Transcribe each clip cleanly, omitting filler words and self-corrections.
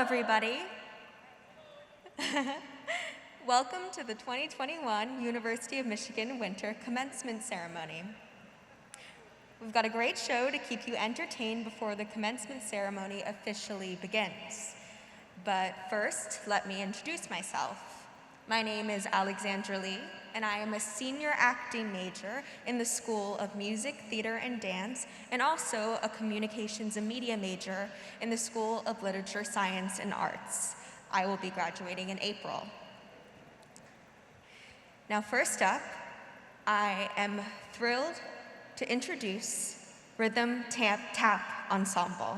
everybody. Welcome to the 2021 University of Michigan Winter Commencement Ceremony. We've got a great show to keep you entertained before the commencement ceremony officially begins. But first, let me introduce myself. My name is Alexandra Lee, and I am a senior acting major in the School of Music, Theater, and Dance, and also a communications and media major in the School of Literature, Science, and Arts. I will be graduating in April. Now, first up, I am thrilled to introduce Rhythm Tap Ensemble.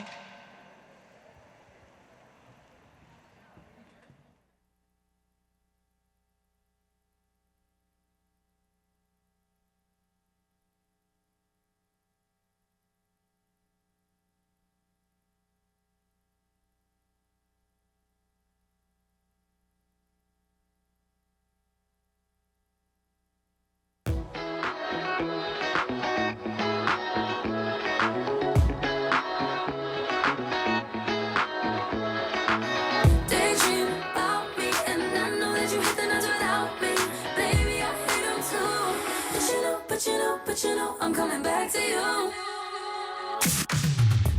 But you know, I'm coming back to you.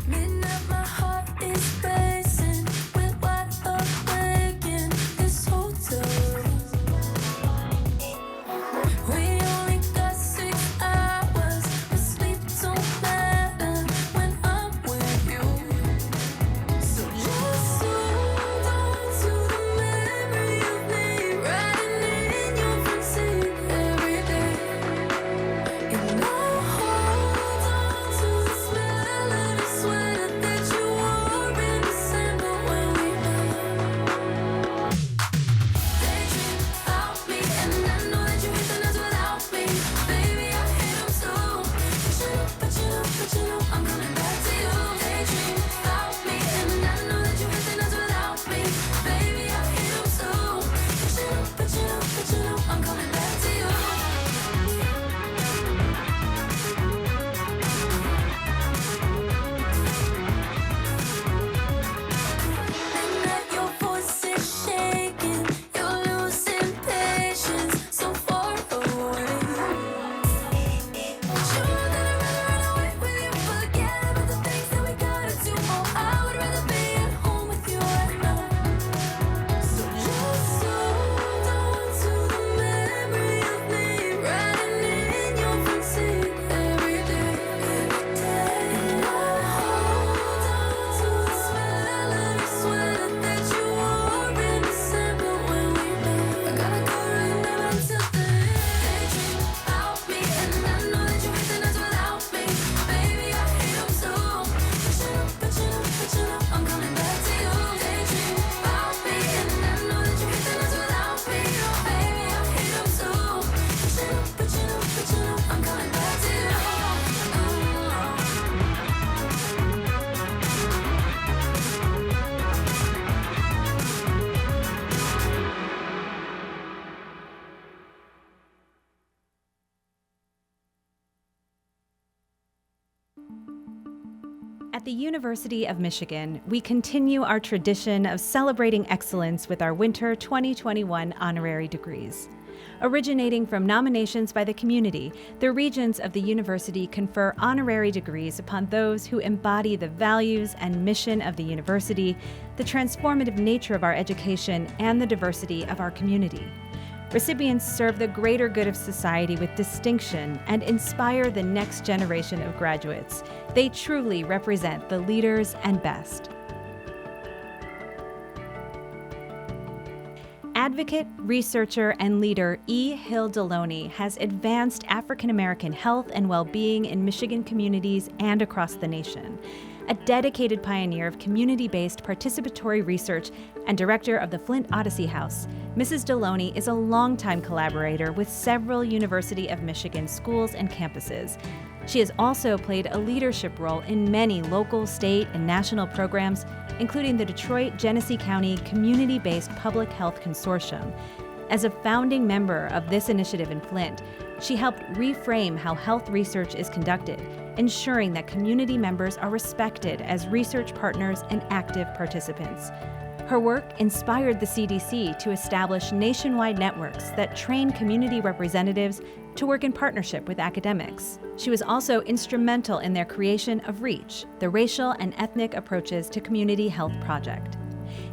Midnight, my heart is racing with wide awake in this hotel. We only got 6 hours, but sleep don't matter when I'm with you. So just hold on to the memory of me riding in your front seat every day. And I'll hold on to the smell of the sweater that you wore in December when we met. Daydream about me, and I know that you hate the nights without me. Baby, I hate them too. But you know, I'm coming back to you. Daydream about me, and I know that you hate the nights without me. Baby, I hate them too. But you know, I'm coming back to you. That your voice is shaking, you're losing patience, so far away. Sure that I'd rather run away with you, forget about the things that we gotta do. Oh, I would rather be at home with you at night. So just hold on to the memory of me riding in your front seat every day. And I'll hold on to the smell of the sweater that you wore in December when we met. I gotta go right now until then. Daydream about me, and I know that you hate the nights without me. Baby, I hate them too. But you know, I'm coming back to you. Daydream about me, and I know that you hate the nights without me. Baby, I hate them too. But you know, I'm coming back to you. At the University of Michigan, we continue our tradition of celebrating excellence with our Winter 2021 honorary degrees. Originating from nominations by the community, the regents of the university confer honorary degrees upon those who embody the values and mission of the university, the transformative nature of our education, and the diversity of our community. Recipients serve the greater good of society with distinction and inspire the next generation of graduates. They truly represent the leaders and best. Advocate, researcher, and leader E. Hill Deloney has advanced African American health and well-being in Michigan communities and across the nation. A dedicated pioneer of community-based participatory research and director of the Flint Odyssey House, Mrs. Deloney is a longtime collaborator with several University of Michigan schools and campuses. She has also played a leadership role in many local, state, and national programs, including the Detroit-Genesee County Community-Based Public Health Consortium. As a founding member of this initiative in Flint, she helped reframe how health research is conducted, ensuring that community members are respected as research partners and active participants. Her work inspired the CDC to establish nationwide networks that train community representatives to work in partnership with academics. She was also instrumental in their creation of REACH, the Racial and Ethnic Approaches to Community Health Project.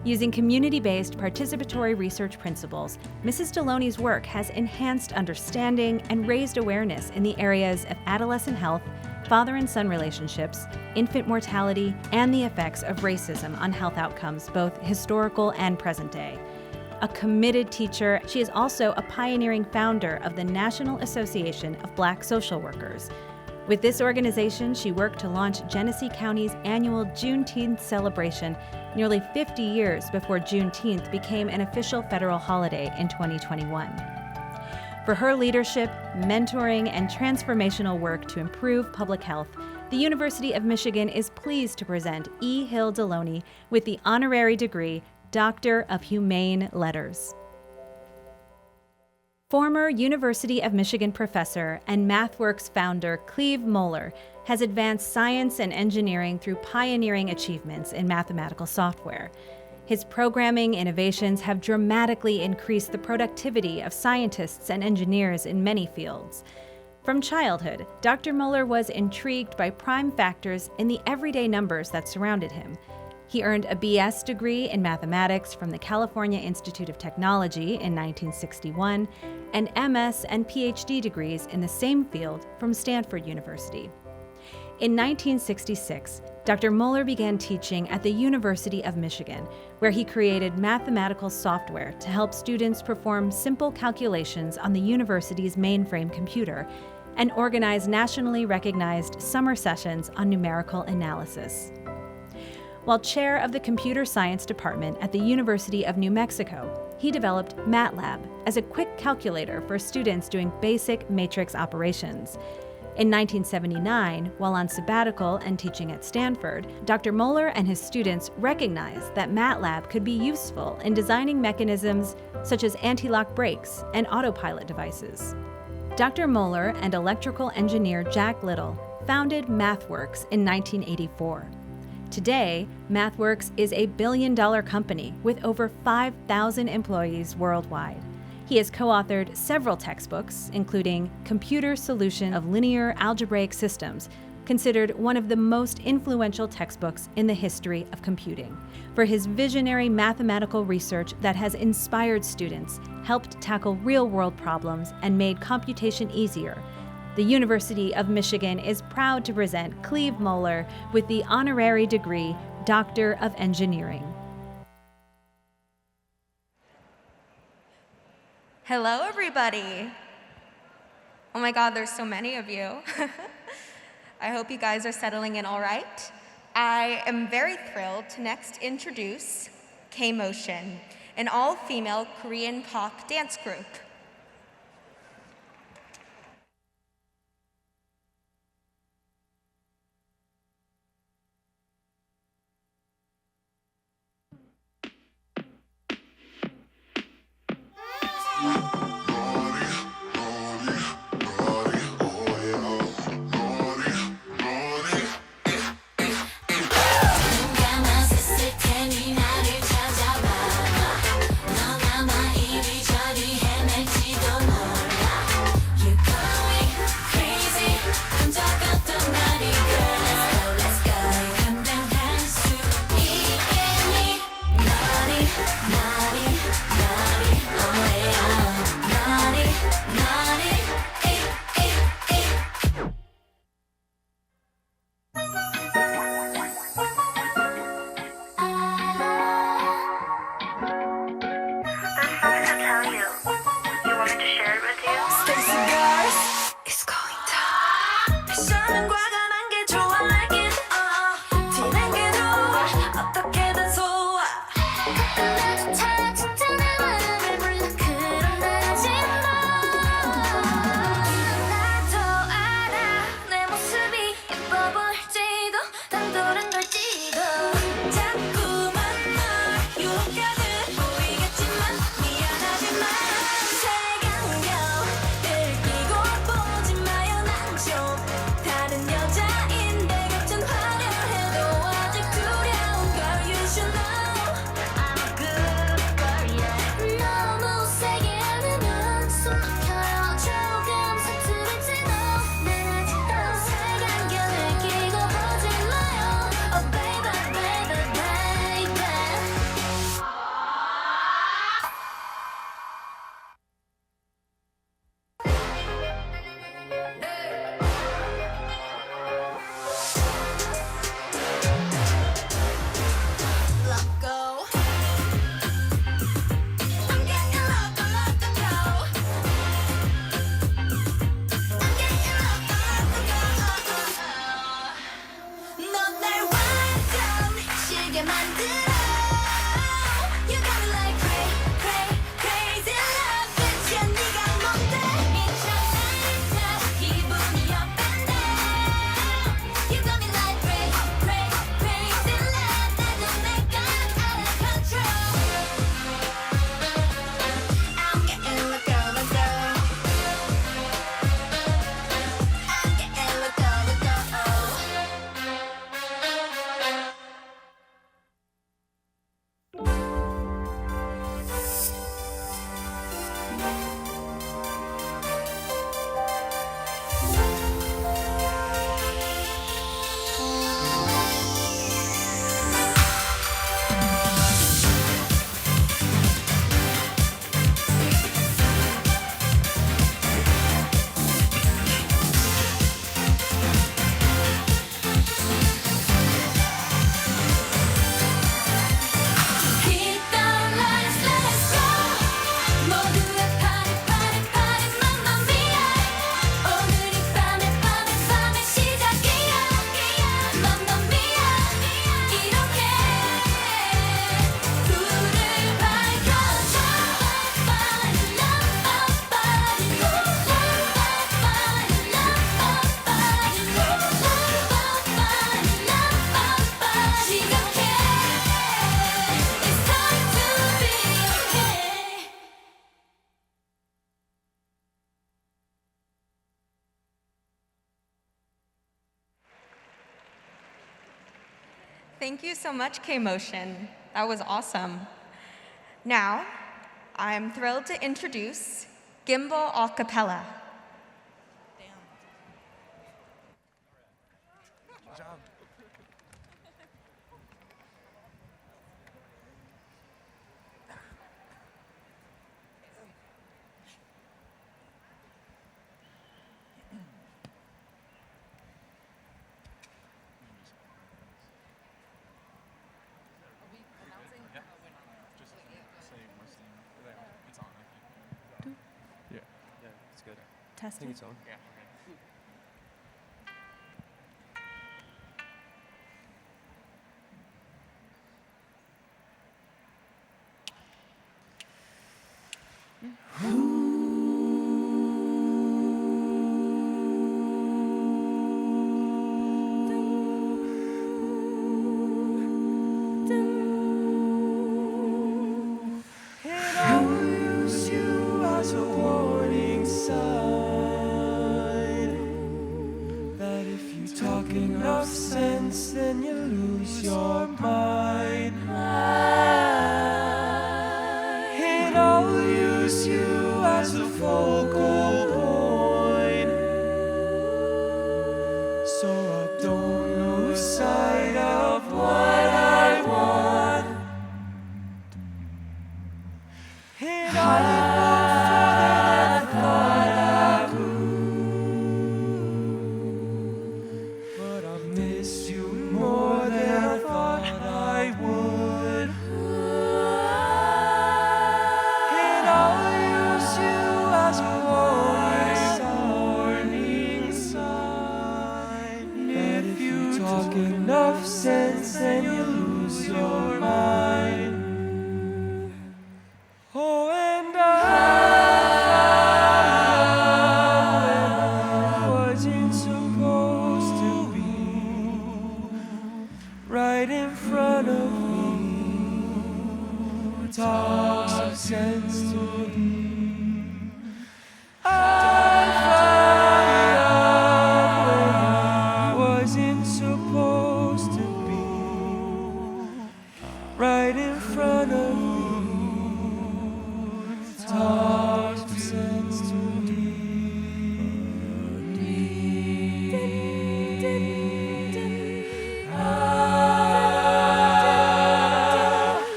Using community-based participatory research principles, Mrs. Deloney's work has enhanced understanding and raised awareness in the areas of adolescent health, father and son relationships, infant mortality, and the effects of racism on health outcomes, both historical and present day. A committed teacher, she is also a pioneering founder of the National Association of Black Social Workers. With this organization, she worked to launch Genesee County's annual Juneteenth celebration nearly 50 years before Juneteenth became an official federal holiday in 2021. For her leadership, mentoring, and transformational work to improve public health, the University of Michigan is pleased to present E. Hill Deloney with the honorary degree Doctor of Humane Letters. Former University of Michigan professor and MathWorks founder Cleve Mohler has advanced science and engineering through pioneering achievements in mathematical software. His programming innovations have dramatically increased the productivity of scientists and engineers in many fields. From childhood, Dr. Mohler was intrigued by prime factors in the everyday numbers that surrounded him. He earned a BS degree in mathematics from the California Institute of Technology in 1961 and MS and PhD degrees in the same field from Stanford University. In 1966, Dr. Mohler began teaching at the University of Michigan, where he created mathematical software to help students perform simple calculations on the university's mainframe computer and organize nationally recognized summer sessions on numerical analysis. While chair of the Computer Science Department at the University of New Mexico, he developed MATLAB as a quick calculator for students doing basic matrix operations. In 1979, while on sabbatical and teaching at Stanford, Dr. Mohler and his students recognized that MATLAB could be useful in designing mechanisms such as anti-lock brakes and autopilot devices. Dr. Mohler and electrical engineer Jack Little founded MathWorks in 1984. Today, MathWorks is a billion-dollar company with over 5,000 employees worldwide. He has co-authored several textbooks, including Computer Solution of Linear Algebraic Systems, considered one of the most influential textbooks in the history of computing, for his visionary mathematical research that has inspired students, helped tackle real-world problems, and made computation easier. The University of Michigan is proud to present Cleve Mohler with the honorary degree Doctor of Engineering. Hello, everybody. Oh my God, there's so many of you. I hope you guys are settling in all right. I am very thrilled to next introduce K-Motion, an all-female Korean pop dance group. Thank you so much, K-Motion. That was awesome. Now, I'm thrilled to introduce Gimbal a cappella. Testing. It's on. Yeah. Then you lose your mind. And I'll use you as a focal point, so I don't lose sight of what I want. And I sense and you lose your mind. Oh, and I wasn't supposed to be right in front of me. Talk some sense to me. Right in front of me, talk some sense to me.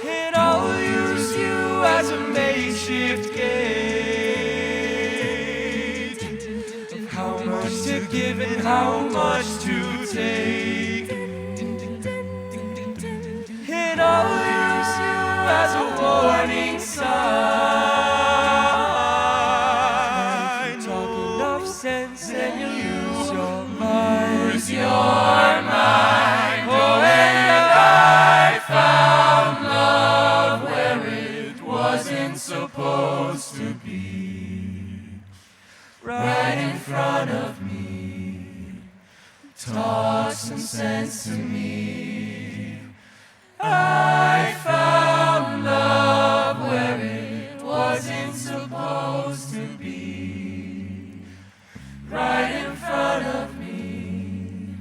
And I'll use you as a makeshift gauge of how much to give and how much to take. And I'll use you as a warning sign. Talk enough sense and you lose your mind. Lose your mind. Oh, and I found love where it wasn't supposed to be. Right in front of me. Talk some sense to me. I found love where it wasn't supposed to be. Right in front of me.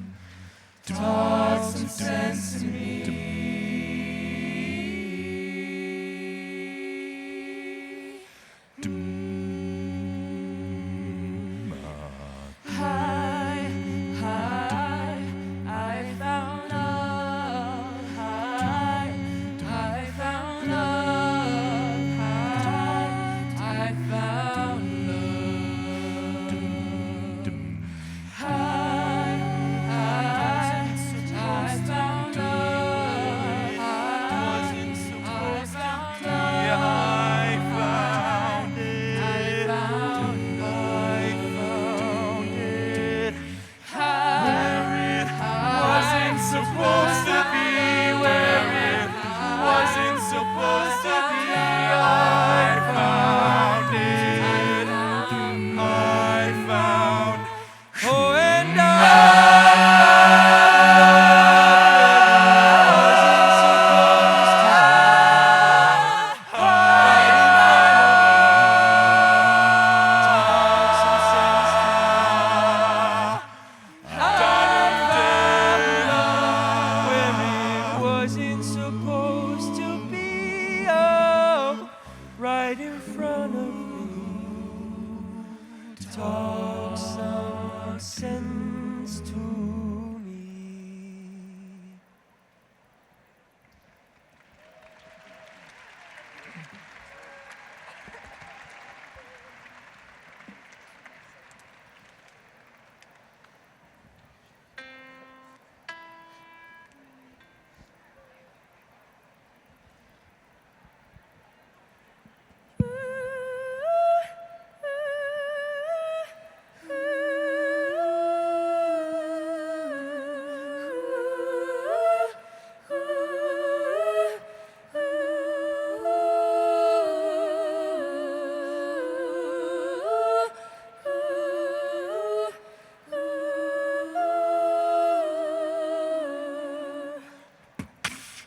Talk some sense to me. I found love.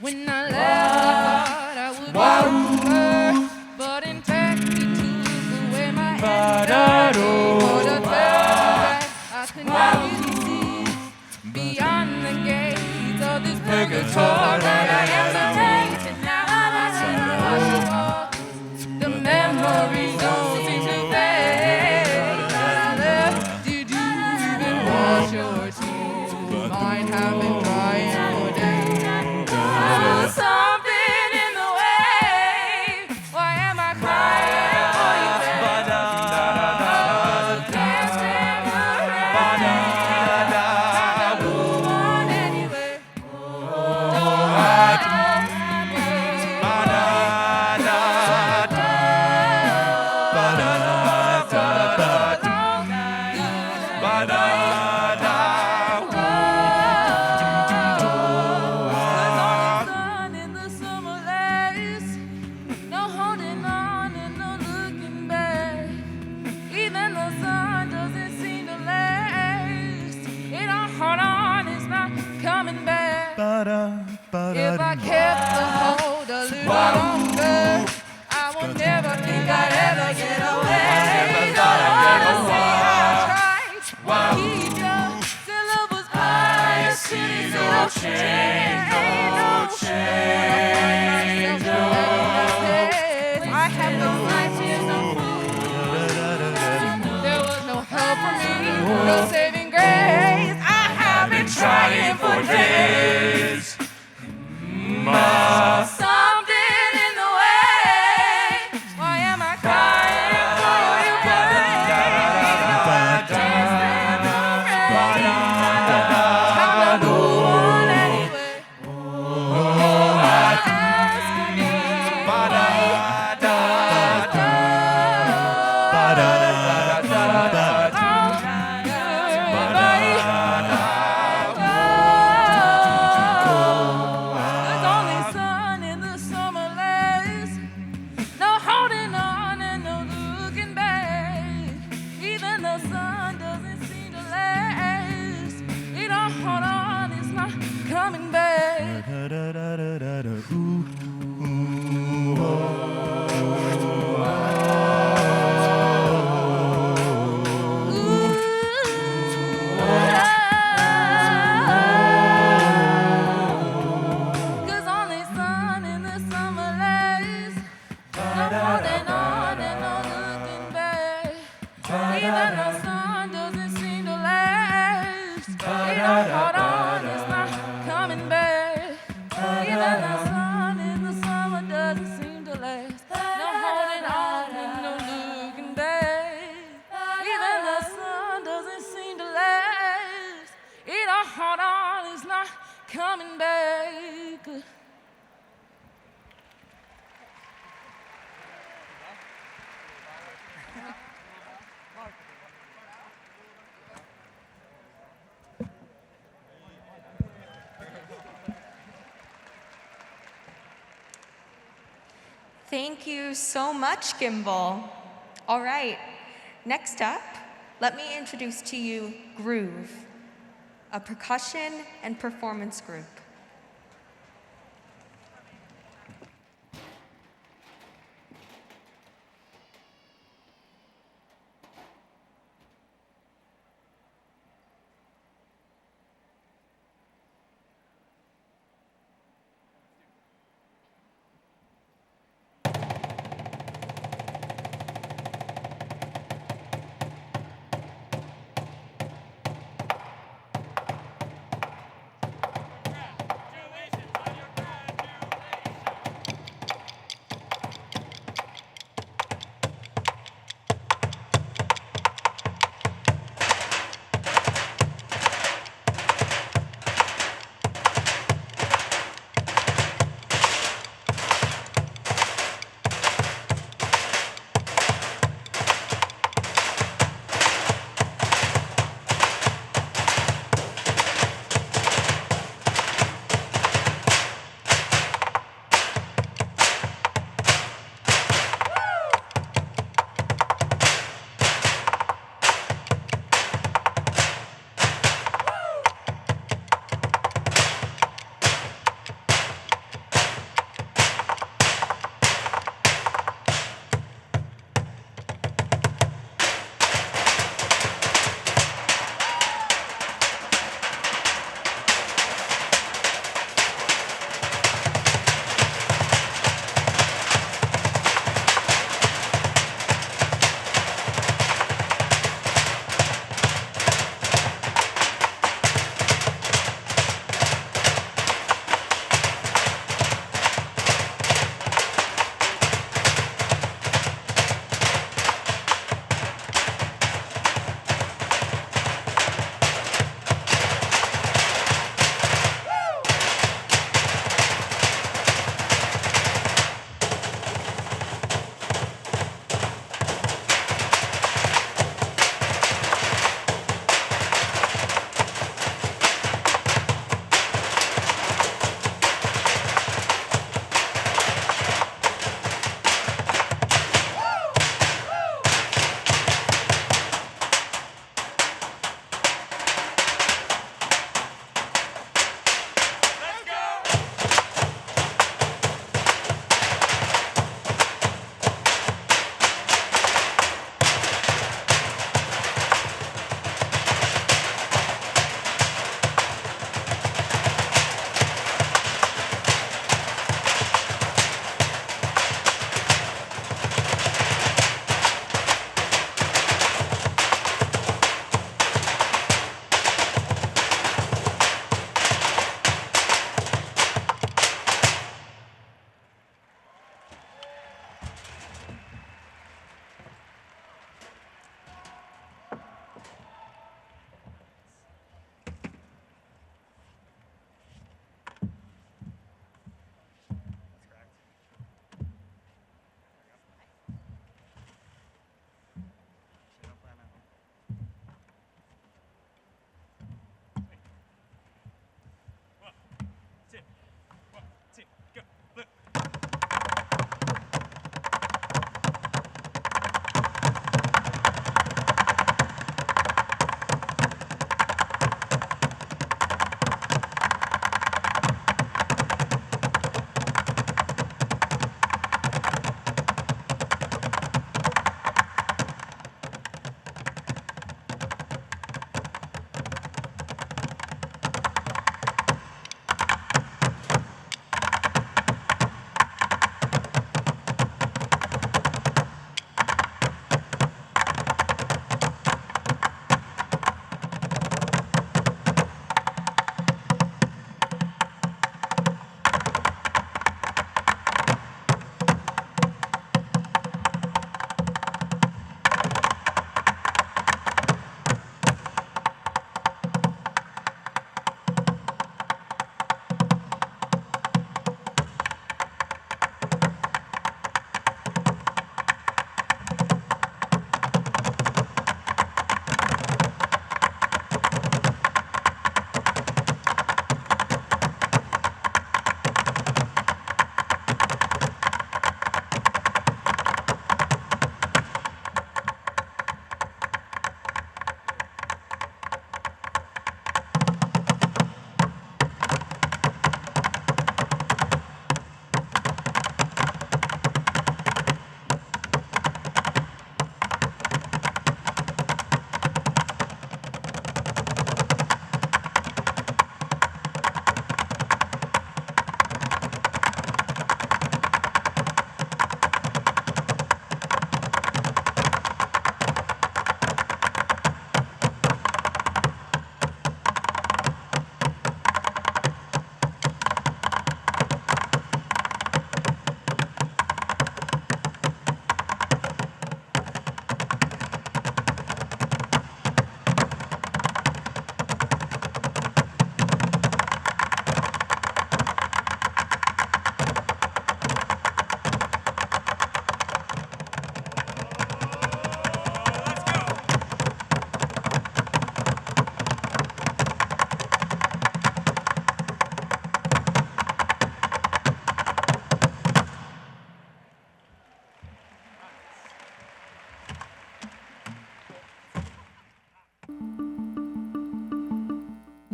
When I left, I thought I would remember, but in fact, you took away my anger. For the third that I could not really see beyond the gates of this purgatory. But I am the light, and now I see the wash off. The memories don't seem to fade. But I left, did you even wash your tears? Mine have been drying for days. Something in the way. Why am I crying for you, babe? Oh, can't stand the rain. Time to move on anyway. Don't hide my sun in the summer lace. No holding on and no looking back. Even the sun doesn't seem to last. It don't hold on, it's not coming back. If I kept the hold a little longer, I would never think I'd ever get away. Don't see how I tried to keep your syllables quiet. City, no change, no change. I have no life, here's no food. There was no help for me, no saving grace. I have been trying for days. Something in the way. Why am I crying for you, babe? Can't stand the rain. Time to move on anyway. Ask me There's only sun in the summer lace. No holding on and no looking back. Even the sun doesn't seem to last. It don't hold on, it's not coming back. Cause only sun in the summer lace. No holding on and no looking back. Even the sun doesn't seem to last. It don't hold on, it's not coming back. Even the sun in the summer doesn't seem to last. No holding on and no looking back. Even the sun doesn't seem to last. It don't hold on, it's not coming back. Thank you so much, Gimbal. All right, next up, let me introduce to you Groove, a percussion and performance group.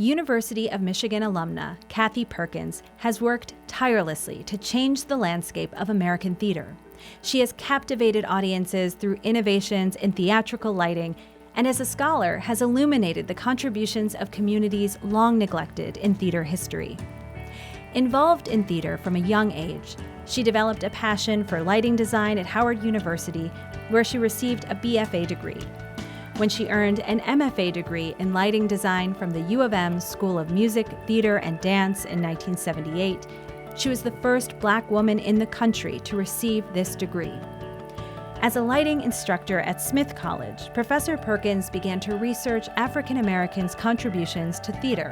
University of Michigan alumna Kathy Perkins has worked tirelessly to change the landscape of American theater. She has captivated audiences through innovations in theatrical lighting, and as a scholar has illuminated the contributions of communities long neglected in theater history. Involved in theater from a young age, she developed a passion for lighting design at Howard University, where she received a BFA degree. When she earned an MFA degree in lighting design from the U of M School of Music, Theater, and Dance in 1978, she was the first Black woman in the country to receive this degree. As a lighting instructor at Smith College, Professor Perkins began to research African Americans' contributions to theater.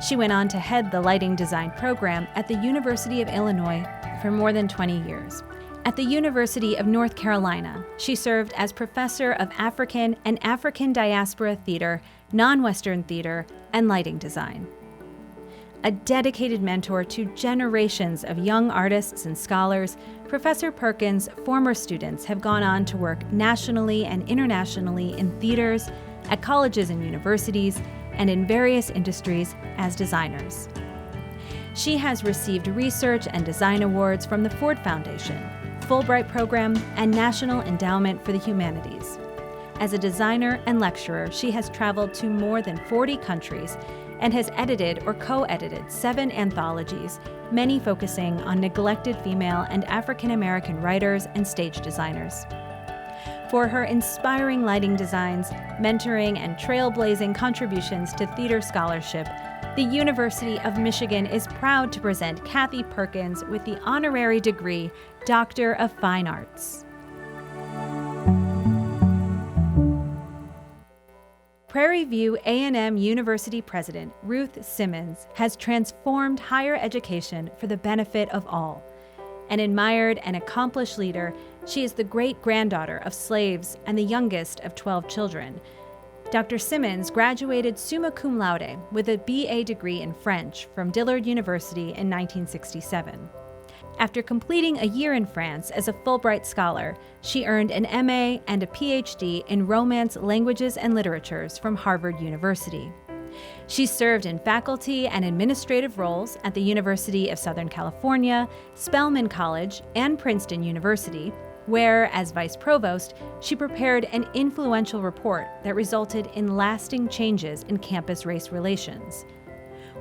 She went on to head the lighting design program at the University of Illinois for more than 20 years. At the University of North Carolina, she served as professor of African and African diaspora theater, non-Western theater, and lighting design. A dedicated mentor to generations of young artists and scholars, Professor Perkins' former students have gone on to work nationally and internationally in theaters, at colleges and universities, and in various industries as designers. She has received research and design awards from the Ford Foundation, Fulbright Program, and National Endowment for the Humanities. As a designer and lecturer, she has traveled to more than 40 countries and has edited or co-edited 7 anthologies, many focusing on neglected female and African American writers and stage designers. For her inspiring lighting designs, mentoring, and trailblazing contributions to theater scholarship, the University of Michigan is proud to present Kathy Perkins with the honorary degree, Doctor of Fine Arts. Prairie View A&M University President Ruth Simmons has transformed higher education for the benefit of all. An admired and accomplished leader, she is the great-granddaughter of slaves and the youngest of 12 children. Dr. Simmons graduated summa cum laude with a BA degree in French from Dillard University in 1967. After completing a year in France as a Fulbright scholar, she earned an MA and a PhD in Romance Languages and Literatures from Harvard University. She served in faculty and administrative roles at the University of Southern California, Spelman College, and Princeton University, where, as vice provost, she prepared an influential report that resulted in lasting changes in campus race relations.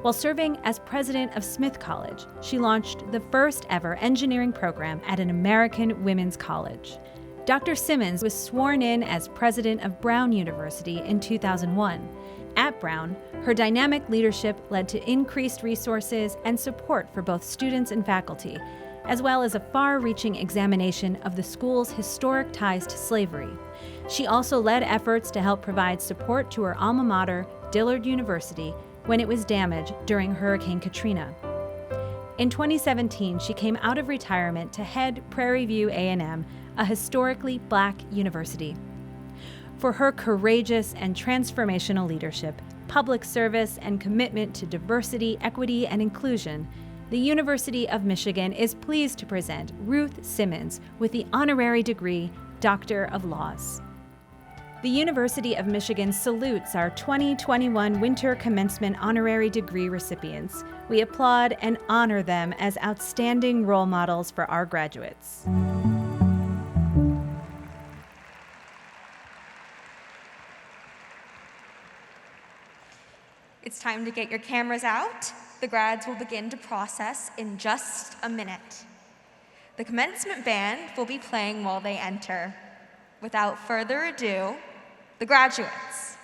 While serving as president of Smith College, she launched the first ever engineering program at an American women's college. Dr. Simmons was sworn in as president of Brown University in 2001. At Brown, her dynamic leadership led to increased resources and support for both students and faculty, as well as a far-reaching examination of the school's historic ties to slavery. She also led efforts to help provide support to her alma mater, Dillard University, when it was damaged during Hurricane Katrina. In 2017, she came out of retirement to head Prairie View A&M, a historically Black university. For her courageous and transformational leadership, public service, and commitment to diversity, equity, and inclusion, the University of Michigan is pleased to present Ruth Simmons with the honorary degree, Doctor of Laws. The University of Michigan salutes our 2021 Winter Commencement honorary degree recipients. We applaud and honor them as outstanding role models for our graduates. It's time to get your cameras out. The grads will begin to process in just a minute. The commencement band will be playing while they enter. Without further ado, the graduates.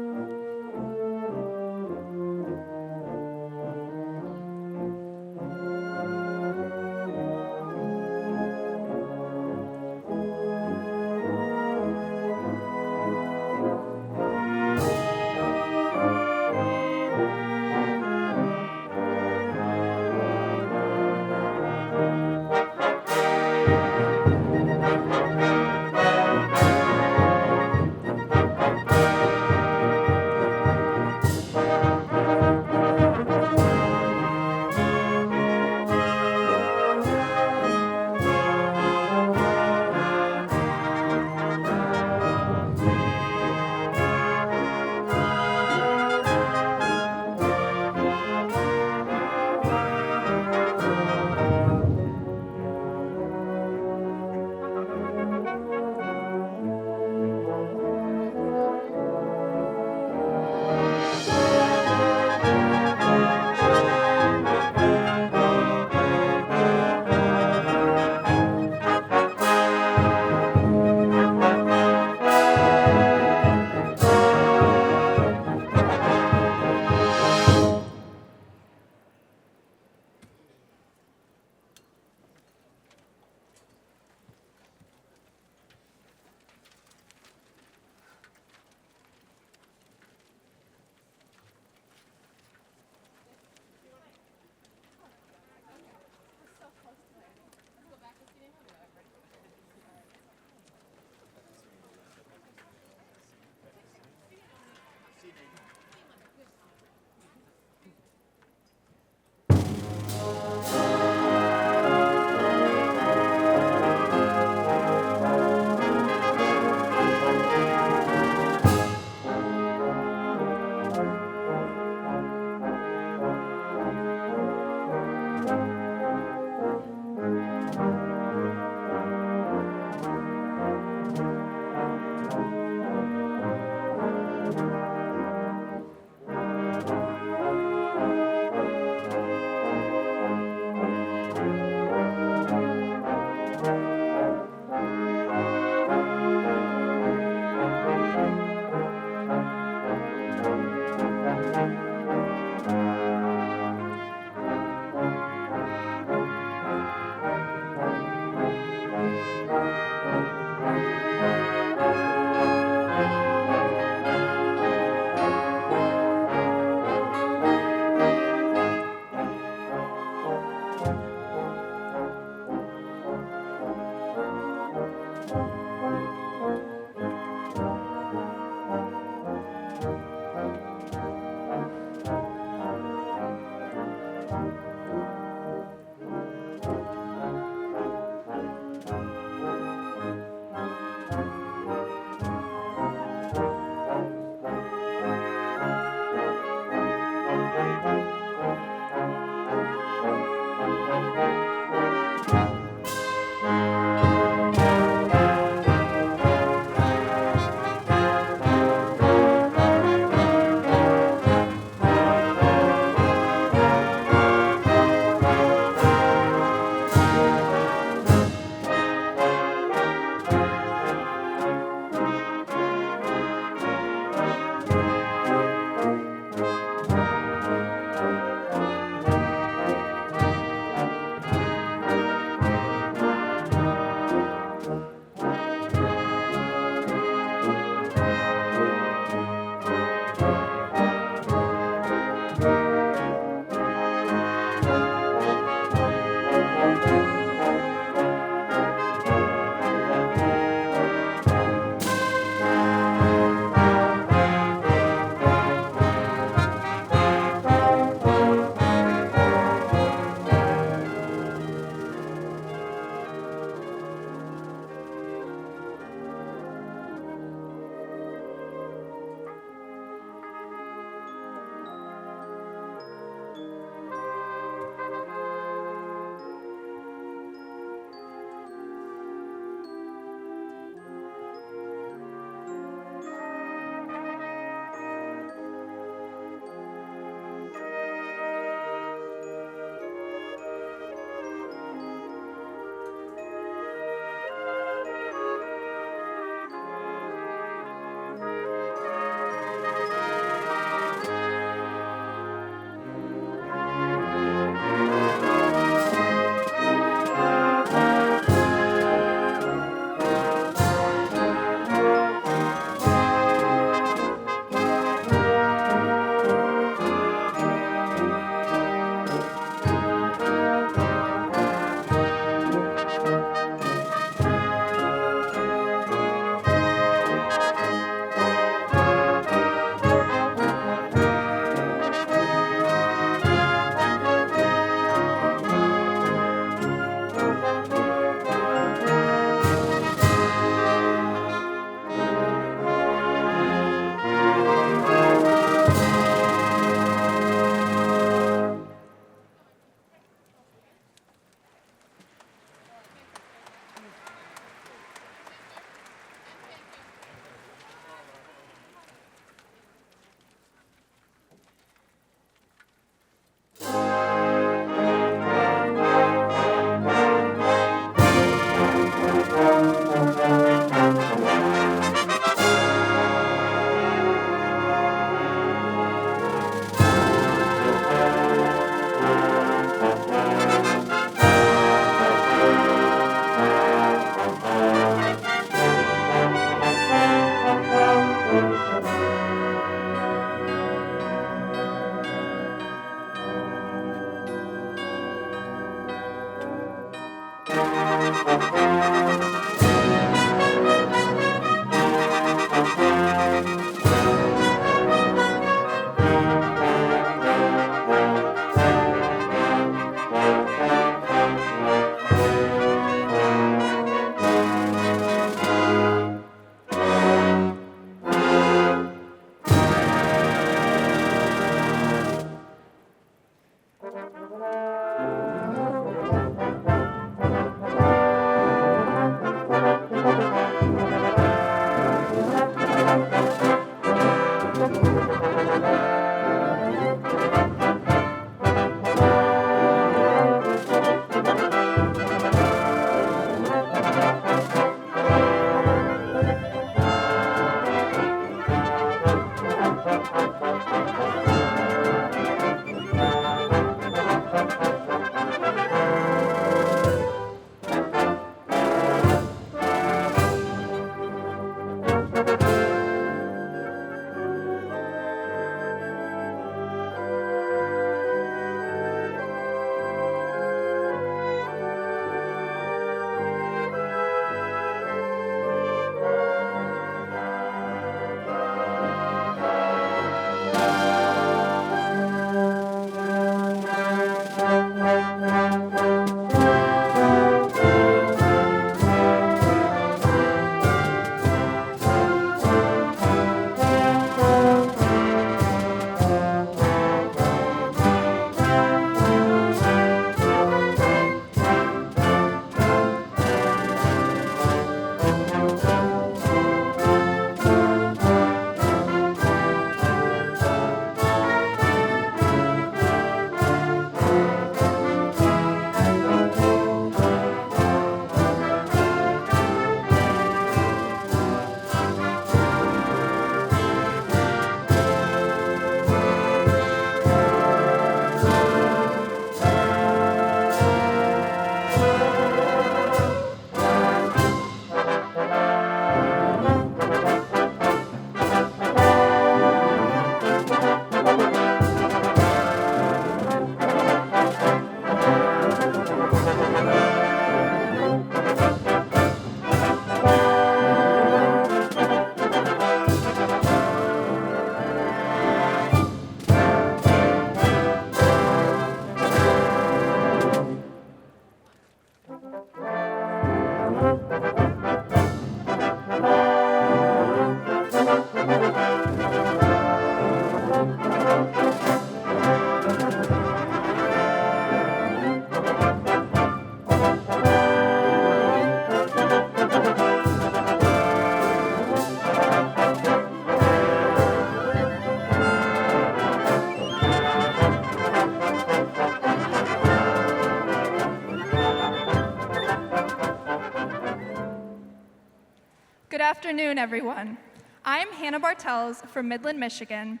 afternoon, everyone. I'm Hannah Bartels from Midland, Michigan,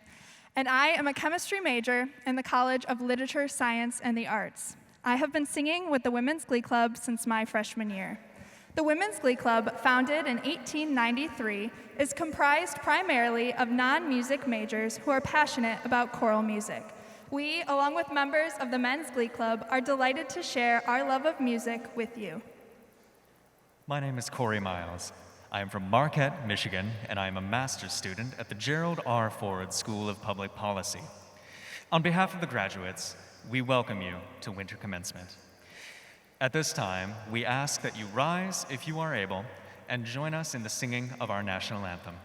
and I am a chemistry major in the College of Literature, Science, and the Arts. I have been singing with the Women's Glee Club since my freshman year. The Women's Glee Club, founded in 1893, is comprised primarily of non-music majors who are passionate about choral music. We, along with members of the Men's Glee Club, are delighted to share our love of music with you. My name is Corey Miles. I am from Marquette, Michigan, and I am a master's student at the Gerald R. Ford School of Public Policy. On behalf of the graduates, we welcome you to winter commencement. At this time, we ask that you rise if you are able and join us in the singing of our national anthem.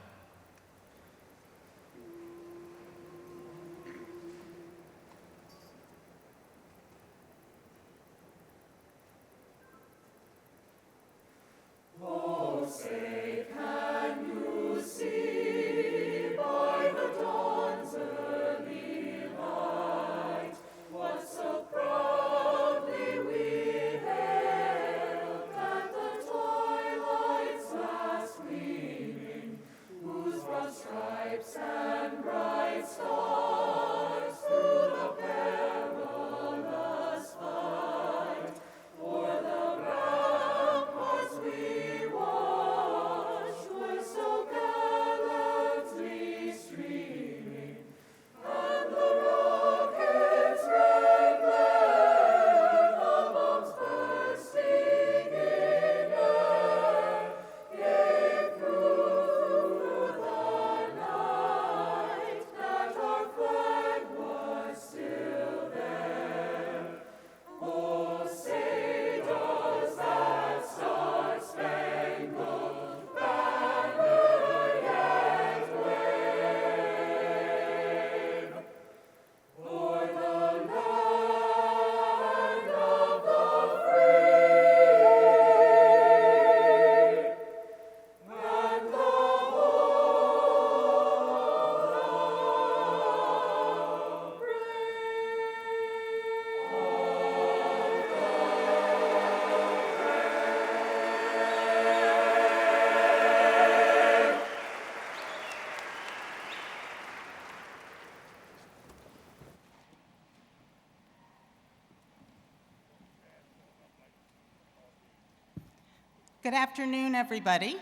Good afternoon, everybody.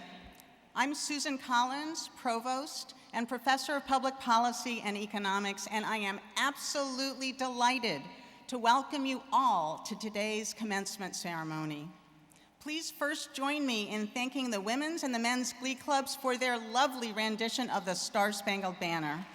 I'm Susan Collins, Provost and Professor of Public Policy and Economics, and I am absolutely delighted to welcome you all to today's commencement ceremony. Please first join me in thanking the Women's and the Men's Glee Clubs for their lovely rendition of the Star-Spangled Banner.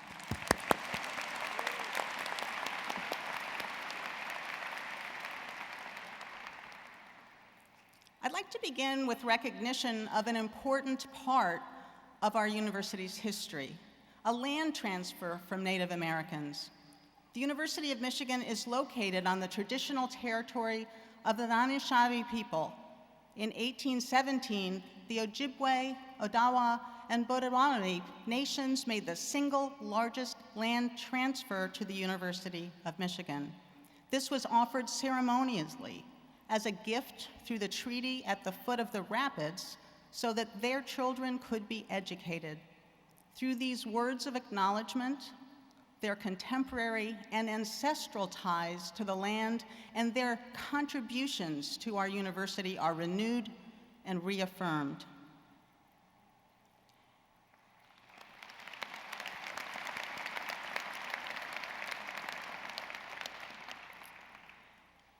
I'd like to begin with recognition of an important part of our university's history, a land transfer from Native Americans. The University of Michigan is located on the traditional territory of the Anishinaabe people. In 1817, the Ojibwe, Odawa, and Potawatomi nations made the single largest land transfer to the University of Michigan. This was offered ceremoniously as a gift through the treaty at the foot of the rapids so that their children could be educated. Through these words of acknowledgement, their contemporary and ancestral ties to the land and their contributions to our university are renewed and reaffirmed.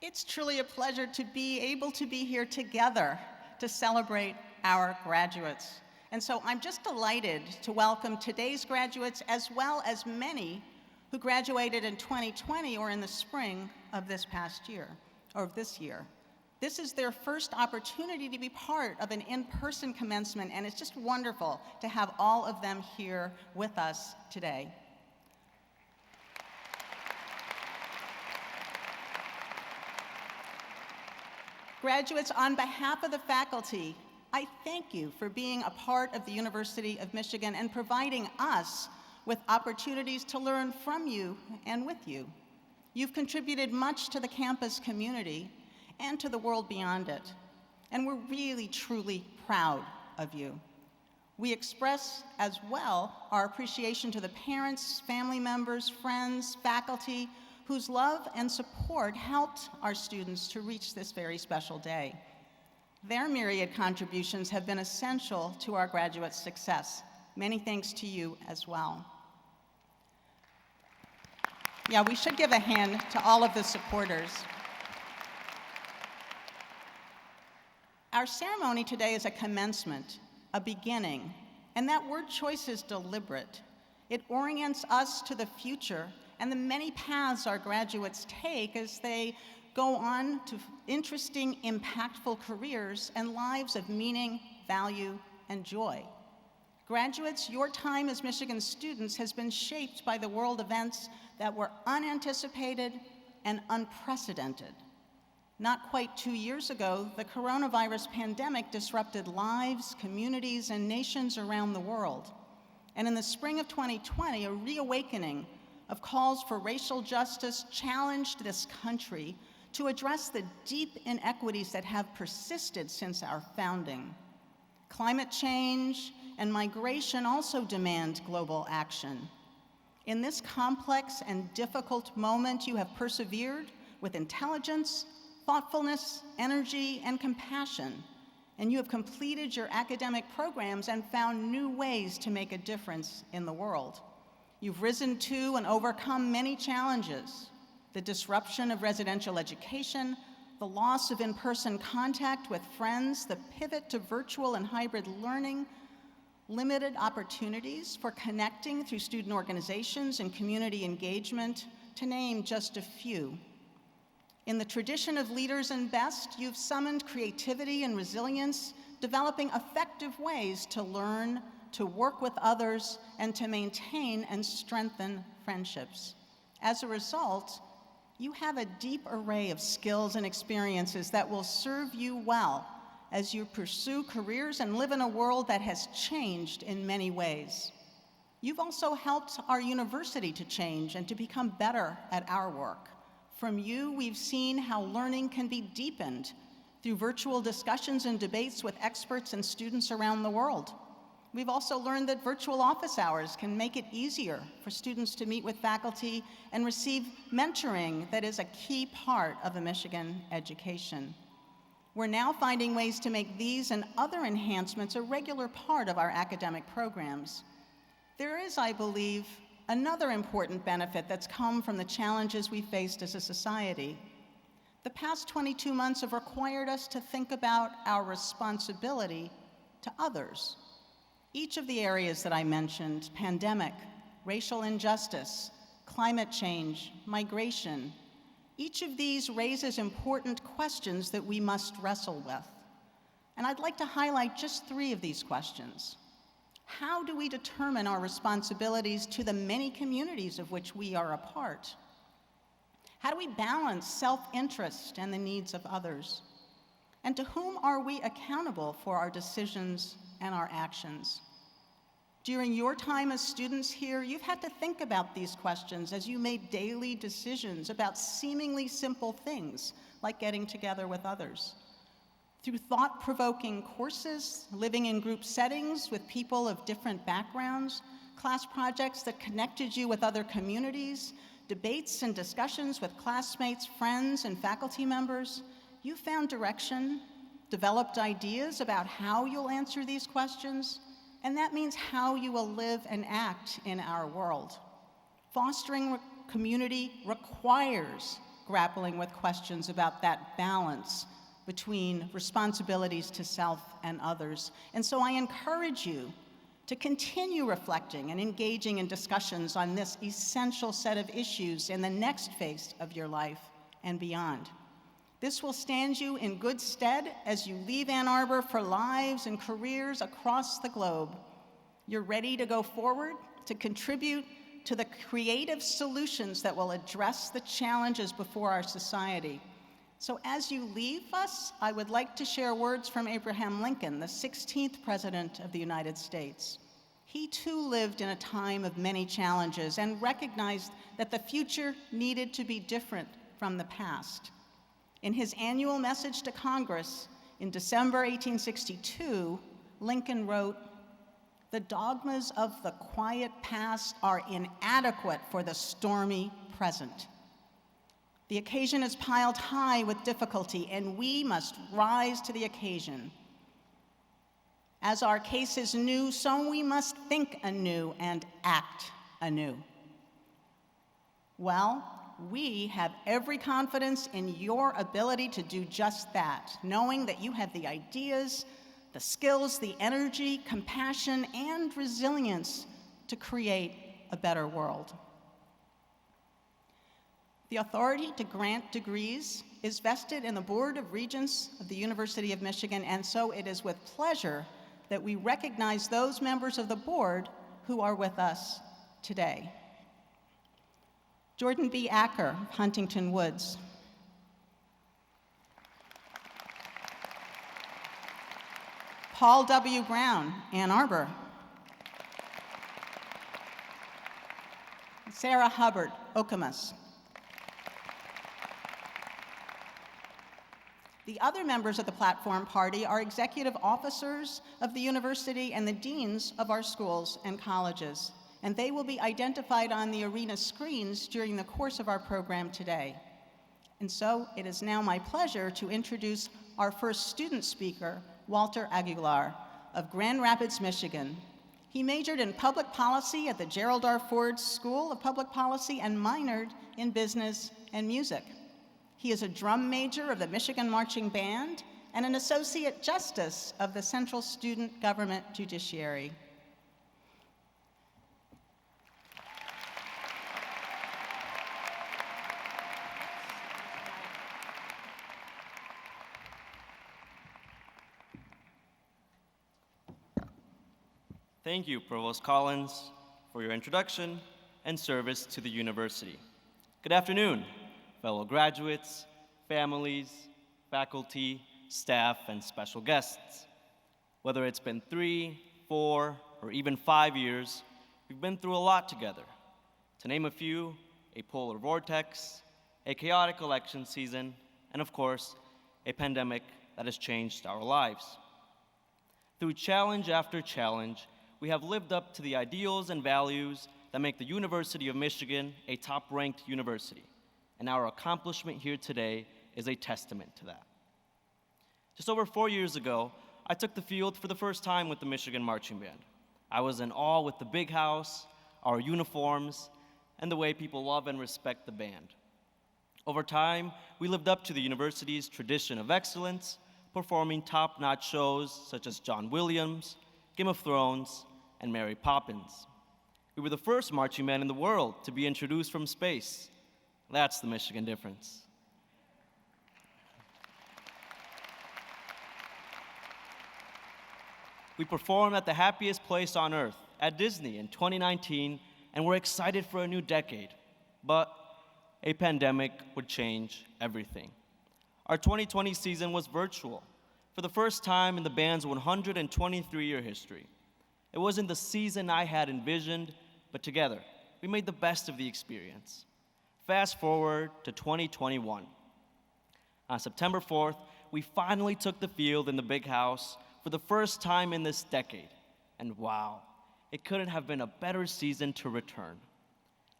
It's truly a pleasure to be able to be here together to celebrate our graduates. And so I'm just delighted to welcome today's graduates as well as many who graduated in 2020 or in the spring of this past year, or of this year. This is their first opportunity to be part of an in-person commencement, and it's just wonderful to have all of them here with us today. Graduates, on behalf of the faculty, I thank you for being a part of the University of Michigan and providing us with opportunities to learn from you and with you. You've contributed much to the campus community and to the world beyond it, and we're really, truly proud of you. We express as well our appreciation to the parents, family members, friends, faculty, whose love and support helped our students to reach this very special day. Their myriad contributions have been essential to our graduates' success. Many thanks to you as well. Yeah, we should give a hand to all of the supporters. Our ceremony today is a commencement, a beginning, and that word choice is deliberate. It orients us to the future and the many paths our graduates take as they go on to interesting, impactful careers and lives of meaning, value, and joy. Graduates, your time as Michigan students has been shaped by the world events that were unanticipated and unprecedented. Not quite 2 years ago, the coronavirus pandemic disrupted lives, communities, and nations around the world. And in the spring of 2020, a reawakening of calls for racial justice challenged this country to address the deep inequities that have persisted since our founding. Climate change and migration also demand global action. In this complex and difficult moment, you have persevered with intelligence, thoughtfulness, energy, and compassion, and you have completed your academic programs and found new ways to make a difference in the world. You've risen to and overcome many challenges: the disruption of residential education, the loss of in-person contact with friends, the pivot to virtual and hybrid learning, limited opportunities for connecting through student organizations and community engagement, to name just a few. In the tradition of leaders and best, you've summoned creativity and resilience, developing effective ways to learn, to work with others, and to maintain and strengthen friendships. As a result, you have a deep array of skills and experiences that will serve you well as you pursue careers and live in a world that has changed in many ways. You've also helped our university to change and to become better at our work. From you, we've seen how learning can be deepened through virtual discussions and debates with experts and students around the world. We've also learned that virtual office hours can make it easier for students to meet with faculty and receive mentoring that is a key part of a Michigan education. We're now finding ways to make these and other enhancements a regular part of our academic programs. There is, I believe, another important benefit that's come from the challenges we faced as a society. The past 22 months have required us to think about our responsibility to others. Each of the areas that I mentioned, pandemic, racial injustice, climate change, migration, each of these raises important questions that we must wrestle with. And I'd like to highlight just 3 of these questions. How do we determine our responsibilities to the many communities of which we are a part? How do we balance self-interest and the needs of others? And to whom are we accountable for our decisions and our actions? During your time as students here, you've had to think about these questions as you made daily decisions about seemingly simple things, like getting together with others. Through thought-provoking courses, living in group settings with people of different backgrounds, class projects that connected you with other communities, debates and discussions with classmates, friends, and faculty members, you found direction, developed ideas about how you'll answer these questions, and that means how you will live and act in our world. Fostering community requires grappling with questions about that balance between responsibilities to self and others. And so I encourage you to continue reflecting and engaging in discussions on this essential set of issues in the next phase of your life and beyond. This will stand you in good stead as you leave Ann Arbor for lives and careers across the globe. You're ready to go forward, to contribute to the creative solutions that will address the challenges before our society. So as you leave us, I would like to share words from Abraham Lincoln, the 16th President of the United States. He too lived in a time of many challenges and recognized that the future needed to be different from the past. In his annual message to Congress in December 1862, Lincoln wrote, The dogmas of the quiet past are inadequate for the stormy present. The occasion is piled high with difficulty, and we must rise to the occasion. As our case is new, so we must think anew and act anew. Well, we have every confidence in your ability to do just that, knowing that you have the ideas, the skills, the energy, compassion, and resilience to create a better world. The authority to grant degrees is vested in the Board of Regents of the University of Michigan, and so it is with pleasure that we recognize those members of the board who are with us today. Jordan B. Acker of Huntington Woods. Paul W. Brown, Ann Arbor. Sarah Hubbard, Okemos. The other members of the platform party are executive officers of the university and the deans of our schools and colleges, and they will be identified on the arena screens during the course of our program today. And so it is now my pleasure to introduce our first student speaker, Walter Aguilar of Grand Rapids, Michigan. He majored in public policy at the Gerald R. Ford School of Public Policy and minored in business and music. He is a drum major of the Michigan Marching Band and an associate justice of the Central Student Government Judiciary. Thank you, Provost Collins, for your introduction and service to the university. Good afternoon, fellow graduates, families, faculty, staff, and special guests. Whether it's been 3, 4, or even 5 years, we've been through a lot together. To name a few, a polar vortex, a chaotic election season, and of course, a pandemic that has changed our lives. Through challenge after challenge, we have lived up to the ideals and values that make the University of Michigan a top-ranked university, and our accomplishment here today is a testament to that. Just over 4 years ago, I took the field for the first time with the Michigan Marching Band. I was in awe with the big house, our uniforms, and the way people love and respect the band. Over time, we lived up to the university's tradition of excellence, performing top-notch shows such as John Williams, Game of Thrones, and Mary Poppins. We were the first marching band in the world to be introduced from space. That's the Michigan difference. We performed at the happiest place on earth, at Disney in 2019, and we're excited for a new decade. But a pandemic would change everything. Our 2020 season was virtual, for the first time in the band's 123-year history. It wasn't the season I had envisioned, but together, we made the best of the experience. Fast forward to 2021. On September 4th, we finally took the field in the big house for the first time in this decade. And wow, it couldn't have been a better season to return.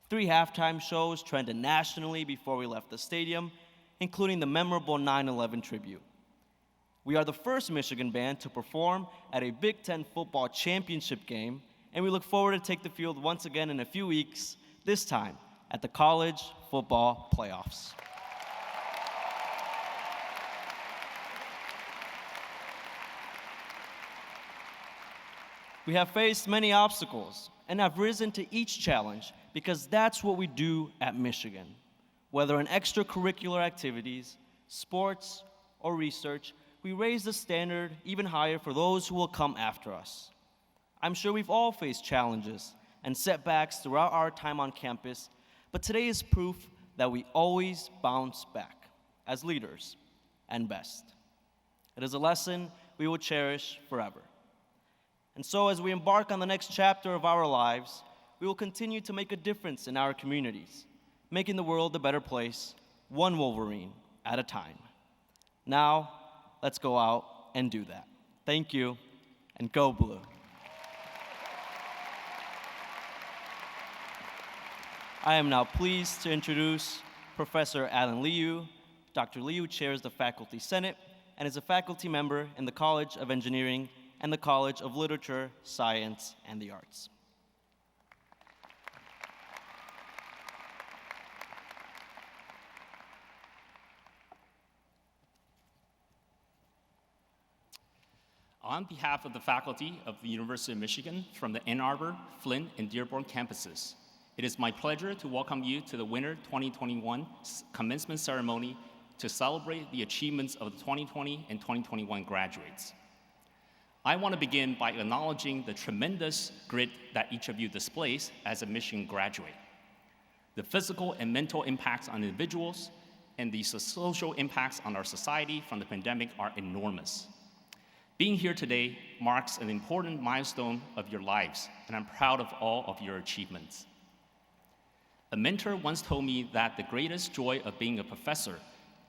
3 halftime shows trended nationally before we left the stadium, including the memorable 9/11 tribute. We are the first Michigan band to perform at a Big Ten football championship game, and we look forward to take the field once again in a few weeks, this time at the college football playoffs. We have faced many obstacles and have risen to each challenge because that's what we do at Michigan. Whether in extracurricular activities, sports, or research, we raise the standard even higher for those who will come after us. I'm sure we've all faced challenges and setbacks throughout our time on campus, but today is proof that we always bounce back as leaders and best. It is a lesson we will cherish forever. And so as we embark on the next chapter of our lives, we will continue to make a difference in our communities, making the world a better place, one Wolverine at a time. Now, let's go out and do that. Thank you, and go Blue. I am now pleased to introduce Professor Alan Liu. Dr. Liu chairs the Faculty Senate and is a faculty member in the College of Engineering and the College of Literature, Science, and the Arts. On behalf of the faculty of the University of Michigan from the Ann Arbor, Flint, and Dearborn campuses, it is my pleasure to welcome you to the Winter 2021 commencement ceremony to celebrate the achievements of the 2020 and 2021 graduates. I want to begin by acknowledging the tremendous grit that each of you displays as a Michigan graduate. The physical and mental impacts on individuals and the social impacts on our society from the pandemic are enormous. Being here today marks an important milestone of your lives, and I'm proud of all of your achievements. A mentor once told me that the greatest joy of being a professor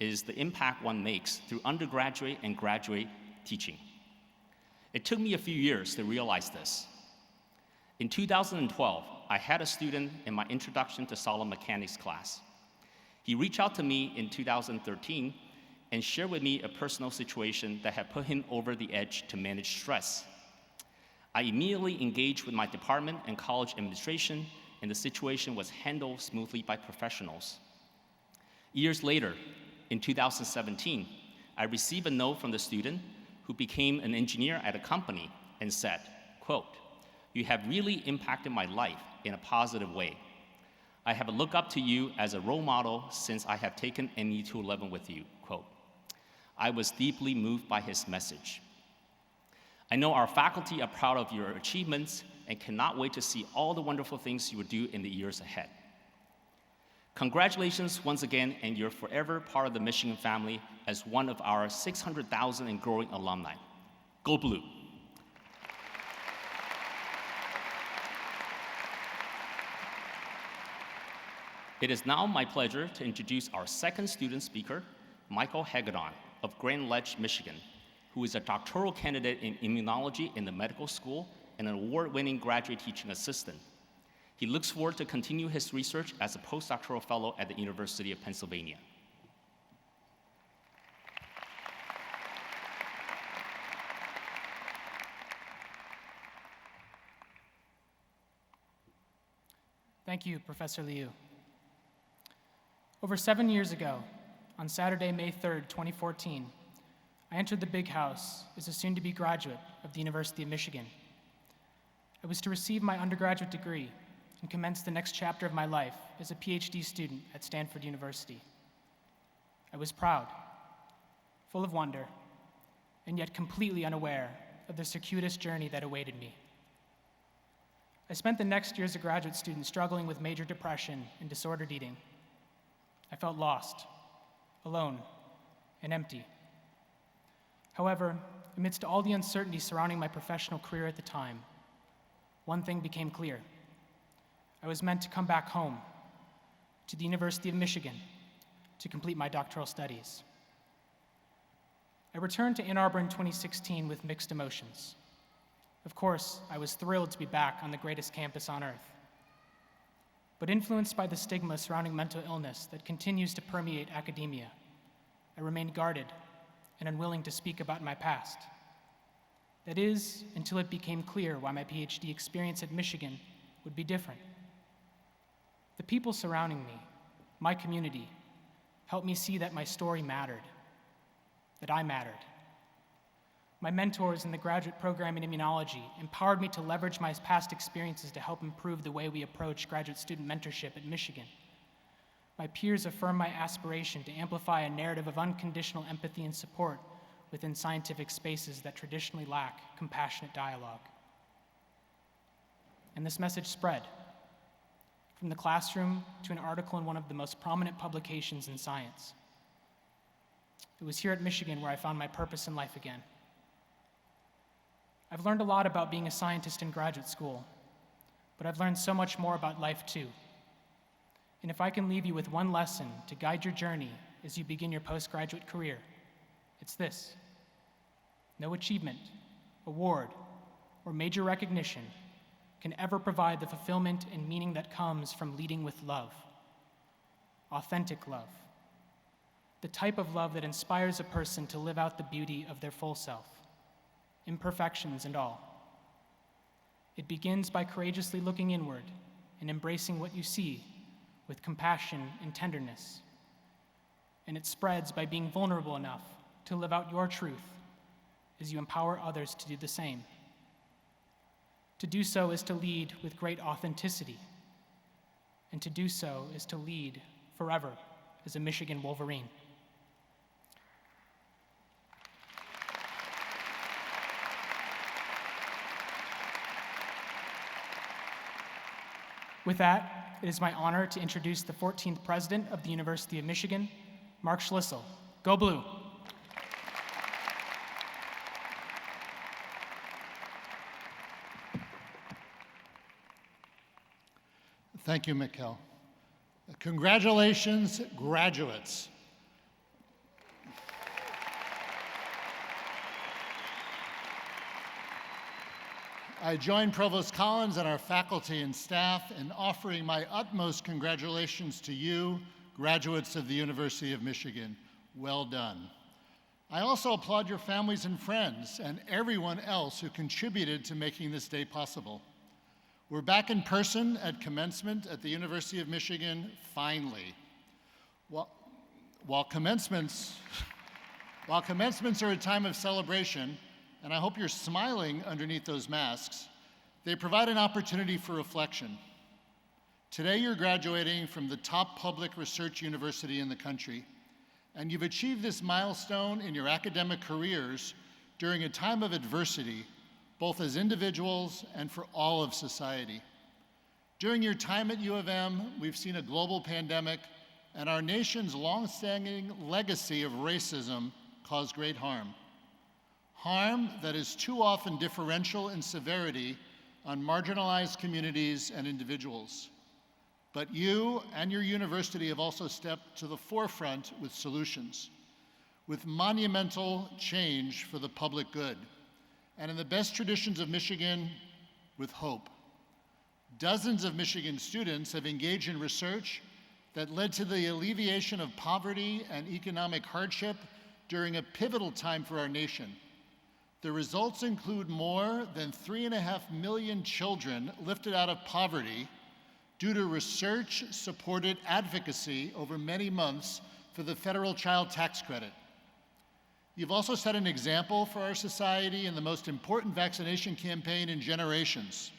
is the impact one makes through undergraduate and graduate teaching. It took me a few years to realize this. In 2012, I had a student in my Introduction to Solid Mechanics class. He reached out to me in 2013 and shared with me a personal situation that had put him over the edge to manage stress. I immediately engaged with my department and college administration, and the situation was handled smoothly by professionals. Years later, in 2017, I received a note from the student who became an engineer at a company and said, quote, "You have really impacted my life in a positive way. I have looked up to you as a role model since I have taken ME 211 with you," quote. I was deeply moved by his message. I know our faculty are proud of your achievements and cannot wait to see all the wonderful things you will do in the years ahead. Congratulations once again, and you're forever part of the Michigan family as one of our 600,000 and growing alumni. Go Blue! It is now my pleasure to introduce our second student speaker, Michael Hagedorn of Grand Ledge, Michigan, who is a doctoral candidate in immunology in the medical school and an award-winning graduate teaching assistant. He looks forward to continue his research as a postdoctoral fellow at the University of Pennsylvania. Thank you, Professor Liu. Over 7 years ago, on Saturday, May 3rd, 2014, I entered the Big House as a soon-to-be graduate of the University of Michigan. I was to receive my undergraduate degree and commence the next chapter of my life as a PhD student at Stanford University. I was proud, full of wonder, and yet completely unaware of the circuitous journey that awaited me. I spent the next year as a graduate student struggling with major depression and disordered eating. I felt lost, alone, and empty. However, amidst all the uncertainty surrounding my professional career at the time, one thing became clear. I was meant to come back home, to the University of Michigan, to complete my doctoral studies. I returned to Ann Arbor in 2016 with mixed emotions. Of course, I was thrilled to be back on the greatest campus on earth. But influenced by the stigma surrounding mental illness that continues to permeate academia, I remained guarded and unwilling to speak about my past. That is, until it became clear why my PhD experience at Michigan would be different. The people surrounding me, my community, helped me see that my story mattered, that I mattered. My mentors in the graduate program in immunology empowered me to leverage my past experiences to help improve the way we approach graduate student mentorship at Michigan. My peers affirmed my aspiration to amplify a narrative of unconditional empathy and support within scientific spaces that traditionally lack compassionate dialogue. And this message spread from the classroom to an article in one of the most prominent publications in science. It was here at Michigan where I found my purpose in life again. I've learned a lot about being a scientist in graduate school, but I've learned so much more about life too. And if I can leave you with one lesson to guide your journey as you begin your postgraduate career, it's this: no achievement, award, or major recognition can ever provide the fulfillment and meaning that comes from leading with love, authentic love, the type of love that inspires a person to live out the beauty of their full self, imperfections and all. It begins by courageously looking inward and embracing what you see with compassion and tenderness. And it spreads by being vulnerable enough to live out your truth as you empower others to do the same. To do so is to lead with great authenticity, and to do so is to lead forever as a Michigan Wolverine. With that, it is my honor to introduce the 14th President of the University of Michigan, Mark Schlissel. Go Blue! Thank you, Mikkel. Congratulations, graduates. I join Provost Collins and our faculty and staff in offering my utmost congratulations to you, graduates of the University of Michigan. Well done. I also applaud your families and friends and everyone else who contributed to making this day possible. We're back in person at commencement at the University of Michigan, finally. While commencements are a time of celebration, and I hope you're smiling underneath those masks, they provide an opportunity for reflection. Today you're graduating from the top public research university in the country, and you've achieved this milestone in your academic careers during a time of adversity, both as individuals and for all of society. During your time at U of M, we've seen a global pandemic, and our nation's longstanding legacy of racism cause great harm. Harm that is too often differential in severity on marginalized communities and individuals. But you and your university have also stepped to the forefront with solutions, with monumental change for the public good, and in the best traditions of Michigan, with hope. Dozens of Michigan students have engaged in research that led to the alleviation of poverty and economic hardship during a pivotal time for our nation. The results include more than 3.5 million children lifted out of poverty due to research-supported advocacy over many months for the federal child tax credit. You've also set an example for our society in the most important vaccination campaign in generations.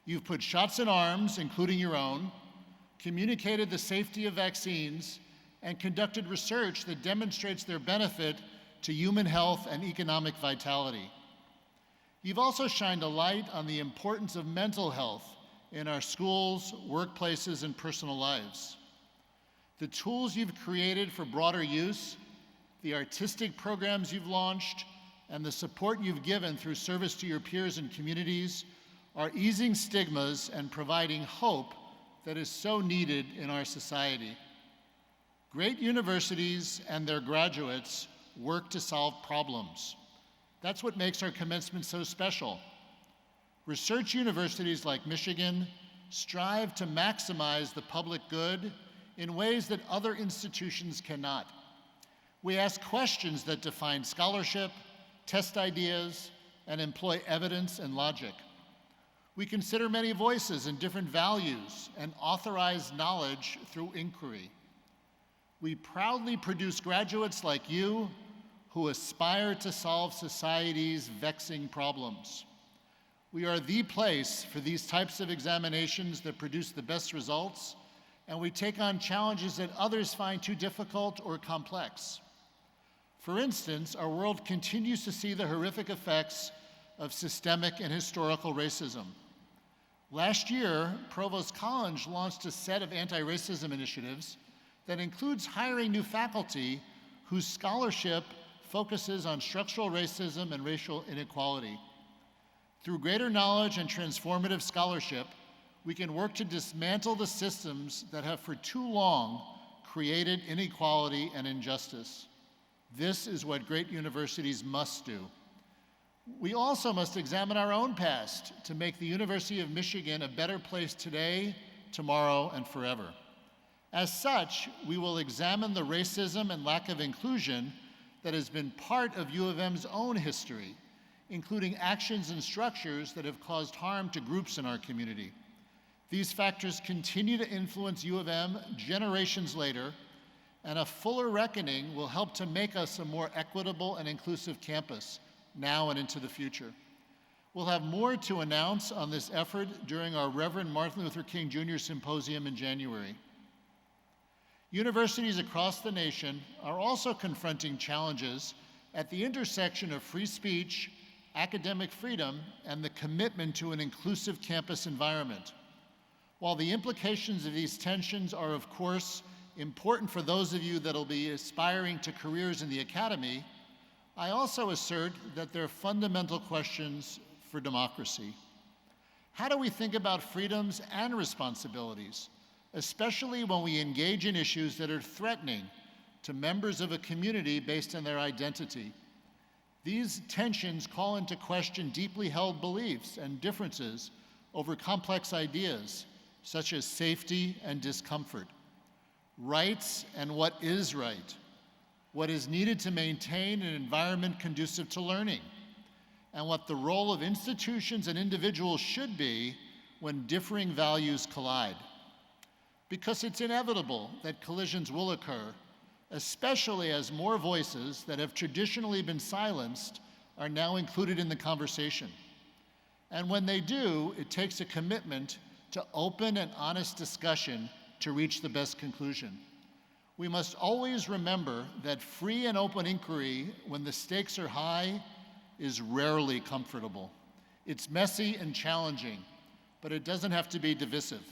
You've put shots in arms, including your own, communicated the safety of vaccines, and conducted research that demonstrates their benefit to human health and economic vitality. You've also shined a light on the importance of mental health in our schools, workplaces, and personal lives. The tools you've created for broader use, the artistic programs you've launched, and the support you've given through service to your peers and communities are easing stigmas and providing hope that is so needed in our society. Great universities and their graduates work to solve problems. That's what makes our commencement so special. Research universities like Michigan strive to maximize the public good in ways that other institutions cannot. We ask questions that define scholarship, test ideas, and employ evidence and logic. We consider many voices and different values and authorize knowledge through inquiry. We proudly produce graduates like you who aspire to solve society's vexing problems. We are the place for these types of examinations that produce the best results, and we take on challenges that others find too difficult or complex. For instance, our world continues to see the horrific effects of systemic and historical racism. Last year, Provost Collins launched a set of anti-racism initiatives that includes hiring new faculty whose scholarship focuses on structural racism and racial inequality. Through greater knowledge and transformative scholarship, we can work to dismantle the systems that have for too long created inequality and injustice. This is what great universities must do. We also must examine our own past to make the University of Michigan a better place today, tomorrow, and forever. As such, we will examine the racism and lack of inclusion that has been part of U of M's own history, including actions and structures that have caused harm to groups in our community. These factors continue to influence U of M generations later, and a fuller reckoning will help to make us a more equitable and inclusive campus now and into the future. We'll have more to announce on this effort during our Reverend Martin Luther King Jr. Symposium in January. Universities across the nation are also confronting challenges at the intersection of free speech, academic freedom, and the commitment to an inclusive campus environment. While the implications of these tensions are, of course, important for those of you that'll be aspiring to careers in the academy, I also assert that they're fundamental questions for democracy. How do we think about freedoms and responsibilities, especially when we engage in issues that are threatening to members of a community based on their identity? These tensions call into question deeply held beliefs and differences over complex ideas, such as safety and discomfort, rights and what is right, what is needed to maintain an environment conducive to learning, and what the role of institutions and individuals should be when differing values collide. Because it's inevitable that collisions will occur, especially as more voices that have traditionally been silenced are now included in the conversation. And when they do, it takes a commitment to open and honest discussion to reach the best conclusion. We must always remember that free and open inquiry, when the stakes are high, is rarely comfortable. It's messy and challenging, but it doesn't have to be divisive.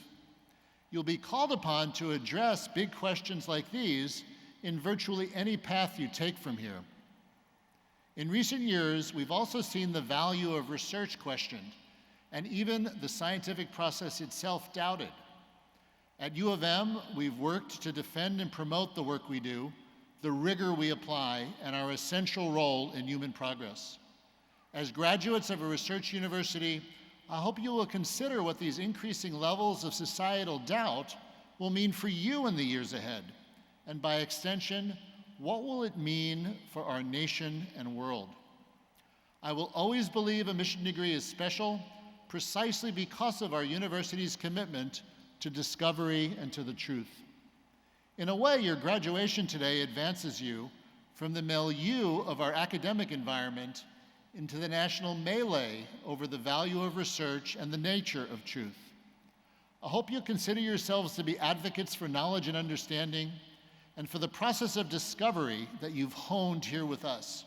You'll be called upon to address big questions like these in virtually any path you take from here. In recent years, we've also seen the value of research questioned, and even the scientific process itself doubted. At U of M, we've worked to defend and promote the work we do, the rigor we apply, and our essential role in human progress. As graduates of a research university, I hope you will consider what these increasing levels of societal doubt will mean for you in the years ahead, and by extension, what will it mean for our nation and world? I will always believe a Michigan degree is special precisely because of our university's commitment to discovery and to the truth. In a way, your graduation today advances you from the milieu of our academic environment into the national melee over the value of research and the nature of truth. I hope you consider yourselves to be advocates for knowledge and understanding and for the process of discovery that you've honed here with us.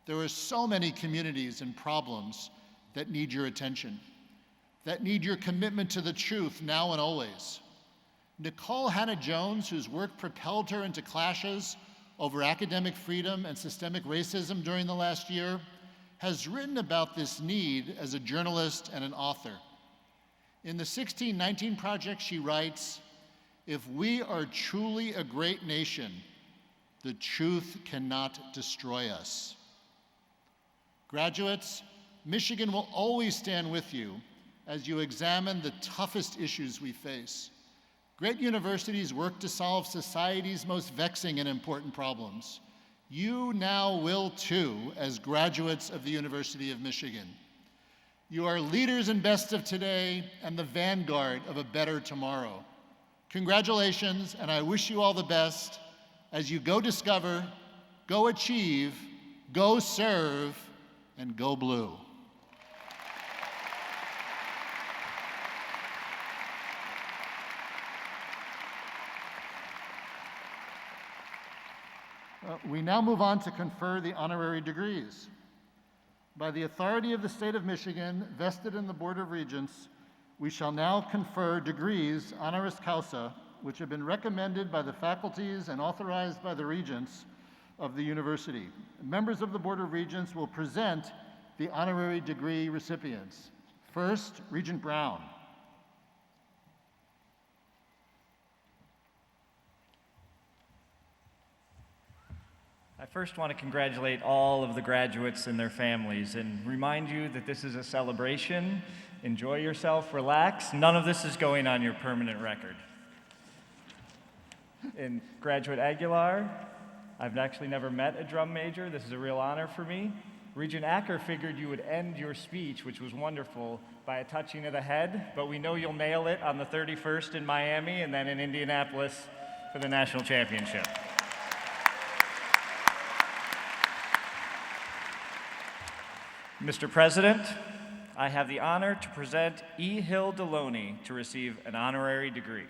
There are so many communities and problems that need your attention, that need your commitment to the truth now and always. Nicole Hannah-Jones, whose work propelled her into clashes over academic freedom and systemic racism during the last year, has written about this need as a journalist and an author. In the 1619 Project, she writes, "If we are truly a great nation, the truth cannot destroy us." Graduates, Michigan will always stand with you as you examine the toughest issues we face. Great universities work to solve society's most vexing and important problems. You now will too, as graduates of the University of Michigan. You are leaders and best of today and the vanguard of a better tomorrow. Congratulations, and I wish you all the best as you go discover, go achieve, go serve, and go blue. We now move on to confer the honorary degrees. By the authority of the state of Michigan, vested in the Board of Regents, we shall now confer degrees honoris causa, which have been recommended by the faculties and authorized by the regents of the university. Members of the Board of Regents will present the honorary degree recipients. First, Regent Brown. I first want to congratulate all of the graduates and their families and remind you that this is a celebration. Enjoy yourself, relax. None of this is going on your permanent record. And graduate Aguilar, I've actually never met a drum major. This is a real honor for me. Regent Acker figured you would end your speech, which was wonderful, by a touching of the head, but we know you'll nail it on the 31st in Miami and then in Indianapolis for the national championship. Mr. President, I have the honor to present E. Hill Deloney to receive an honorary degree.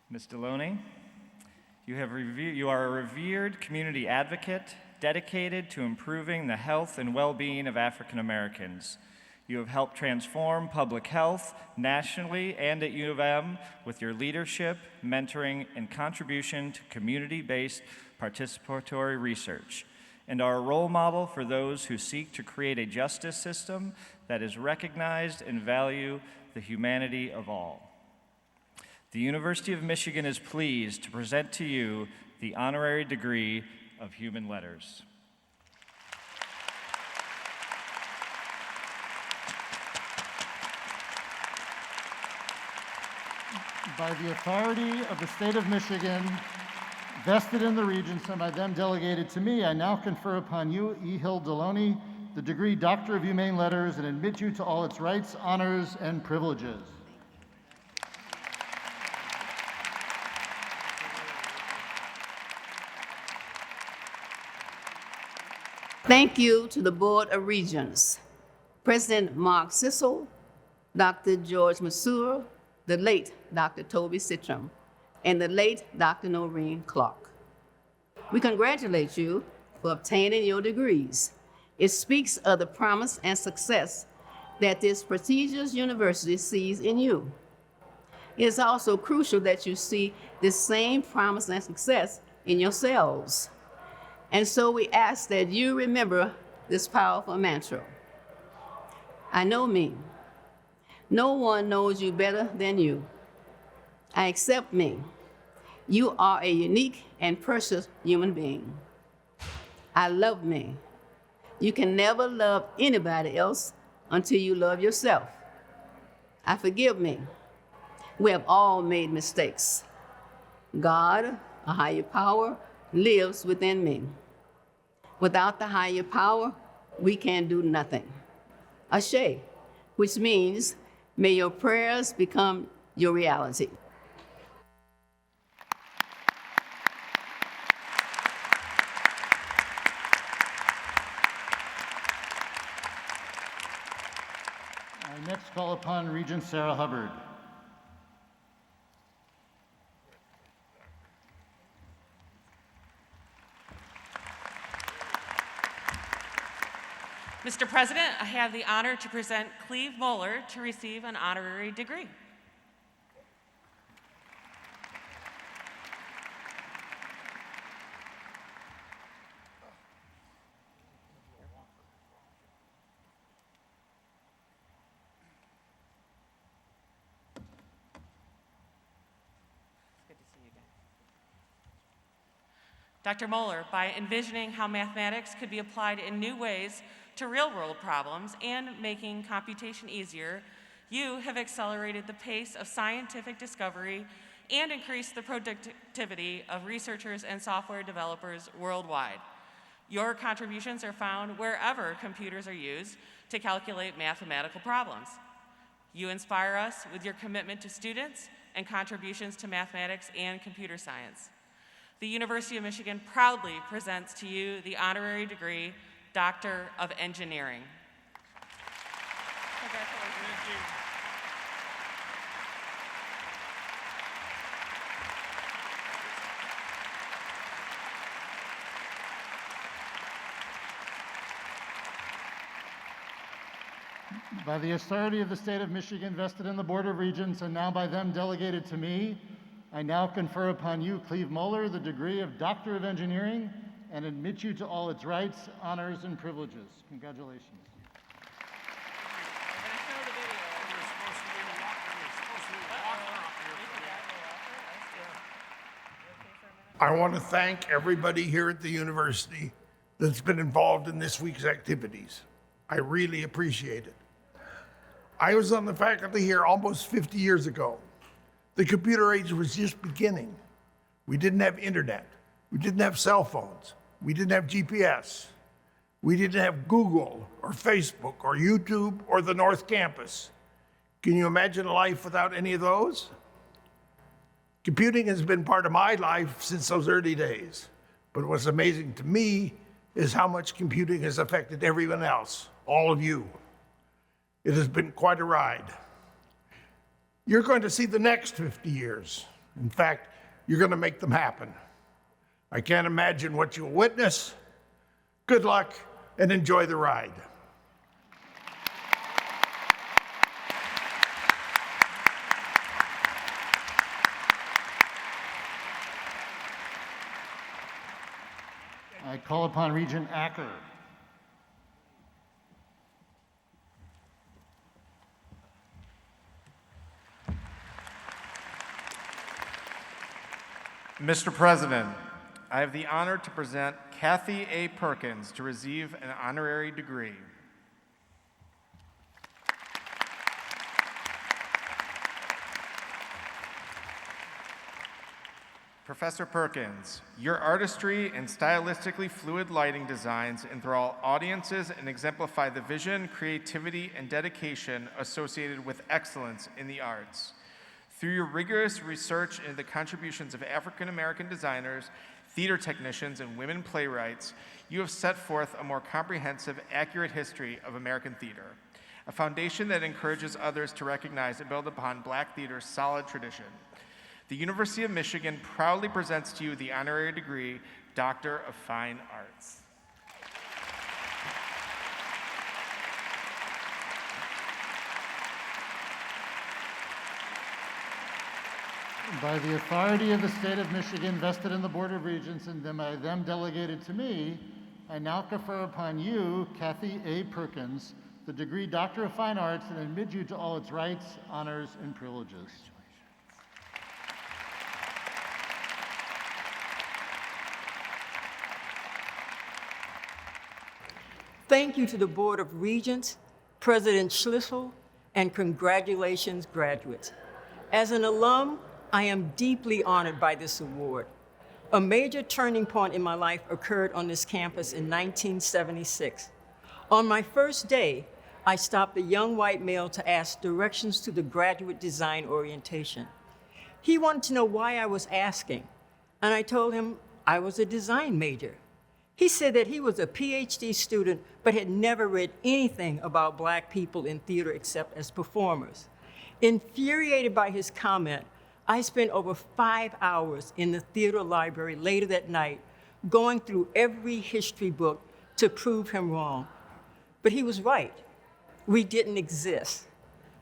Ms. Deloney, you are a revered community advocate dedicated to improving the health and well-being of African Americans. You have helped transform public health nationally and at U of M with your leadership, mentoring, and contribution to community-based participatory research, and are a role model for those who seek to create a justice system that is recognized and value the humanity of all. The University of Michigan is pleased to present to you the honorary degree of Human Letters. By the authority of the state of Michigan, vested in the Regents and by them delegated to me, I now confer upon you, E. Hill Deloney, the degree Doctor of Humane Letters and admit you to all its rights, honors, and privileges. Thank you to the Board of Regents, President Mark Sissel, Dr. George Masur, the late Dr. Toby Sitram, and the late Dr. Noreen Clark. We congratulate you for obtaining your degrees. It speaks of the promise and success that this prestigious university sees in you. It is also crucial that you see this same promise and success in yourselves. And so we ask that you remember this powerful mantra. I know me. No one knows you better than you. I accept me. You are a unique and precious human being. I love me. You can never love anybody else until you love yourself. I forgive me. We have all made mistakes. God, a higher power, lives within me. Without the higher power, we can do nothing. Ashe, which means, may your prayers become your reality. I next call upon Regent Sarah Hubbard. Mr. President, I have the honor to present Cleve Mohler to receive an honorary degree. Dr. Mohler, by envisioning how mathematics could be applied in new ways to real-world problems and making computation easier, you have accelerated the pace of scientific discovery and increased the productivity of researchers and software developers worldwide. Your contributions are found wherever computers are used to calculate mathematical problems. You inspire us with your commitment to students and contributions to mathematics and computer science. The University of Michigan proudly presents to you the honorary degree, Doctor of Engineering. By the authority of the state of Michigan vested in the Board of Regents and now by them delegated to me, I now confer upon you, Cleve Mohler, the degree of Doctor of Engineering and admit you to all its rights, honors, and privileges. Congratulations. I want to thank everybody here at the university that's been involved in this week's activities. I really appreciate it. I was on the faculty here almost 50 years ago. The computer age was just beginning. We didn't have internet. We didn't have cell phones. We didn't have GPS. We didn't have Google or Facebook or YouTube or the North Campus. Can you imagine life without any of those? Computing has been part of my life since those early days. But what's amazing to me is how much computing has affected everyone else, all of you. It has been quite a ride. You're going to see the next 50 years. In fact, you're going to make them happen. I can't imagine what you'll witness. Good luck and enjoy the ride. I call upon Regent Acker. Mr. President, I have the honor to present Kathy A. Perkins to receive an honorary degree. Professor Perkins, your artistry and stylistically fluid lighting designs enthrall audiences and exemplify the vision, creativity, and dedication associated with excellence in the arts. Through your rigorous research into the contributions of African American designers, theater technicians, and women playwrights, you have set forth a more comprehensive, accurate history of American theater, a foundation that encourages others to recognize and build upon Black theater's solid tradition. The University of Michigan proudly presents to you the honorary degree, Doctor of Fine Arts. By the authority of the state of Michigan vested in the Board of Regents and then by them delegated to me, I now confer upon you, Kathy A. Perkins, the degree Doctor of Fine Arts and admit you to all its rights, honors, and privileges. Thank you to the Board of Regents, President Schlissel, and congratulations, graduates. As an alum, I am deeply honored by this award. A major turning point in my life occurred on this campus in 1976. On my first day, I stopped a young white male to ask directions to the graduate design orientation. He wanted to know why I was asking, and I told him I was a design major. He said that he was a PhD student, but had never read anything about Black people in theater except as performers. Infuriated by his comment, I spent over 5 hours in the theater library later that night, going through every history book to prove him wrong. But he was right. We didn't exist.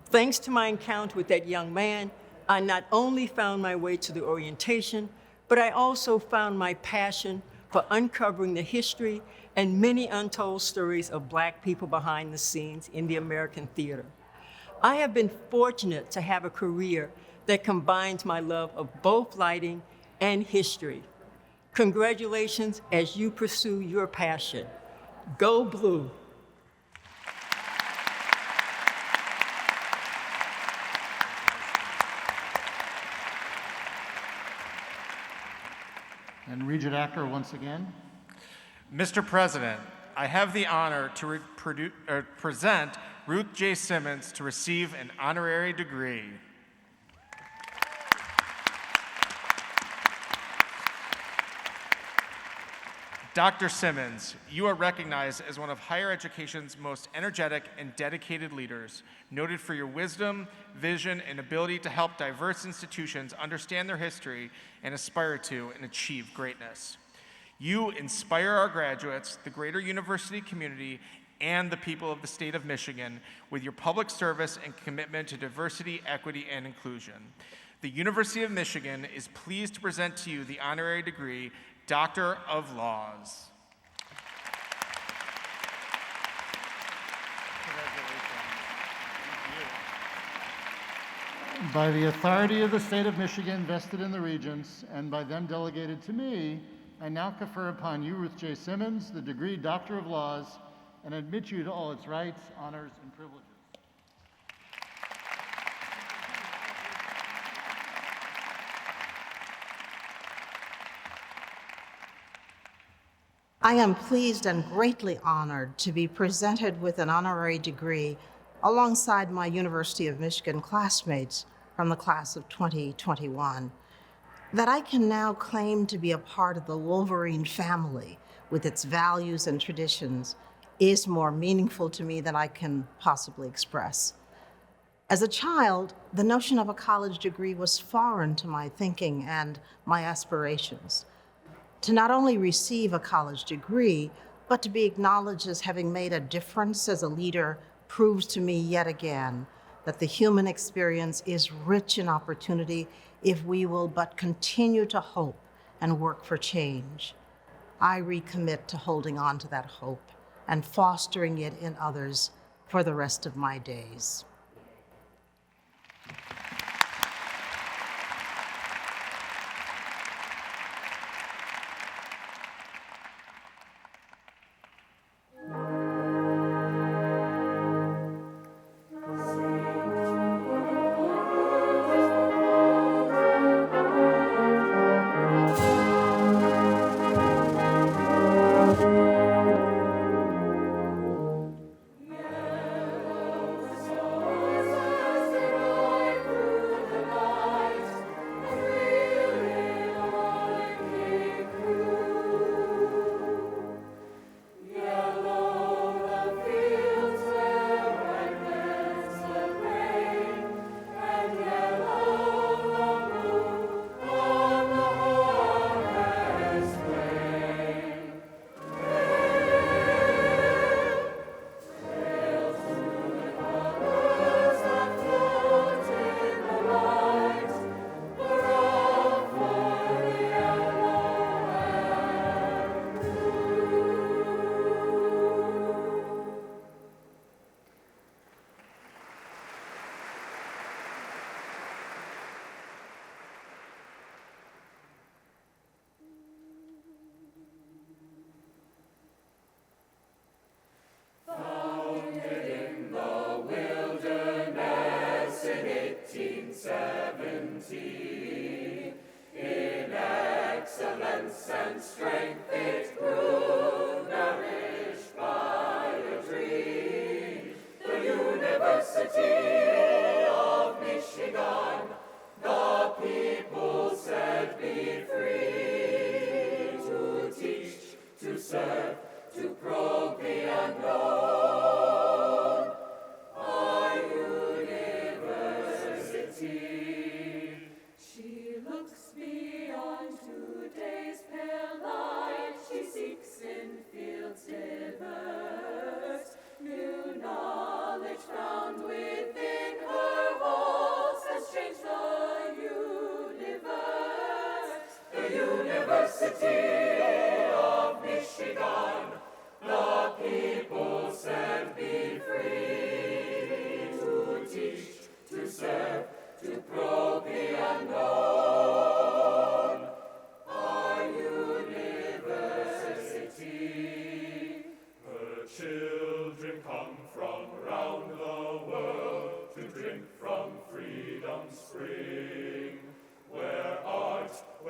Thanks to my encounter with that young man, I not only found my way to the orientation, but I also found my passion for uncovering the history and many untold stories of Black people behind the scenes in the American theater. I have been fortunate to have a career that combines my love of both lighting and history. Congratulations as you pursue your passion. Go Blue. And Regent Acker once again. Mr. President, I have the honor to present Ruth J. Simmons to receive an honorary degree. Dr. Simmons, you are recognized as one of higher education's most energetic and dedicated leaders, noted for your wisdom, vision, and ability to help diverse institutions understand their history and aspire to and achieve greatness. You inspire our graduates, the greater university community, and the people of the state of Michigan with your public service and commitment to diversity, equity, and inclusion. the University of Michigan is pleased to present to you the honorary degree, Doctor of Laws. By the authority of the state of Michigan vested in the regents and by them delegated to me, I now confer upon you, Ruth J. Simmons, the degree Doctor of Laws and admit you to all its rights, honors, and privileges. I am pleased and greatly honored to be presented with an honorary degree alongside my University of Michigan classmates from the class of 2021. That I can now claim to be a part of the Wolverine family with its values and traditions is more meaningful to me than I can possibly express. As a child, the notion of a college degree was foreign to my thinking and my aspirations. To not only receive a college degree, but to be acknowledged as having made a difference as a leader proves to me yet again that the human experience is rich in opportunity if we will but continue to hope and work for change. I recommit to holding on to that hope and fostering it in others for the rest of my days.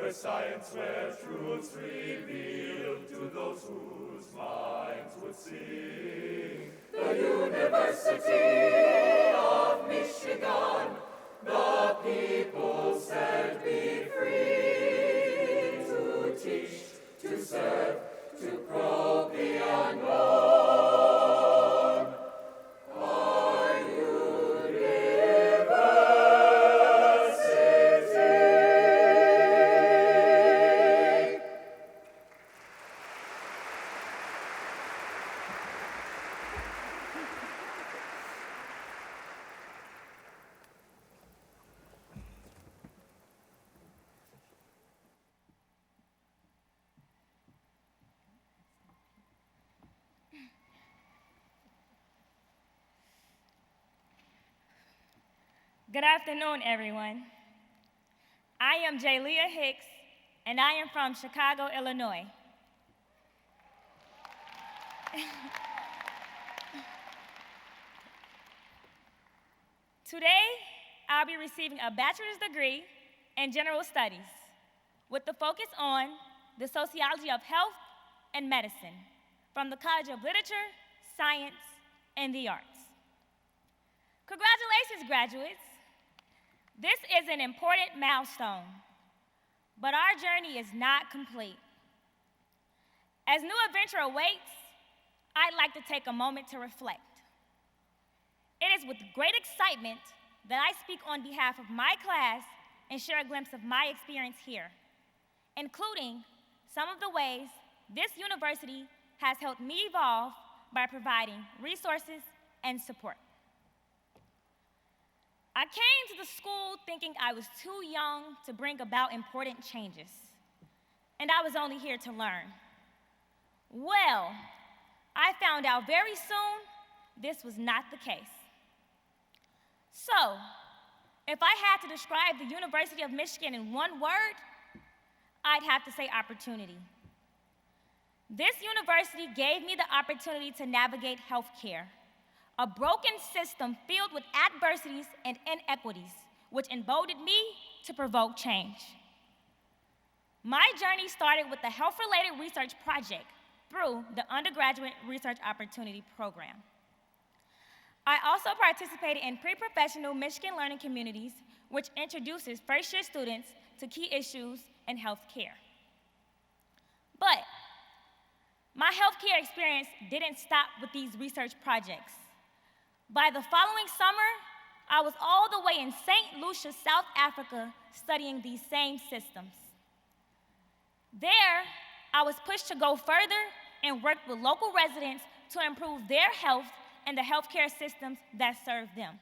Science where truths revealed to those whose minds would sing. The University of Michigan, the people said be free to teach, to serve, to probe the unknown. Our Good afternoon, everyone. I am Jalea Hicks, and I am from Chicago, Illinois. Today, I'll be receiving a bachelor's degree in general studies with the focus on the sociology of health and medicine from the College of Literature, Science, and the Arts. Congratulations, graduates. This is an important milestone, but our journey is not complete. As new adventure awaits, I'd like to take a moment to reflect. It is with great excitement that I speak on behalf of my class and share a glimpse of my experience here, including some of the ways this university has helped me evolve by providing resources and support. I came to the school thinking I was too young to bring about important changes, and I was only here to learn. Well, I found out very soon this was not the case. So, if I had to describe the University of Michigan in one word, I'd have to say opportunity. This university gave me the opportunity to navigate healthcare, a broken system filled with adversities and inequities, which emboldened me to provoke change. My journey started with the health-related research project through the Undergraduate Research Opportunity Program. I also participated in pre-professional Michigan learning communities, which introduces first-year students to key issues in healthcare. But my healthcare experience didn't stop with these research projects. By the following summer, I was all the way in St. Lucia, South Africa, studying these same systems. There, I was pushed to go further and work with local residents to improve their health and the healthcare systems that serve them.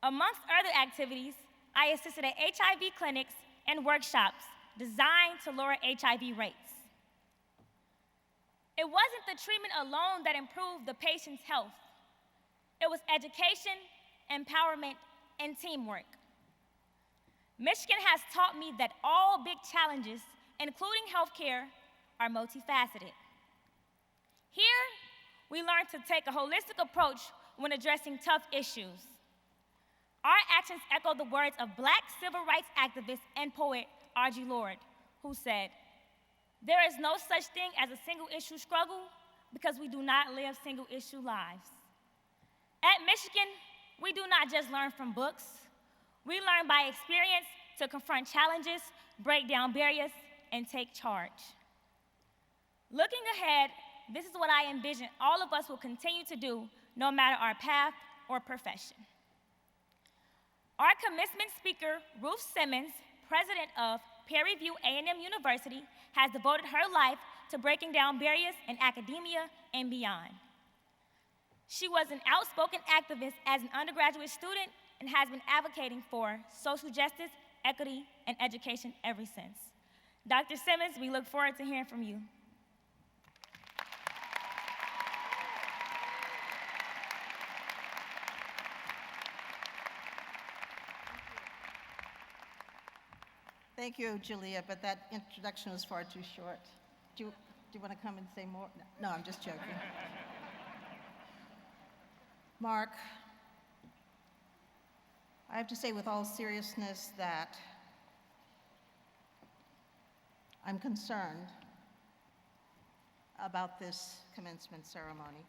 Amongst other activities, I assisted at HIV clinics and workshops designed to lower HIV rates. It wasn't the treatment alone that improved the patient's health. It was education, empowerment, and teamwork. Michigan has taught me that all big challenges, including healthcare, are multifaceted. Here, we learn to take a holistic approach when addressing tough issues. Our actions echo the words of Black civil rights activist and poet Aguilar, who said, "There is no such thing as a single-issue struggle because we do not live single-issue lives." At Michigan, we do not just learn from books. We learn by experience to confront challenges, break down barriers, and take charge. Looking ahead, this is what I envision all of us will continue to do, no matter our path or profession. Our commencement speaker, Ruth Simmons, president of peer review A&M University, has devoted her life to breaking down barriers in academia and beyond. She was an outspoken activist as an undergraduate student and has been advocating for social justice, equity, and education ever since. Dr. Simmons, we look forward to hearing from you. Thank you, Julia, but that introduction was far too short. Do you want to come and say more? No, I'm just joking. Mark, I have to say with all seriousness that I'm concerned about this commencement ceremony.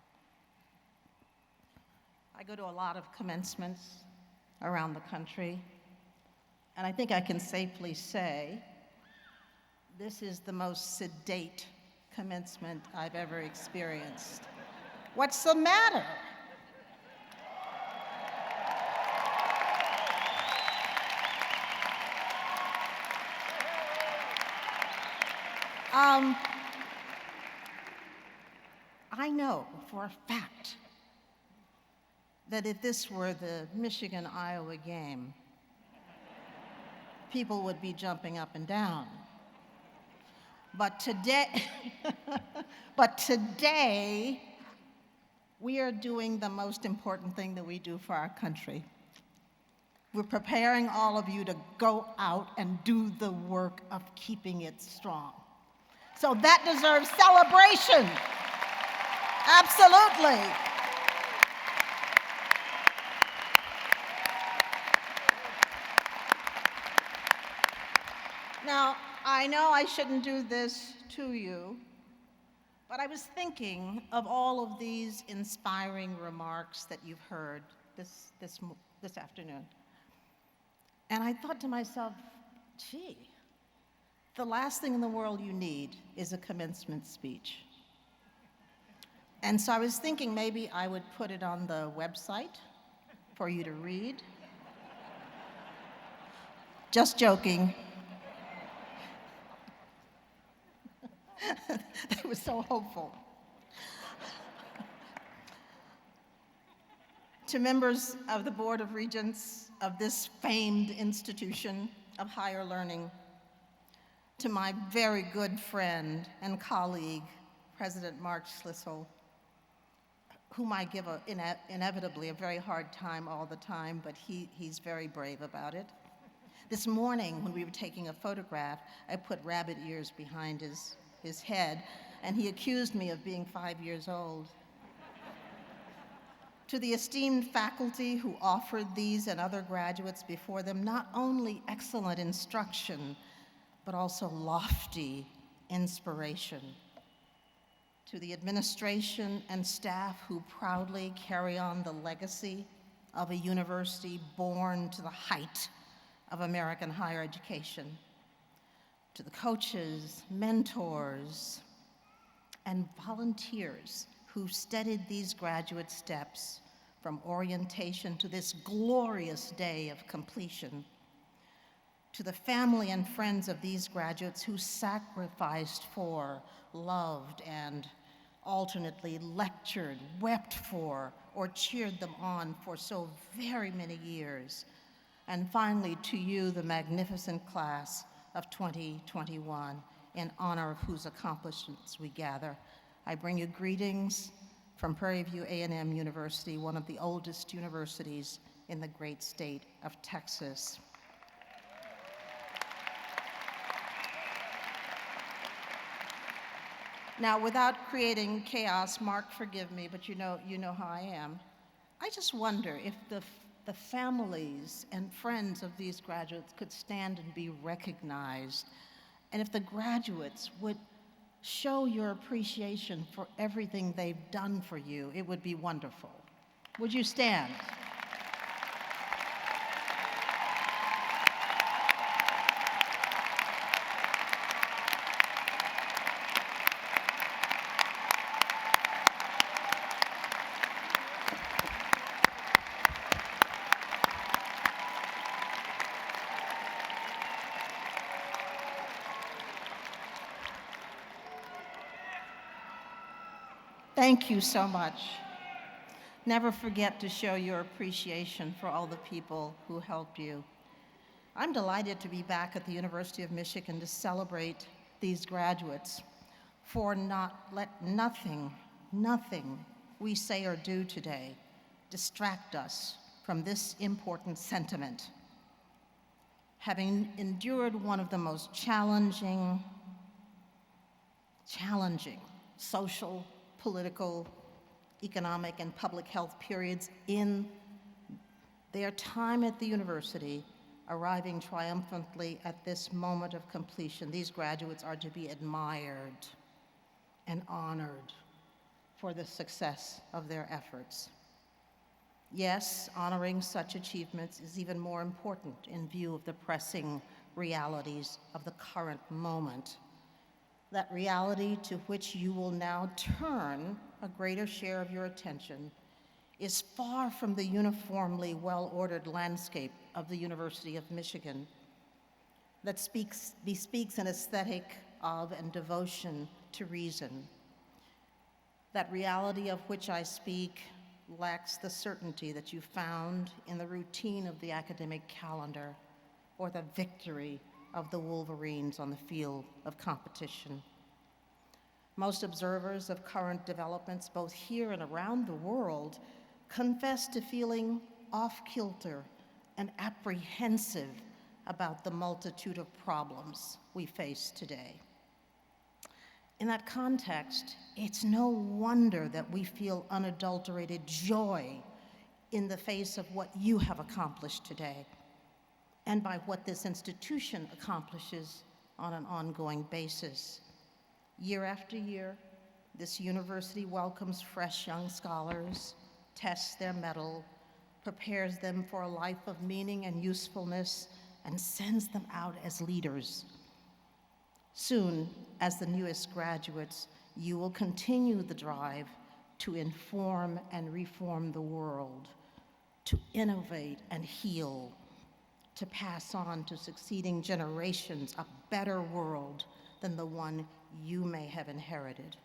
I go to a lot of commencements around the country, and I think I can safely say this is the most sedate commencement I've ever experienced. What's the matter? I know for a fact that if this were the Michigan-Iowa game, people would be jumping up and down. But today, we are doing the most important thing that we do for our country. We're preparing all of you to go out and do the work of keeping it strong. So that deserves celebration. Absolutely. Now, I know I shouldn't do this to you, but I was thinking of all of these inspiring remarks that you've heard this afternoon. And I thought to myself, gee, the last thing in the world you need is a commencement speech. And so I was thinking maybe I would put it on the website for you to read. Just joking. They were so hopeful. To members of the Board of Regents of this famed institution of higher learning, to my very good friend and colleague, President Mark Schlissel, whom I give inevitably a very hard time all the time, but he's very brave about it. This morning, when we were taking a photograph, I put rabbit ears behind his head, and he accused me of being 5 years old. To the esteemed faculty who offered these and other graduates before them not only excellent instruction, but also lofty inspiration. To the administration and staff who proudly carry on the legacy of a university born to the height of American higher education. To the coaches, mentors, and volunteers who steadied these graduate steps from orientation to this glorious day of completion. To the family and friends of these graduates who sacrificed for, loved, and alternately lectured, wept for, or cheered them on for so very many years. And finally, to you, the magnificent class of 2021, in honor of whose accomplishments we gather, I bring you greetings from Prairie View A&M University, one of the oldest universities in the great state of Texas. Now, without creating chaos, Mark, forgive me, but you know how I am. I just wonder if the families and friends of these graduates could stand and be recognized, and if the graduates would show your appreciation for everything they've done for you, it would be wonderful. Would you stand? Thank you so much. Never forget to show your appreciation for all the people who helped you. I'm delighted to be back at the University of Michigan to celebrate these graduates, for let nothing we say or do today distract us from this important sentiment. Having endured one of the most challenging social, political, economic, and public health periods in their time at the university, arriving triumphantly at this moment of completion, these graduates are to be admired and honored for the success of their efforts. Yes, honoring such achievements is even more important in view of the pressing realities of the current moment. That reality to which you will now turn a greater share of your attention is far from the uniformly well-ordered landscape of the University of Michigan that bespeaks an aesthetic of and devotion to reason. That reality of which I speak lacks the certainty that you found in the routine of the academic calendar or the victory of the Wolverines on the field of competition. Most observers of current developments, both here and around the world, confess to feeling off-kilter and apprehensive about the multitude of problems we face today. In that context, it's no wonder that we feel unadulterated joy in the face of what you have accomplished today and by what this institution accomplishes on an ongoing basis. Year after year, this university welcomes fresh young scholars, tests their mettle, prepares them for a life of meaning and usefulness, and sends them out as leaders. Soon, as the newest graduates, you will continue the drive to inform and reform the world, to innovate and heal, to pass on to succeeding generations a better world than the one you may have inherited.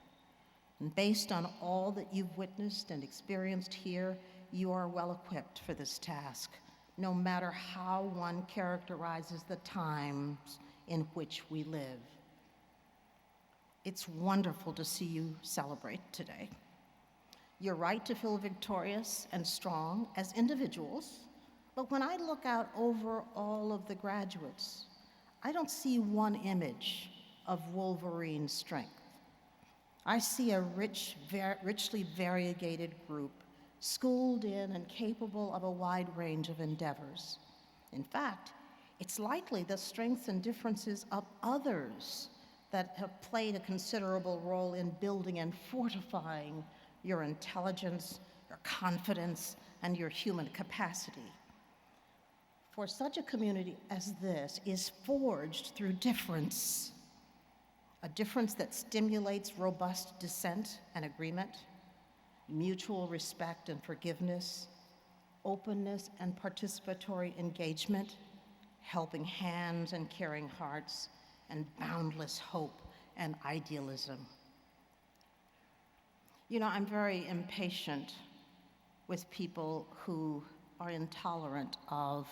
And based on all that you've witnessed and experienced here, you are well equipped for this task, no matter how one characterizes the times in which we live. It's wonderful to see you celebrate today. You're right to feel victorious and strong as individuals, but when I look out over all of the graduates, I don't see one image of Wolverine strength. I see a richly variegated group, schooled in and capable of a wide range of endeavors. In fact, it's likely the strengths and differences of others that have played a considerable role in building and fortifying your intelligence, your confidence, and your human capacity. For such a community as this is forged through difference, a difference that stimulates robust dissent and agreement, mutual respect and forgiveness, openness and participatory engagement, helping hands and caring hearts, and boundless hope and idealism. You know, I'm very impatient with people who are intolerant of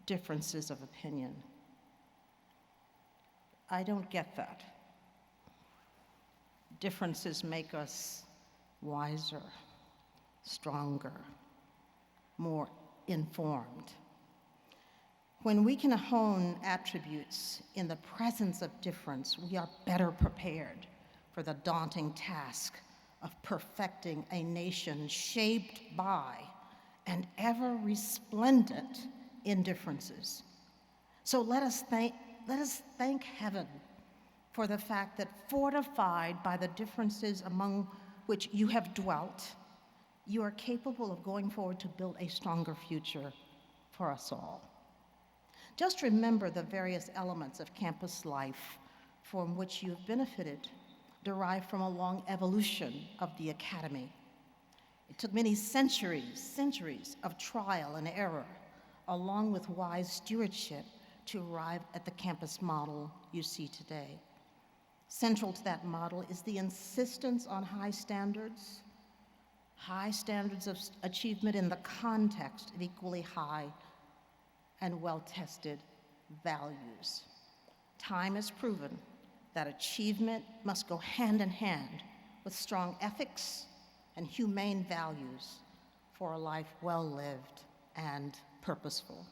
differences of opinion. I don't get that. Differences make us wiser, stronger, more informed. When we can hone attributes in the presence of difference, we are better prepared for the daunting task of perfecting a nation shaped by and ever resplendent in differences. So let us thank heaven for the fact that, fortified by the differences among which you have dwelt, you are capable of going forward to build a stronger future for us all. Just remember the various elements of campus life from which you've benefited, derived from a long evolution of the academy. It took many centuries of trial and error, along with wise stewardship, to arrive at the campus model you see today. Central to that model is the insistence on high standards of achievement in the context of equally high and well-tested values. Time has proven that achievement must go hand in hand with strong ethics and humane values for a life well-lived and purposeful.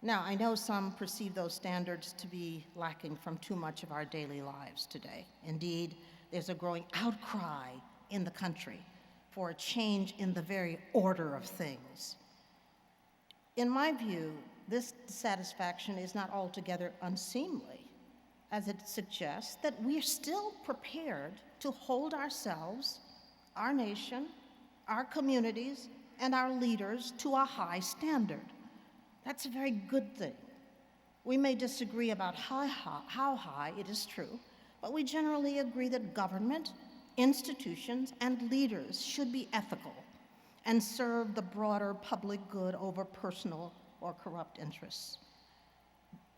Now, I know some perceive those standards to be lacking from too much of our daily lives today. Indeed, there's a growing outcry in the country for a change in the very order of things. In my view, this dissatisfaction is not altogether unseemly, as it suggests that we are still prepared to hold ourselves, our nation, our communities, and our leaders to a high standard. That's a very good thing. We may disagree about how high, it is true, but we generally agree that government, institutions, and leaders should be ethical and serve the broader public good over personal or corrupt interests.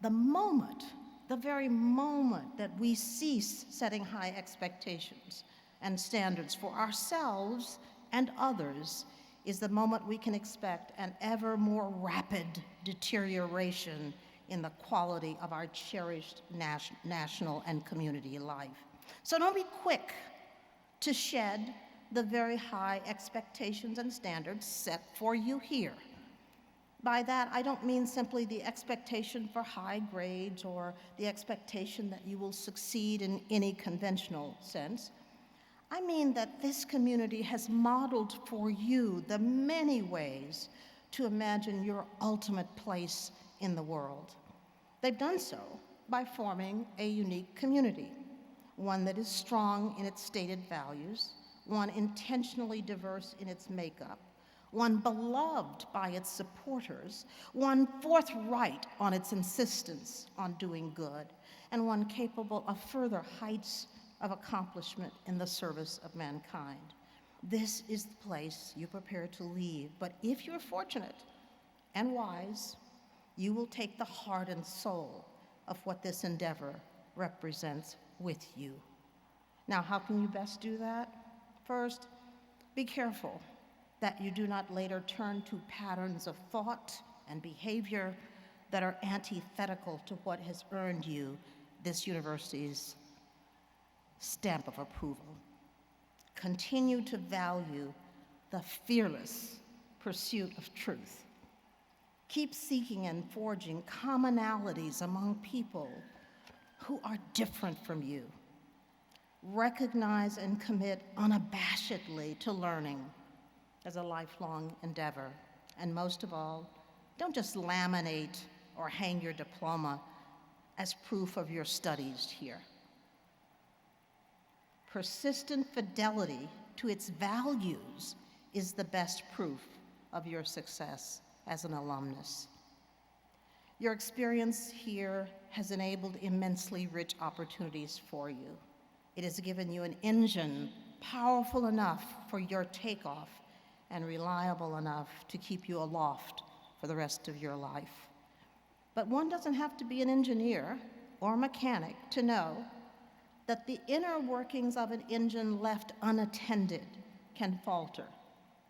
The very moment that we cease setting high expectations and standards for ourselves and others is the moment we can expect an ever more rapid deterioration in the quality of our cherished national and community life. So don't be quick to shed the very high expectations and standards set for you here. By that, I don't mean simply the expectation for high grades or the expectation that you will succeed in any conventional sense. I mean that this community has modeled for you the many ways to imagine your ultimate place in the world. They've done so by forming a unique community, one that is strong in its stated values, one intentionally diverse in its makeup, one beloved by its supporters, one forthright on its insistence on doing good, and one capable of further heights of accomplishment in the service of mankind. This is the place you prepare to leave, but if you're fortunate and wise, you will take the heart and soul of what this endeavor represents with you. Now, how can you best do that? First, be careful that you do not later turn to patterns of thought and behavior that are antithetical to what has earned you this university's stamp of approval. Continue to value the fearless pursuit of truth. Keep seeking and forging commonalities among people who are different from you. Recognize and commit unabashedly to learning as a lifelong endeavor. And most of all, don't just laminate or hang your diploma as proof of your studies here. Persistent fidelity to its values is the best proof of your success as an alumnus. Your experience here has enabled immensely rich opportunities for you. It has given you an engine powerful enough for your takeoff and reliable enough to keep you aloft for the rest of your life. But one doesn't have to be an engineer or mechanic to know that the inner workings of an engine left unattended can falter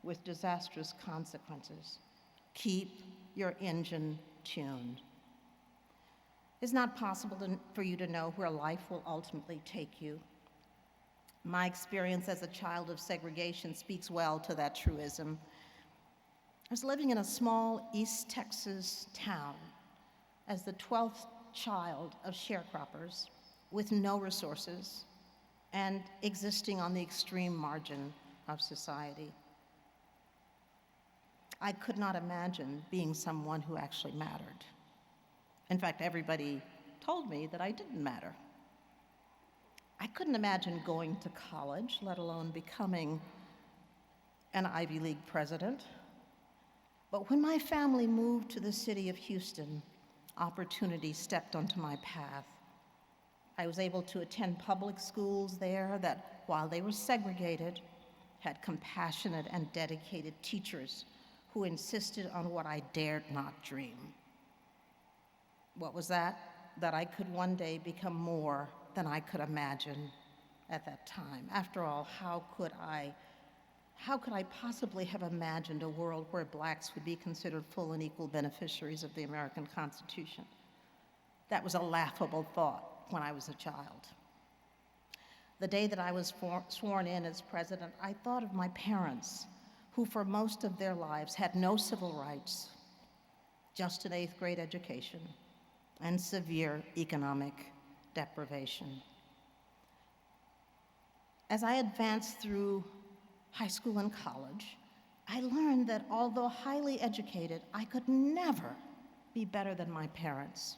with disastrous consequences. Keep your engine tuned. It's not possible for you to know where life will ultimately take you. My experience as a child of segregation speaks well to that truism. I was living in a small East Texas town as the 12th child of sharecroppers with no resources and existing on the extreme margin of society. I could not imagine being someone who actually mattered. In fact, everybody told me that I didn't matter. I couldn't imagine going to college, let alone becoming an Ivy League president. But when my family moved to the city of Houston, opportunity stepped onto my path. I was able to attend public schools there that, while they were segregated, had compassionate and dedicated teachers who insisted on what I dared not dream. What was that? That I could one day become more than I could imagine at that time. After all, how could I possibly have imagined a world where blacks would be considered full and equal beneficiaries of the American Constitution? That was a laughable thought when I was a child. The day that I was sworn in as president, I thought of my parents, who for most of their lives had no civil rights, just an 8th grade education, and severe economic deprivation. As I advanced through high school and college, I learned that although highly educated, I could never be better than my parents,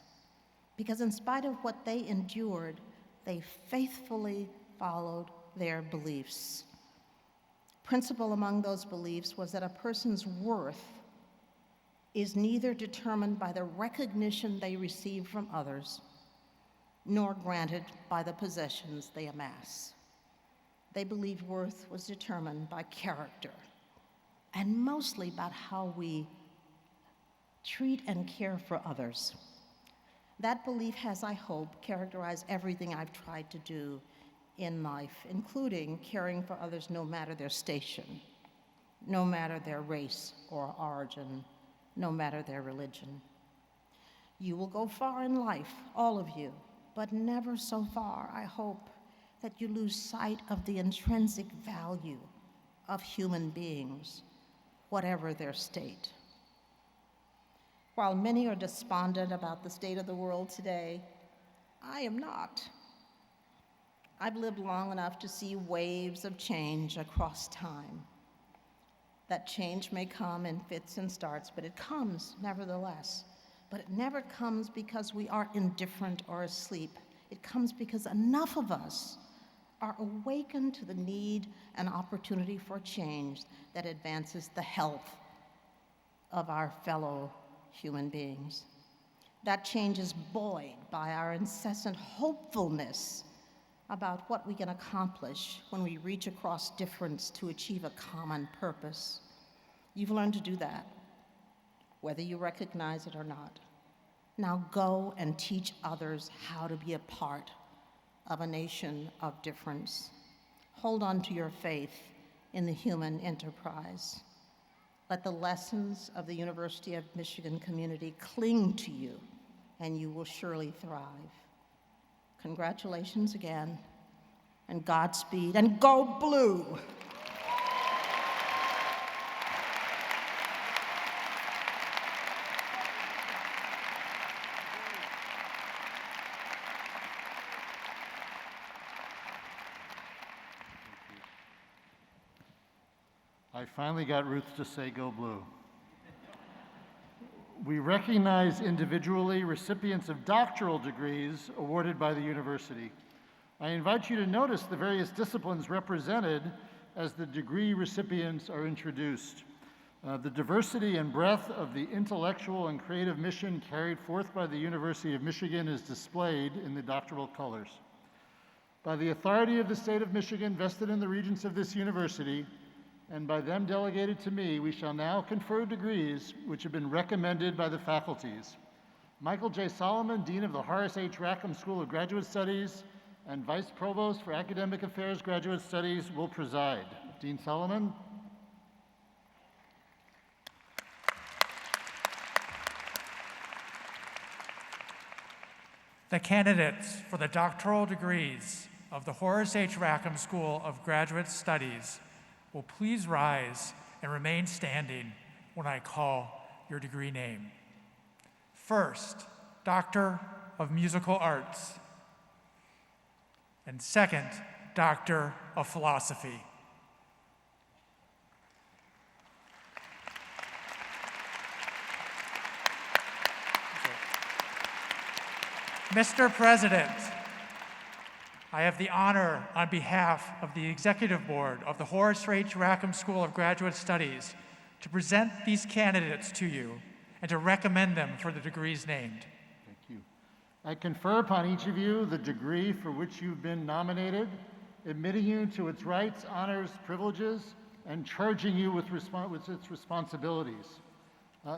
because in spite of what they endured, they faithfully followed their beliefs. Principal among those beliefs was that a person's worth is neither determined by the recognition they receive from others, nor granted by the possessions they amass. They believed worth was determined by character, and mostly about how we treat and care for others. That belief has, I hope, characterized everything I've tried to do in life, including caring for others no matter their station, no matter their race or origin, no matter their religion. You will go far in life, all of you, but never so far, I hope, that you lose sight of the intrinsic value of human beings, whatever their state. While many are despondent about the state of the world today, I am not. I've lived long enough to see waves of change across time. That change may come in fits and starts, but it comes nevertheless. But it never comes because we are indifferent or asleep. It comes because enough of us are awakened to the need and opportunity for change that advances the health of our fellow human beings. That change is buoyed by our incessant hopefulness about what we can accomplish when we reach across difference to achieve a common purpose. You've learned to do that, whether you recognize it or not. Now go and teach others how to be a part of a nation of difference. Hold on to your faith in the human enterprise. Let the lessons of the University of Michigan community cling to you, and you will surely thrive. Congratulations again, and Godspeed, and go blue! I finally got Ruth to say go blue. We recognize individually recipients of doctoral degrees awarded by the university. I invite you to notice the various disciplines represented as the degree recipients are introduced. The diversity and breadth of the intellectual and creative mission carried forth by the University of Michigan is displayed in the doctoral colors. By the authority of the state of Michigan vested in the regents of this university, and by them delegated to me, we shall now confer degrees which have been recommended by the faculties. Michael J. Solomon, Dean of the Horace H. Rackham School of Graduate Studies and Vice Provost for Academic Affairs Graduate Studies will preside. Dean Solomon. The candidates for the doctoral degrees of the Horace H. Rackham School of Graduate Studies will please rise and remain standing when I call your degree name. First, Doctor of Musical Arts. And second, Doctor of Philosophy. Mr. President, I have the honor on behalf of the Executive Board of the Horace H. Rackham School of Graduate Studies to present these candidates to you and to recommend them for the degrees named. Thank you. I confer upon each of you the degree for which you've been nominated, admitting you to its rights, honors, privileges, and charging you with its responsibilities.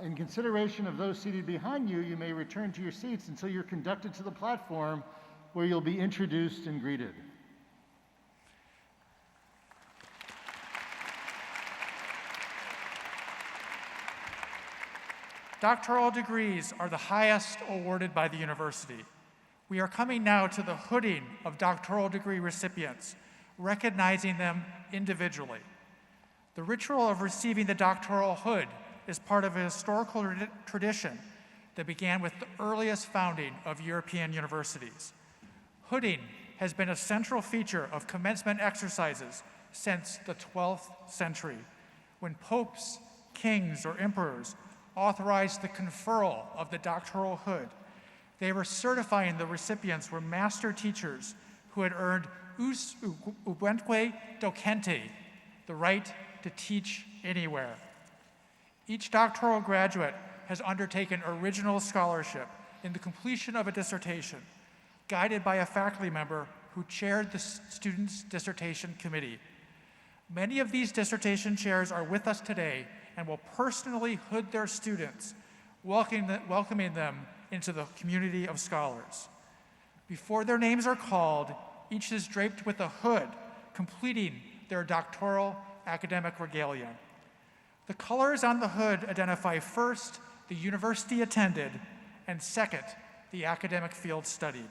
In consideration of those seated behind you, you may return to your seats until you're conducted to the platform where you'll be introduced and greeted. Doctoral degrees are the highest awarded by the university. We are coming now to the hooding of doctoral degree recipients, recognizing them individually. The ritual of receiving the doctoral hood is part of a historical tradition that began with the earliest founding of European universities. Hooding has been a central feature of commencement exercises since the 12th century, when popes, kings, or emperors authorized the conferral of the doctoral hood. They were certifying the recipients were master teachers who had earned us ubenque docente, the right to teach anywhere. Each doctoral graduate has undertaken original scholarship in the completion of a dissertation, guided by a faculty member who chaired the student's dissertation committee. Many of these dissertation chairs are with us today and will personally hood their students, welcoming them into the community of scholars. Before their names are called, each is draped with a hood, completing their doctoral academic regalia. The colors on the hood identify first the university attended, and second, the academic field studied.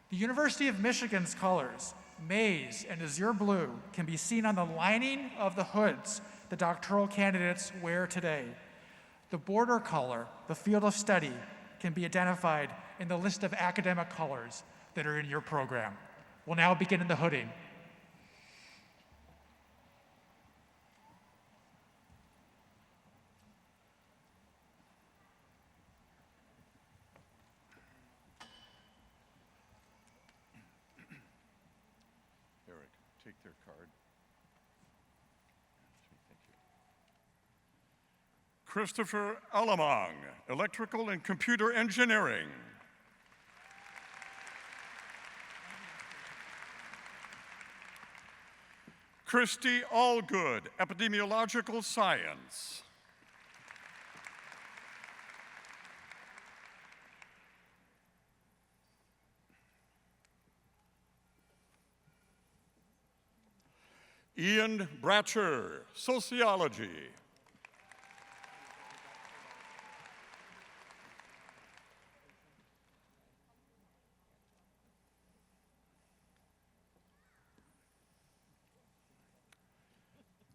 The University of Michigan's colors, maize, and azure blue can be seen on the lining of the hoods the doctoral candidates wear today. The border color, the field of study, can be identified in the list of academic colors that are in your program. We'll now begin in the hooding. Eric, take their card. Thank you. Christopher Alamong, Electrical and Computer Engineering. Christy Allgood, Epidemiological Science. Ian Bratcher, Sociology.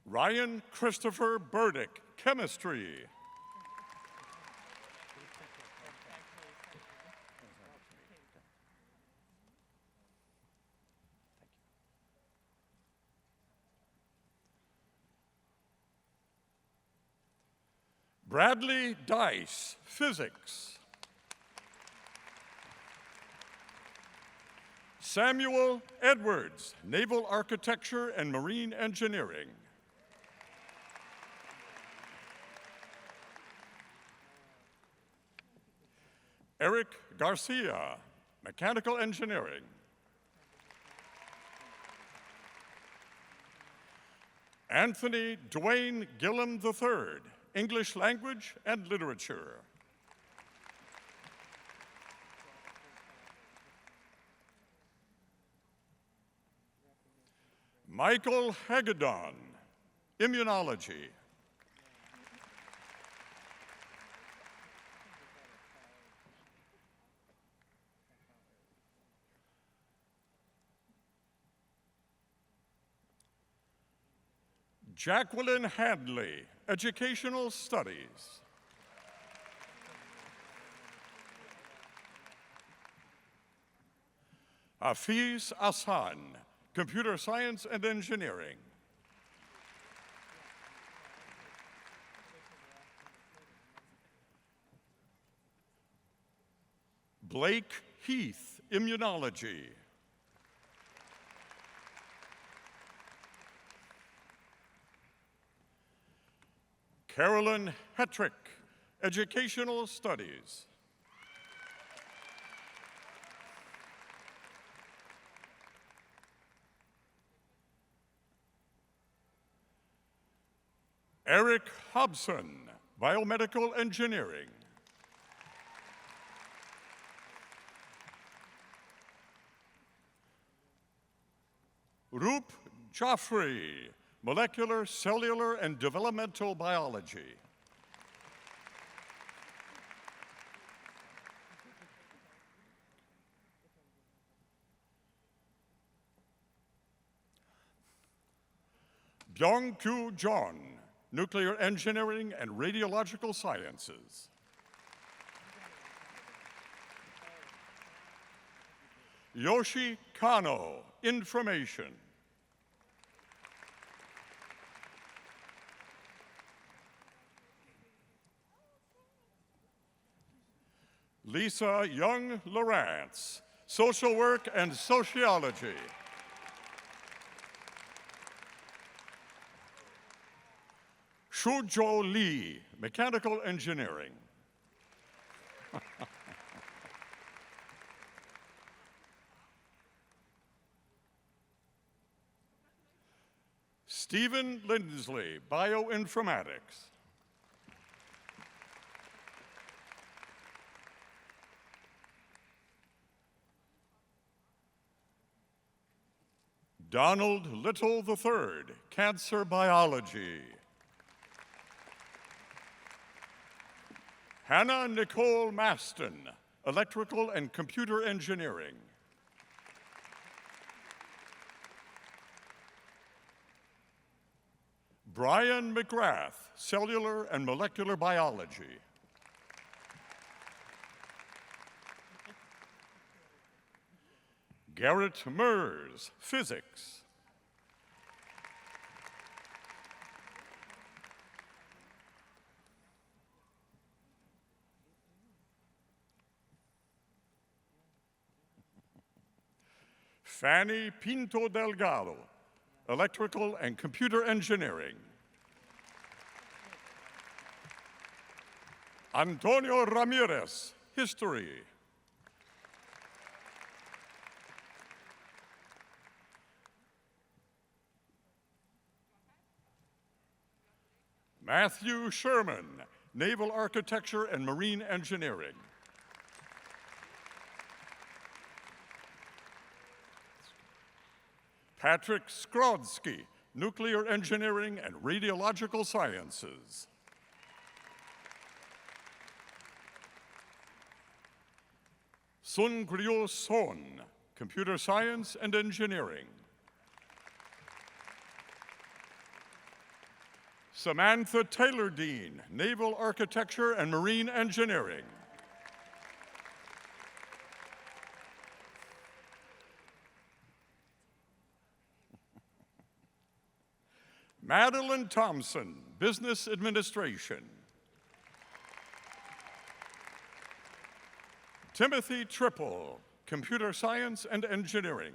Ryan Christopher Burdick, Chemistry. Bradley Dice, Physics. Samuel Edwards, Naval Architecture and Marine Engineering. Eric Garcia, Mechanical Engineering. Anthony Dwayne Gillum III, English Language and Literature. Michael Hagedorn, Immunology. Jacqueline Hadley, Educational Studies. Hafiz Hassan, Computer Science and Engineering. Blake Heath, Immunology. Carolyn Hetrick, Educational Studies. Eric Hobson, Biomedical Engineering. Roop Joffrey, Molecular, Cellular, and Developmental Biology. Byung-Kyu John, Nuclear Engineering and Radiological Sciences. Yoshi Kano, Information. Lisa Young Lawrence, Social Work and Sociology. Shujo Lee, Mechanical Engineering. Stephen Lindsley, Bioinformatics. Donald Little III, Cancer Biology. Hannah Nicole Maston, Electrical and Computer Engineering. Brian McGrath, cellular and molecular biology. Garrett Mers, physics. Fanny Pinto Delgado, electrical and computer engineering. Antonio Ramirez, history. Matthew Sherman, naval architecture and marine engineering. Patrick Skrodsky, nuclear engineering and radiological sciences. Sun Grio Son, computer science and engineering. Samantha Taylor Dean, naval architecture and marine engineering. Madeline Thompson, business administration. Timothy Triple, computer science and engineering.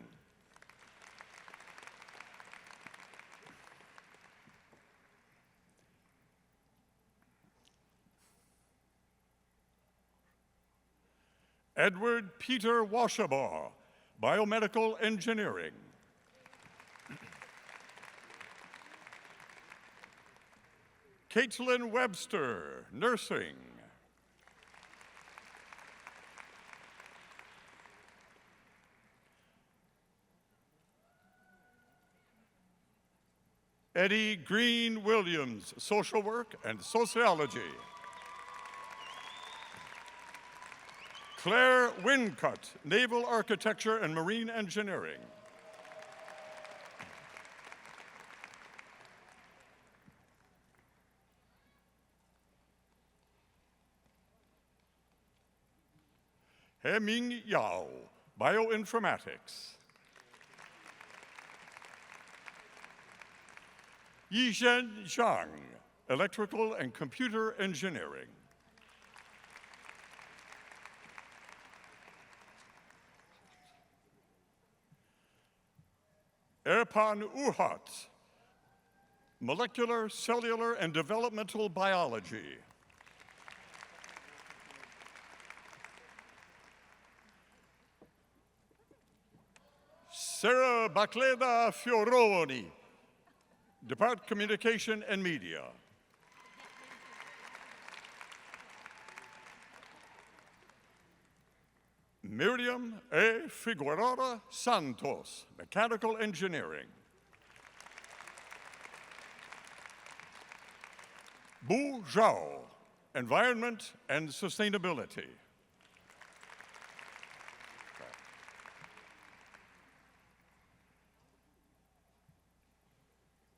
Edward Peter Washabaugh, biomedical engineering. Caitlin Webster, nursing. Eddie Green Williams, social work and sociology. Claire Wincott, naval architecture and marine engineering. Heming Yao, bioinformatics. Yizhen Zhang, electrical and computer engineering. Erpan Uhat, molecular, cellular, and developmental biology. Sarah Bacleda Fioroni, Department of Communication and Media. Miriam A. Figueroa Santos, mechanical engineering. Bu Zhao, environment and sustainability.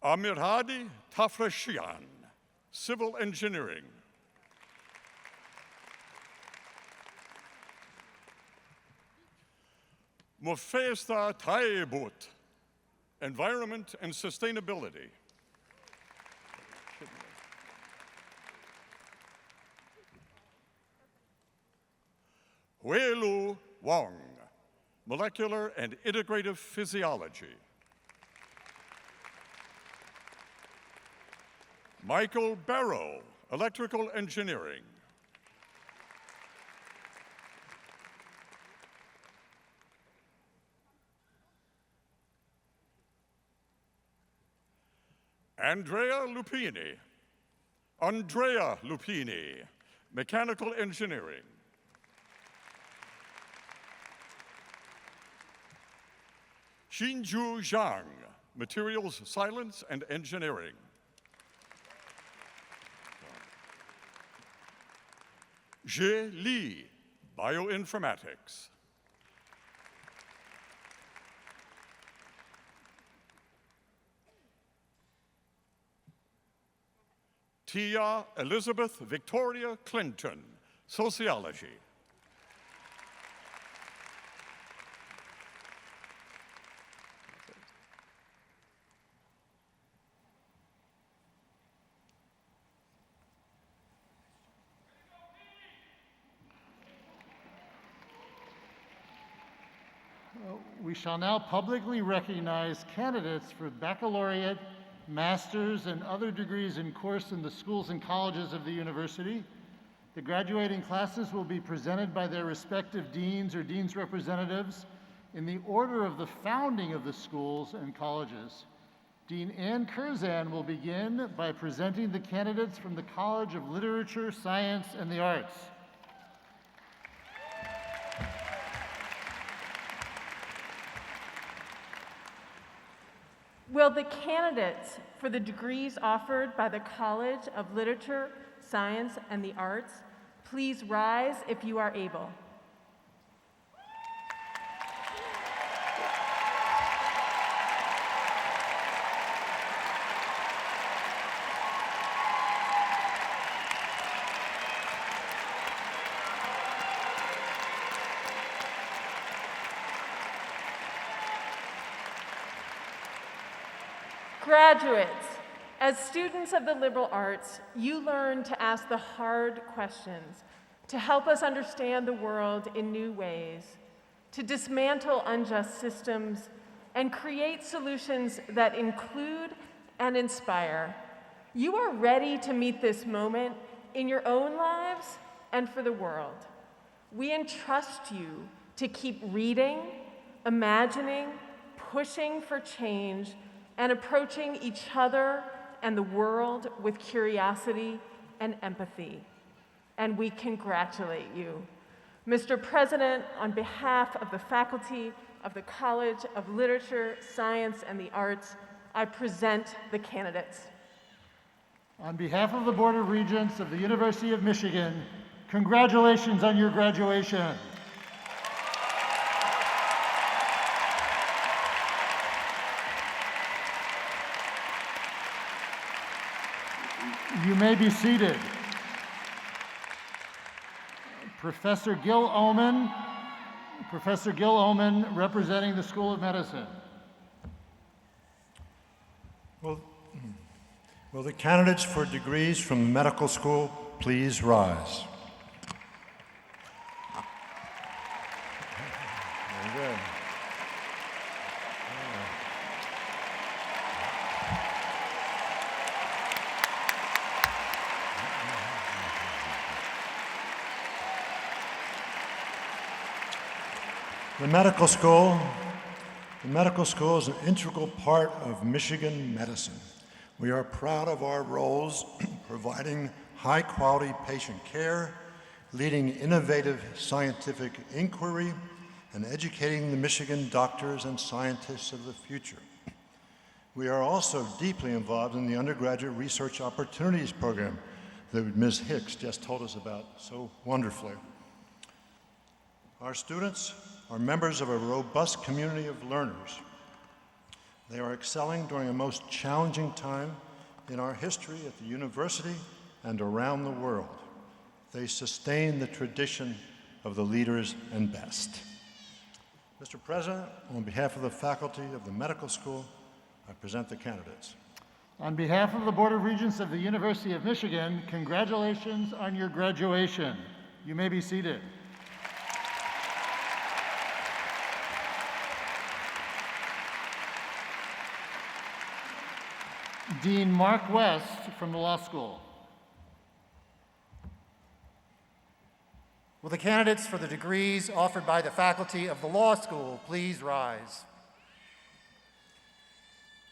Amir Hadi Tafreshian, civil engineering. Mufesta Taibut, environment and sustainability. Huilu Wang, molecular and integrative physiology. Michael Barrow, electrical engineering. Andrea Lupini, mechanical engineering. Xinju Zhang, materials science and engineering. Zhe Li, bioinformatics. Tia Elizabeth Victoria Clinton, Sociology. We shall now publicly recognize candidates for baccalaureate, master's, and other degrees in course in the schools and colleges of the university. The graduating classes will be presented by their respective deans or dean's representatives in the order of the founding of the schools and colleges. Dean Ann Curzan will begin by presenting the candidates from the College of Literature, Science, and the Arts. Will the candidates for the degrees offered by the College of Literature, Science, and the Arts please rise if you are able? Graduates, as students of the liberal arts, you learn to ask the hard questions, to help us understand the world in new ways, to dismantle unjust systems, and create solutions that include and inspire. You are ready to meet this moment in your own lives and for the world. We entrust you to keep reading, imagining, pushing for change, and approaching each other and the world with curiosity and empathy. And we congratulate you. Mr. President, on behalf of the faculty of the College of Literature, Science, and the Arts, I present the candidates. On behalf of the Board of Regents of the University of Michigan, congratulations on your graduation. You may be seated. Professor Gil Oman, representing the School of Medicine. Will the candidates for degrees from the medical school please rise? Very good. The medical school is an integral part of Michigan medicine. We are proud of our roles providing high-quality patient care, leading innovative scientific inquiry, and educating the Michigan doctors and scientists of the future. We are also deeply involved in the undergraduate research opportunities program that Ms. Hicks just told us about so wonderfully. Our students are members of a robust community of learners. They are excelling during a most challenging time in our history at the university and around the world. They sustain the tradition of the leaders and best. Mr. President, on behalf of the faculty of the medical school, I present the candidates. On behalf of the Board of Regents of the University of Michigan, congratulations on your graduation. You may be seated. Dean Mark West from the Law School. Will the candidates for the degrees offered by the faculty of the law school please rise?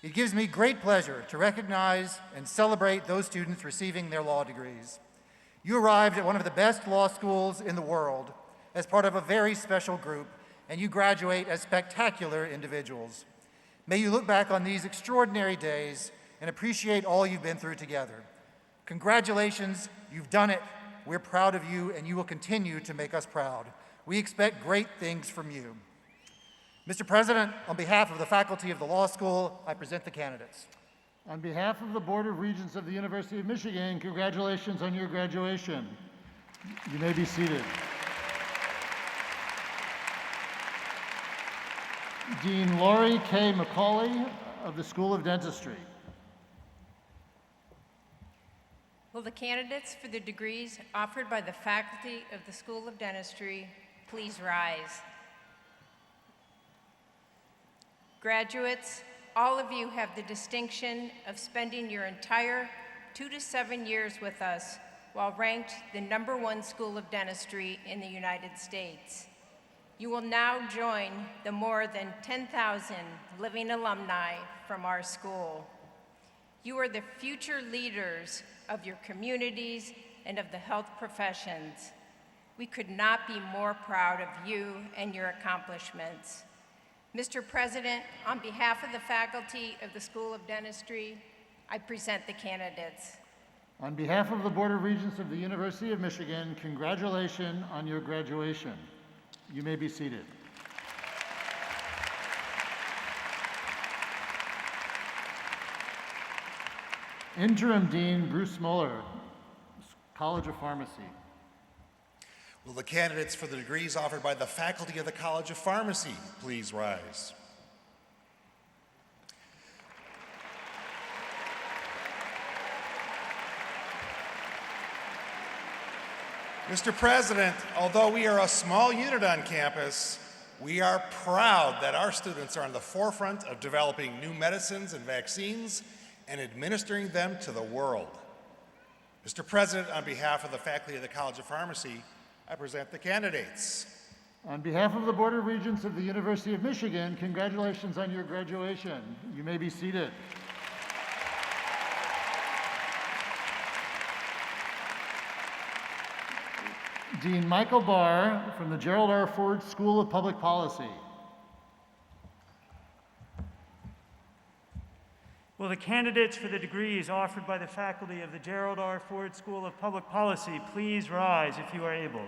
It gives me great pleasure to recognize and celebrate those students receiving their law degrees. You arrived at one of the best law schools in the world as part of a very special group, and you graduate as spectacular individuals. May you look back on these extraordinary days and appreciate all you've been through together. Congratulations, you've done it. We're proud of you, and you will continue to make us proud. We expect great things from you. Mr. President, on behalf of the faculty of the law school, I present the candidates. On behalf of the Board of Regents of the University of Michigan, congratulations on your graduation. You may be seated. Dean Laurie K. McCauley of the School of Dentistry. Will the candidates for the degrees offered by the faculty of the School of Dentistry please rise? Graduates, all of you have the distinction of spending your entire 2 to 7 years with us while ranked the #1 School of Dentistry in the United States. You will now join the more than 10,000 living alumni from our school. You are the future leaders of your communities and of the health professions. We could not be more proud of you and your accomplishments. Mr. President, on behalf of the faculty of the School of Dentistry, I present the candidates. On behalf of the Board of Regents of the University of Michigan, congratulations on your graduation. You may be seated. Interim Dean Bruce Mohler, College of Pharmacy. Will the candidates for the degrees offered by the faculty of the College of Pharmacy please rise? Mr. President, although we are a small unit on campus, we are proud that our students are on the forefront of developing new medicines and vaccines and administering them to the world. Mr. President, on behalf of the faculty of the College of Pharmacy, I present the candidates. On behalf of the Board of Regents of the University of Michigan, congratulations on your graduation. You may be seated. Dean Michael Barr from the Gerald R. Ford School of Public Policy. Will the candidates for the degrees offered by the faculty of the Gerald R. Ford School of Public Policy please rise if you are able?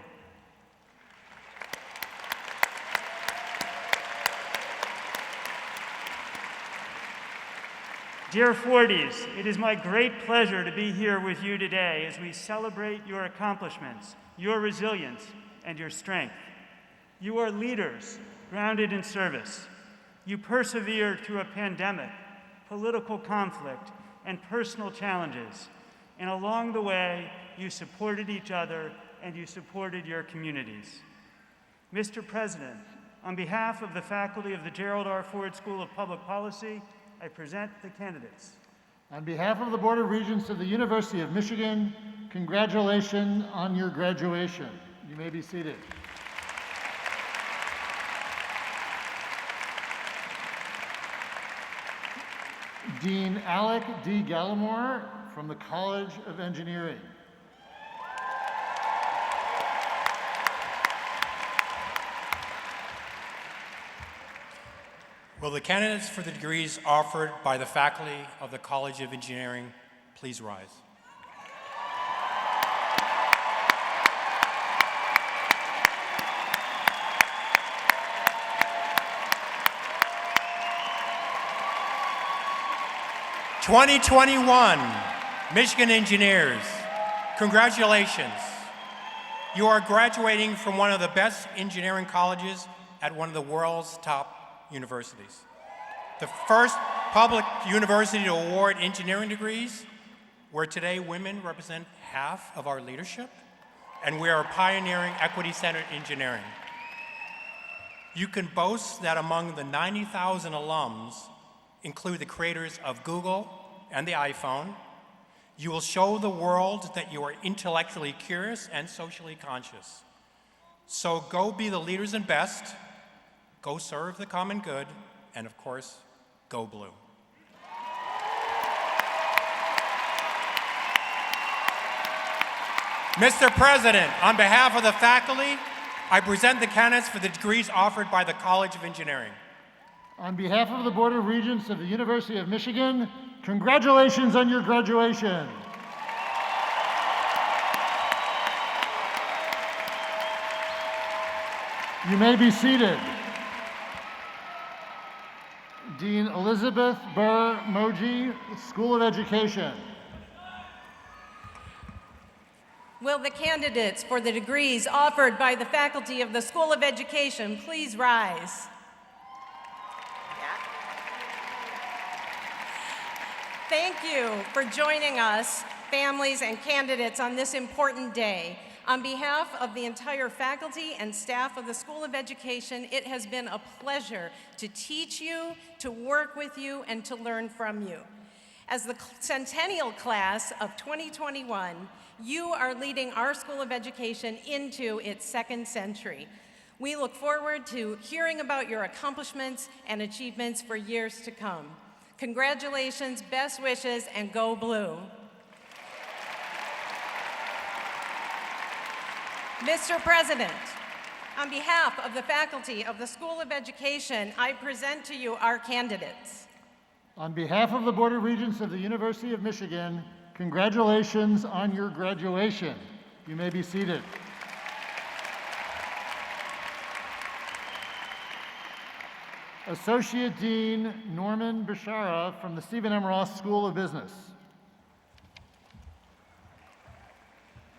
Dear Fordies, it is my great pleasure to be here with you today as we celebrate your accomplishments, your resilience, and your strength. You are leaders grounded in service. You persevered through a pandemic, political conflict, and personal challenges. And along the way, you supported each other and you supported your communities. Mr. President, on behalf of the faculty of the Gerald R. Ford School of Public Policy, I present the candidates. On behalf of the Board of Regents of the University of Michigan, congratulations on your graduation. You may be seated. Dean Alec D. Gallimore from the College of Engineering. Will the candidates for the degrees offered by the faculty of the College of Engineering please rise? "2021 Michigan Engineers, congratulations. You are graduating from one of the best engineering colleges at one of the world's top universities. The first public university to award engineering degrees, where today women represent half of our leadership, and we are pioneering equity-centered engineering. You can boast that among the 90,000 alums include the creators of Google and the iPhone. You will show the world that you are intellectually curious and socially conscious. So go be the leaders and best, go serve the common good, and of course, go blue. Mr. President, on behalf of the faculty, I present the candidates for the degrees offered by the College of Engineering. On behalf of the Board of Regents of the University of Michigan, congratulations on your graduation. You may be seated. Dean Elizabeth Burr Moji, School of Education. Will the candidates for the degrees offered by the faculty of the School of Education please rise? Thank you for joining us, families and candidates, on this important day. On behalf of the entire faculty and staff of the School of Education, it has been a pleasure to teach you, to work with you, and to learn from you. As the centennial class of 2021, you are leading our School of Education into its second century. We look forward to hearing about your accomplishments and achievements for years to come. Congratulations, best wishes, and go blue. Mr. President, on behalf of the faculty of the School of Education, I present to you our candidates. On behalf of the Board of Regents of the University of Michigan, congratulations on your graduation. You may be seated. Associate Dean Norman Bishara from the Stephen M. Ross School of Business.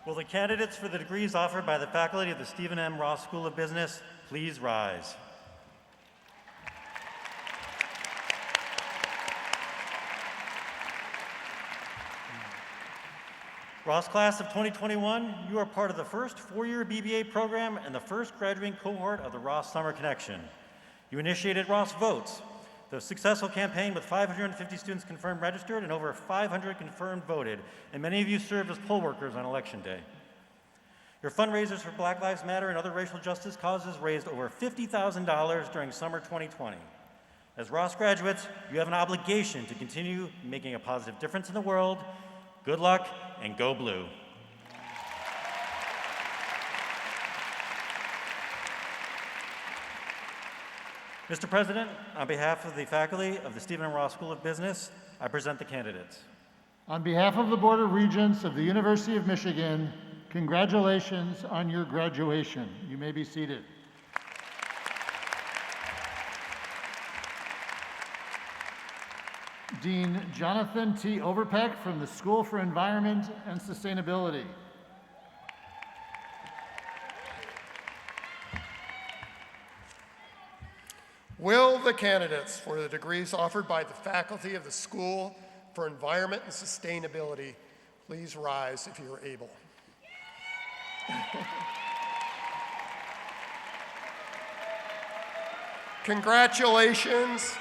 Will the candidates for the degrees offered by the faculty of the Stephen M. Ross School of Business please rise? Ross class of 2021, you are part of the first four-year BBA program and the first graduating cohort of the Ross Summer Connection. You initiated Ross Votes, the successful campaign with 550 students confirmed registered and over 500 confirmed voted, and many of you served as poll workers on Election Day. Your fundraisers for Black Lives Matter and other racial justice causes raised over $50,000 during summer 2020. As Ross graduates, you have an obligation to continue making a positive difference in the world. Good luck and go blue. Mr. President, on behalf of the faculty of the Stephen M. Ross School of Business, I present the candidates. On behalf of the Board of Regents of the University of Michigan, congratulations on your graduation. You may be seated. Dean Jonathan T. Overpeck from the School for Environment and Sustainability. Will the candidates for the degrees offered by the faculty of the School for Environment and Sustainability please rise if you are able? Congratulations.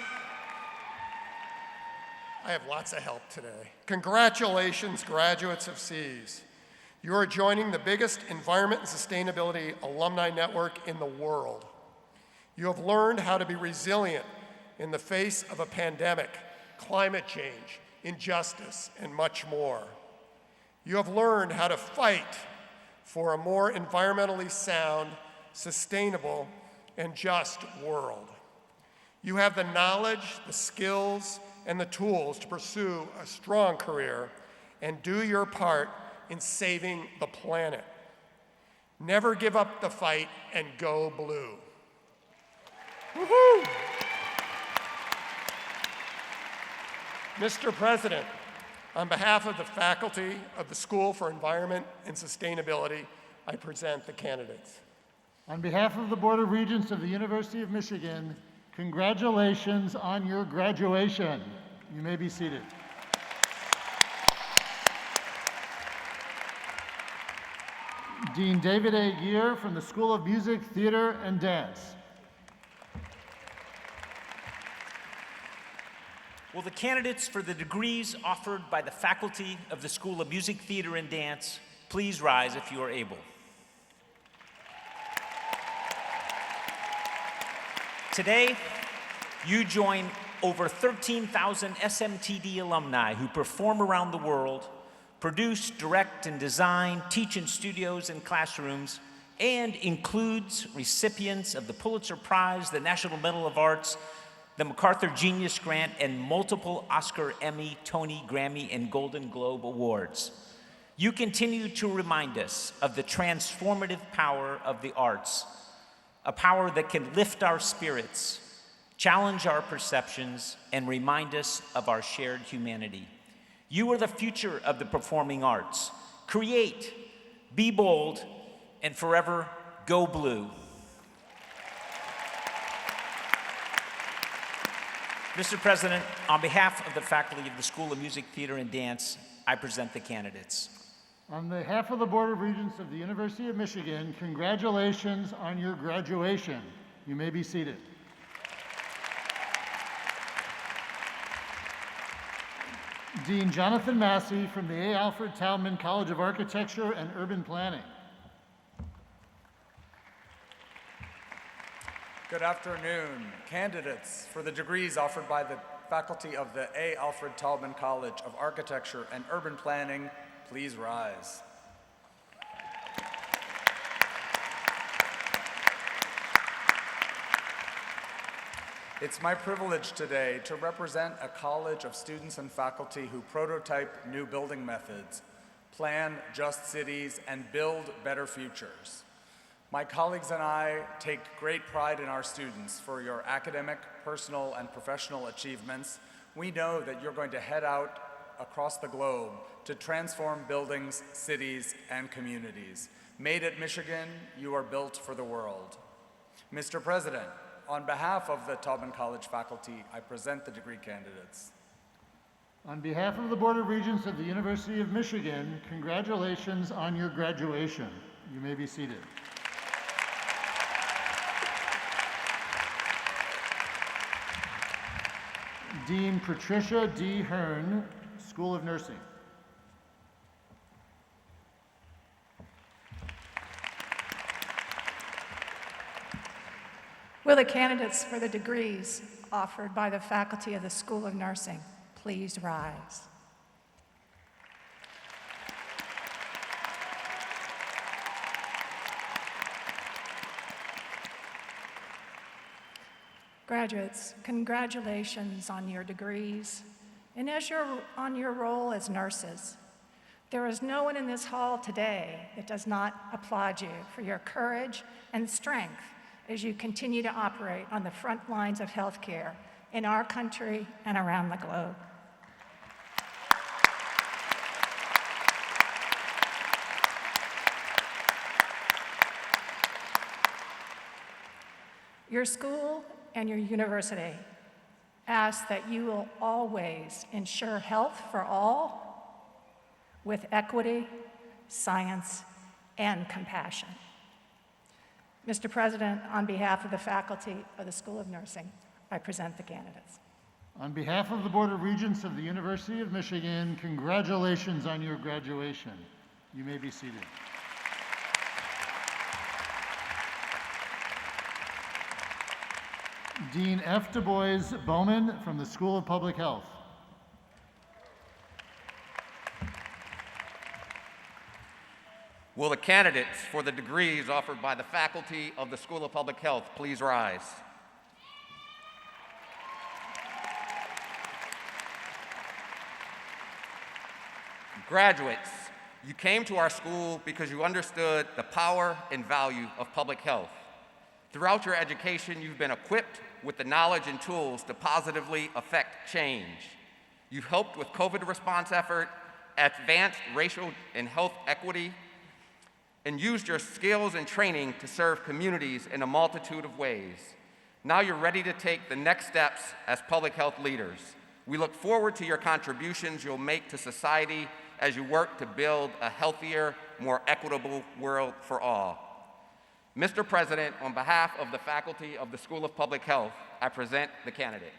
I have lots of help today. Congratulations, graduates of SEAS. You are joining the biggest environment and sustainability alumni network in the world. You have learned how to be resilient in the face of a pandemic, climate change, injustice, and much more. You have learned how to fight for a more environmentally sound, sustainable, and just world. You have the knowledge, the skills, and the tools to pursue a strong career and do your part in saving the planet. Never give up the fight and go blue. Woohoo! Mr. President, on behalf of the faculty of the School for Environment and Sustainability, I present the candidates. On behalf of the Board of Regents of the University of Michigan, congratulations on your graduation. You may be seated. Dean David A. Geer from the School of Music, Theater, and Dance. Will the candidates for the degrees offered by the faculty of the School of Music, Theater, and Dance please rise if you are able? Today, you join over 13,000 SMTD alumni who perform around the world, produce, direct, and design, teach in studios and classrooms, and includes recipients of the Pulitzer Prize, the National Medal of Arts, the MacArthur Genius Grant, and multiple Oscar, Emmy, Tony, Grammy, and Golden Globe Awards. You continue to remind us of the transformative power of the arts, a power that can lift our spirits, challenge our perceptions, and remind us of our shared humanity. You are the future of the performing arts. Create, be bold, and forever go blue. Mr. President, on behalf of the faculty of the School of Music, Theater, and Dance, I present the candidates. On behalf of the Board of Regents of the University of Michigan, congratulations on your graduation. You may be seated. Dean Jonathan Massey from the A. Alfred Talman College of Architecture and Urban Planning. Good afternoon. Candidates for the degrees offered by the faculty of the A. Alfred Talman College of Architecture and Urban Planning, please rise. It's my privilege today to represent a college of students and faculty who prototype new building methods, plan just cities, and build better futures. My colleagues and I take great pride in our students for your academic, personal, and professional achievements. We know that you're going to head out across the globe to transform buildings, cities, and communities. Made at Michigan, you are built for the world. Mr. President, on behalf of the Talman College faculty, I present the degree candidates. On behalf of the Board of Regents of the University of Michigan, congratulations on your graduation. You may be seated. Dean Patricia D. Hearn, School of Nursing. Will the candidates for the degrees offered by the faculty of the School of Nursing please rise? Graduates, congratulations on your degrees and on your role as nurses. There is no one in this hall today that does not applaud you for your courage and strength as you continue to operate on the front lines of healthcare in our country and around the globe. Your school and your university ask that you will always ensure health for all with equity, science, and compassion. Mr. President, on behalf of the faculty of the School of Nursing, I present the candidates. On behalf of the Board of Regents of the University of Michigan, congratulations on your graduation. You may be seated. Dean F. Du Bois Bowman from the School of Public Health. Will the candidates for the degrees offered by the faculty of the School of Public Health please rise? Graduates, you came to our school because you understood the power and value of public health. Throughout your education, you've been equipped with the knowledge and tools to positively affect change. You've helped with COVID response effort, advanced racial and health equity, and used your skills and training to serve communities in a multitude of ways. Now you're ready to take the next steps as public health leaders. We look forward to your contributions you'll make to society as you work to build a healthier, more equitable world for all. Mr. President, on behalf of the faculty of the School of Public Health, I present the candidates.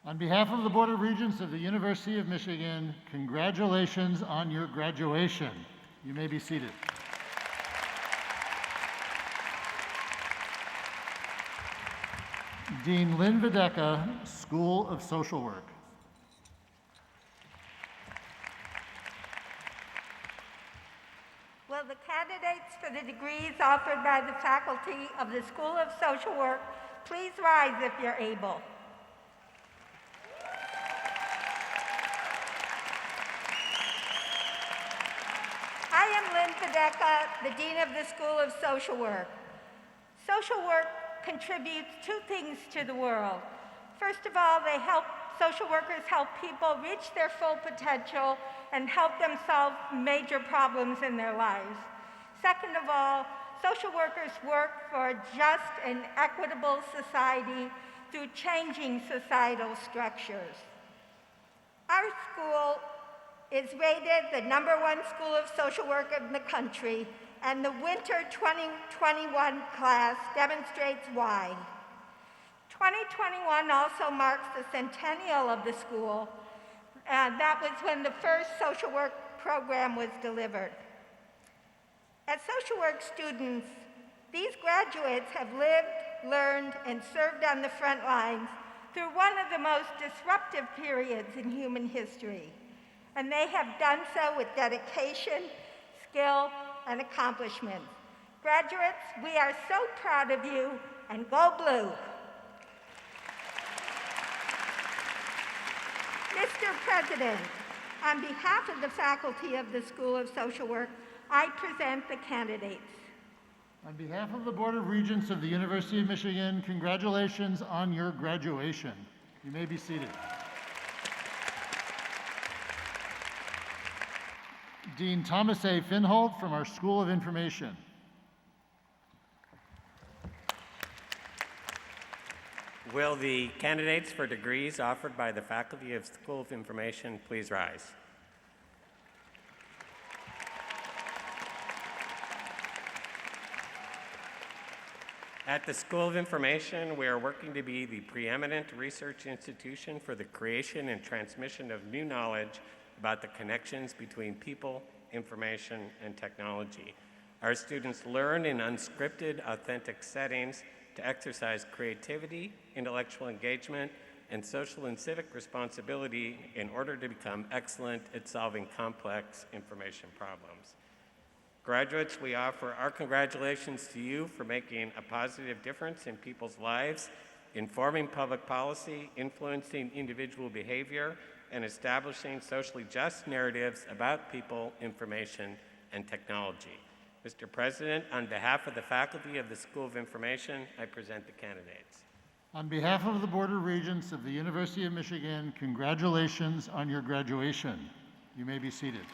On behalf of the Board of Regents of the University of Michigan, congratulations on your graduation. You may be seated. Dean Lynn Videka, School of Social Work. Will the candidates for the degrees offered by the faculty of the School of Social Work please rise if you're able? I am Lynn Videka, the Dean of the School of Social Work. Social work contributes two things to the world. First of all, social workers help people reach their full potential and help them solve major problems in their lives. Second of all, social workers work for a just and equitable society through changing societal structures. Our school is rated the #1 school of social work in the country, and the winter 2021 class demonstrates why. 2021 also marks the centennial of the school, and that was when the first social work program was delivered. As social work students, these graduates have lived, learned, and served on the front lines through one of the most disruptive periods in human history. And they have done so with dedication, skill, and accomplishment. Graduates, we are so proud of you, and go blue. Mr. President, on behalf of the faculty of the School of Social Work, I present the candidates. On behalf of the Board of Regents of the University of Michigan, congratulations on your graduation. You may be seated. Dean Thomas A. Finholt from our School of Information. Will the candidates for degrees offered by the Faculty of School of Information please rise? At the School of Information, we are working to be the preeminent research institution for the creation and transmission of new knowledge about the connections between people, information, and technology. Our students learn in unscripted, authentic settings to exercise creativity, intellectual engagement, and social and civic responsibility in order to become excellent at solving complex information problems. Graduates, we offer our congratulations to you for making a positive difference in people's lives, informing public policy, influencing individual behavior, and establishing socially just narratives about people, information, and technology. Mr. President, on behalf of the faculty of the School of Information, I present the candidates. On behalf of the Board of Regents of the University of Michigan, congratulations on your graduation. You may be seated.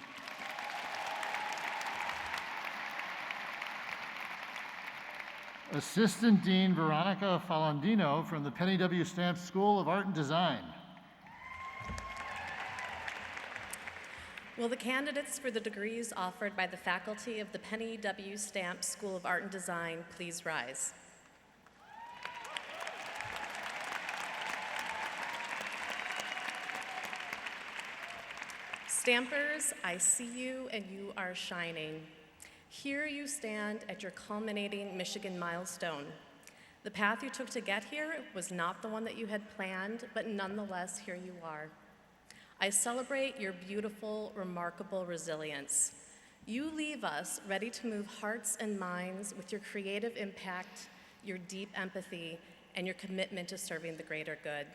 Assistant Dean Veronica Falandino from the Penny W. Stamps School of Art and Design. Will the candidates for the degrees offered by the faculty of the Penny W. Stamps School of Art and Design please rise? Stampers, I see you and you are shining. Here you stand at your culminating Michigan milestone. The path you took to get here was not the one that you had planned, but nonetheless, here you are. I celebrate your beautiful, remarkable resilience. You leave us ready to move hearts and minds with your creative impact, your deep empathy, and your commitment to serving the greater good.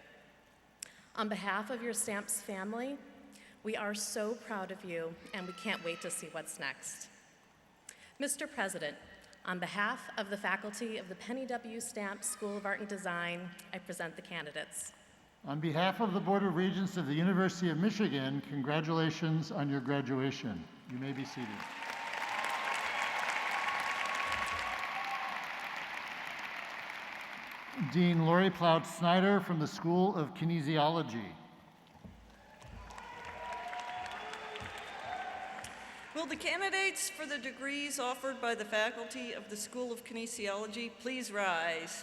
On behalf of your Stamps family, we are so proud of you, and we can't wait to see what's next. Mr. President, on behalf of the faculty of the Penny W. Stamps School of Art and Design, I present the candidates. On behalf of the Board of Regents of the University of Michigan, congratulations on your graduation. You may be seated. Dean Lori Plout-Snyder from the School of Kinesiology. Will the candidates for the degrees offered by the faculty of the School of Kinesiology please rise?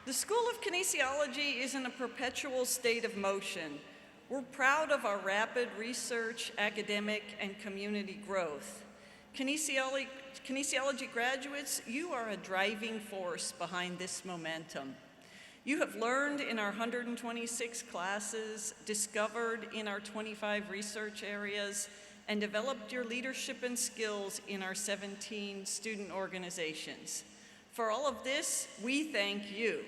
The School of Kinesiology is in a perpetual state of motion. We're proud of our rapid research, academic, and community growth. Kinesiology graduates, you are a driving force behind this momentum. You have learned in our 126 classes, discovered in our 25 research areas, and developed your leadership and skills in our 17 student organizations. For all of this, we thank you.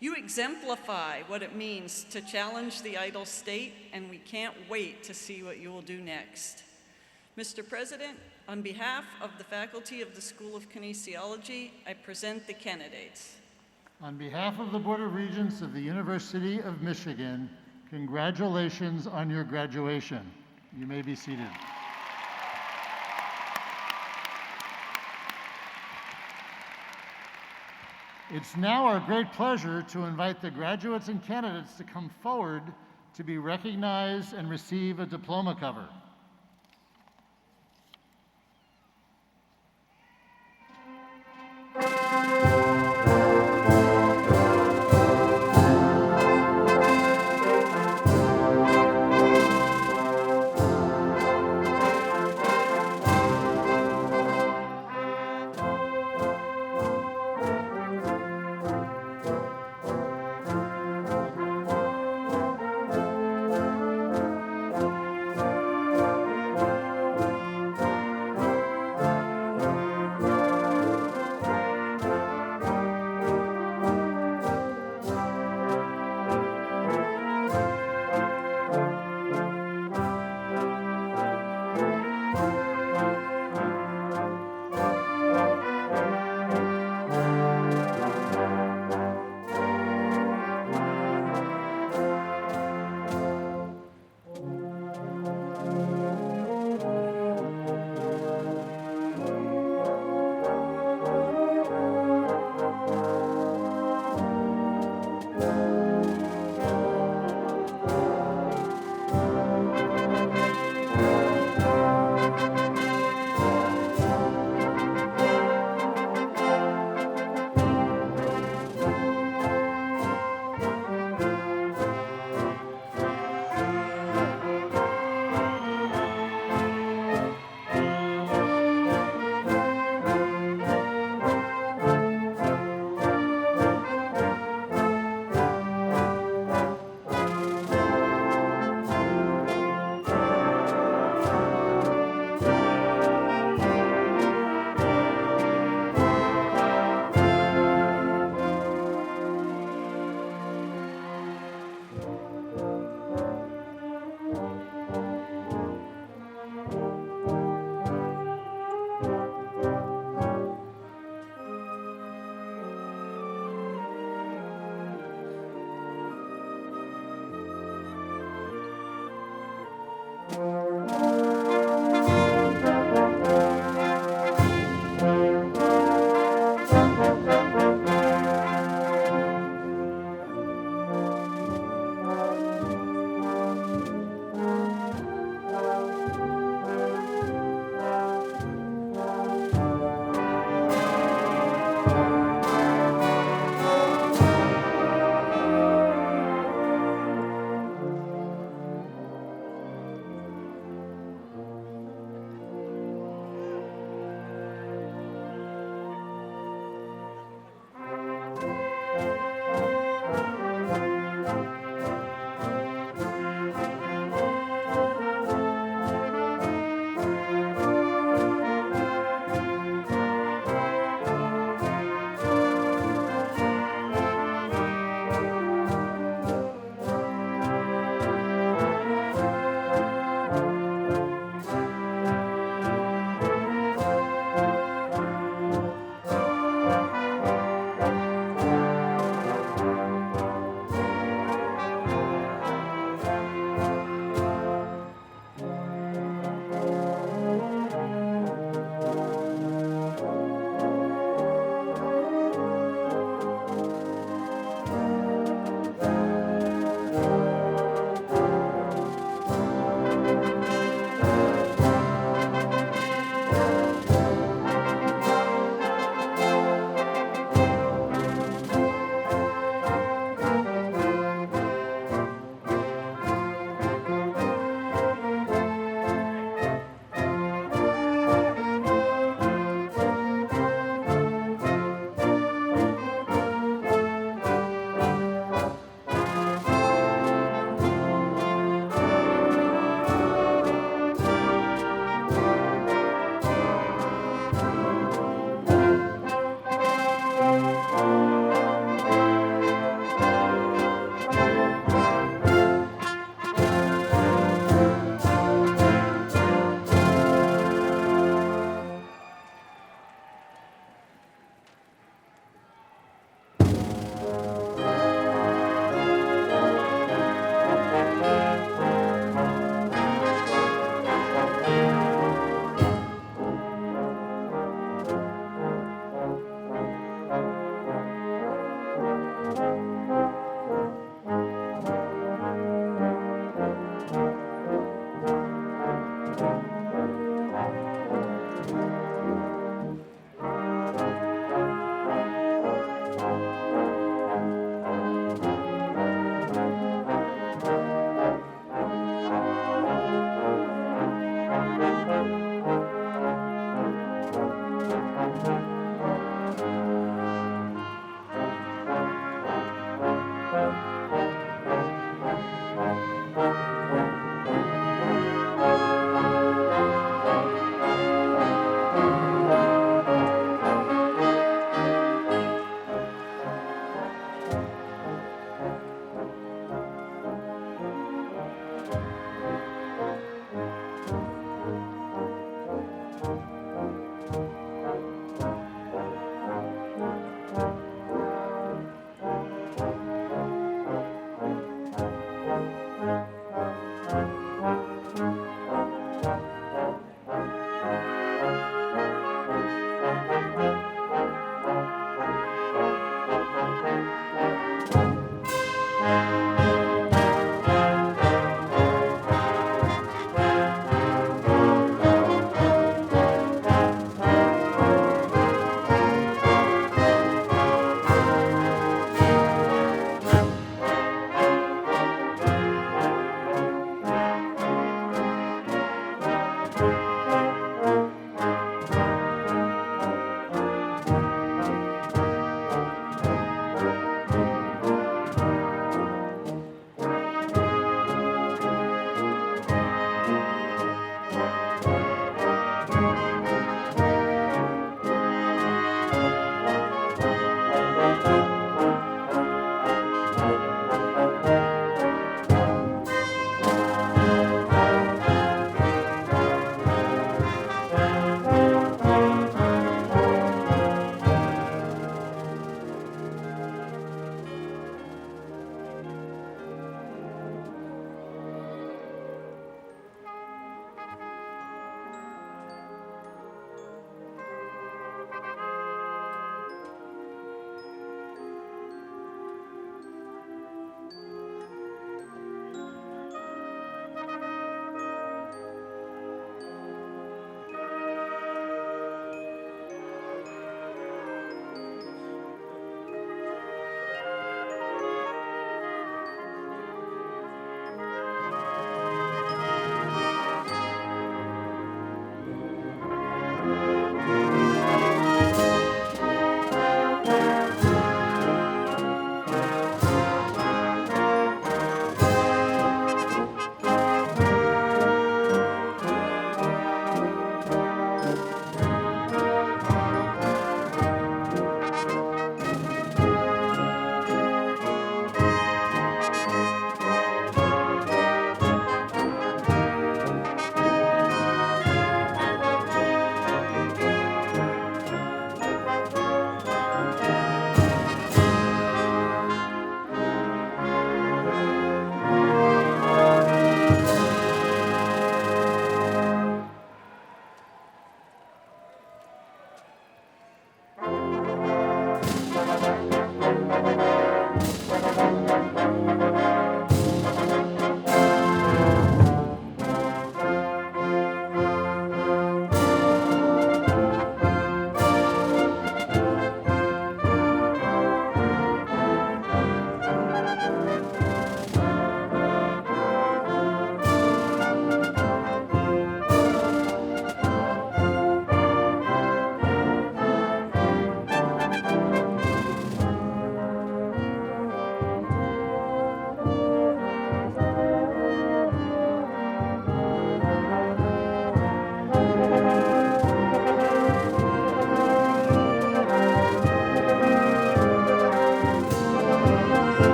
You exemplify what it means to challenge the idle state, and we can't wait to see what you will do next. Mr. President, on behalf of the faculty of the School of Kinesiology, I present the candidates. On behalf of the Board of Regents of the University of Michigan, congratulations on your graduation. You may be seated. It's now our great pleasure to invite the graduates and candidates to come forward to be recognized and receive a diploma cover.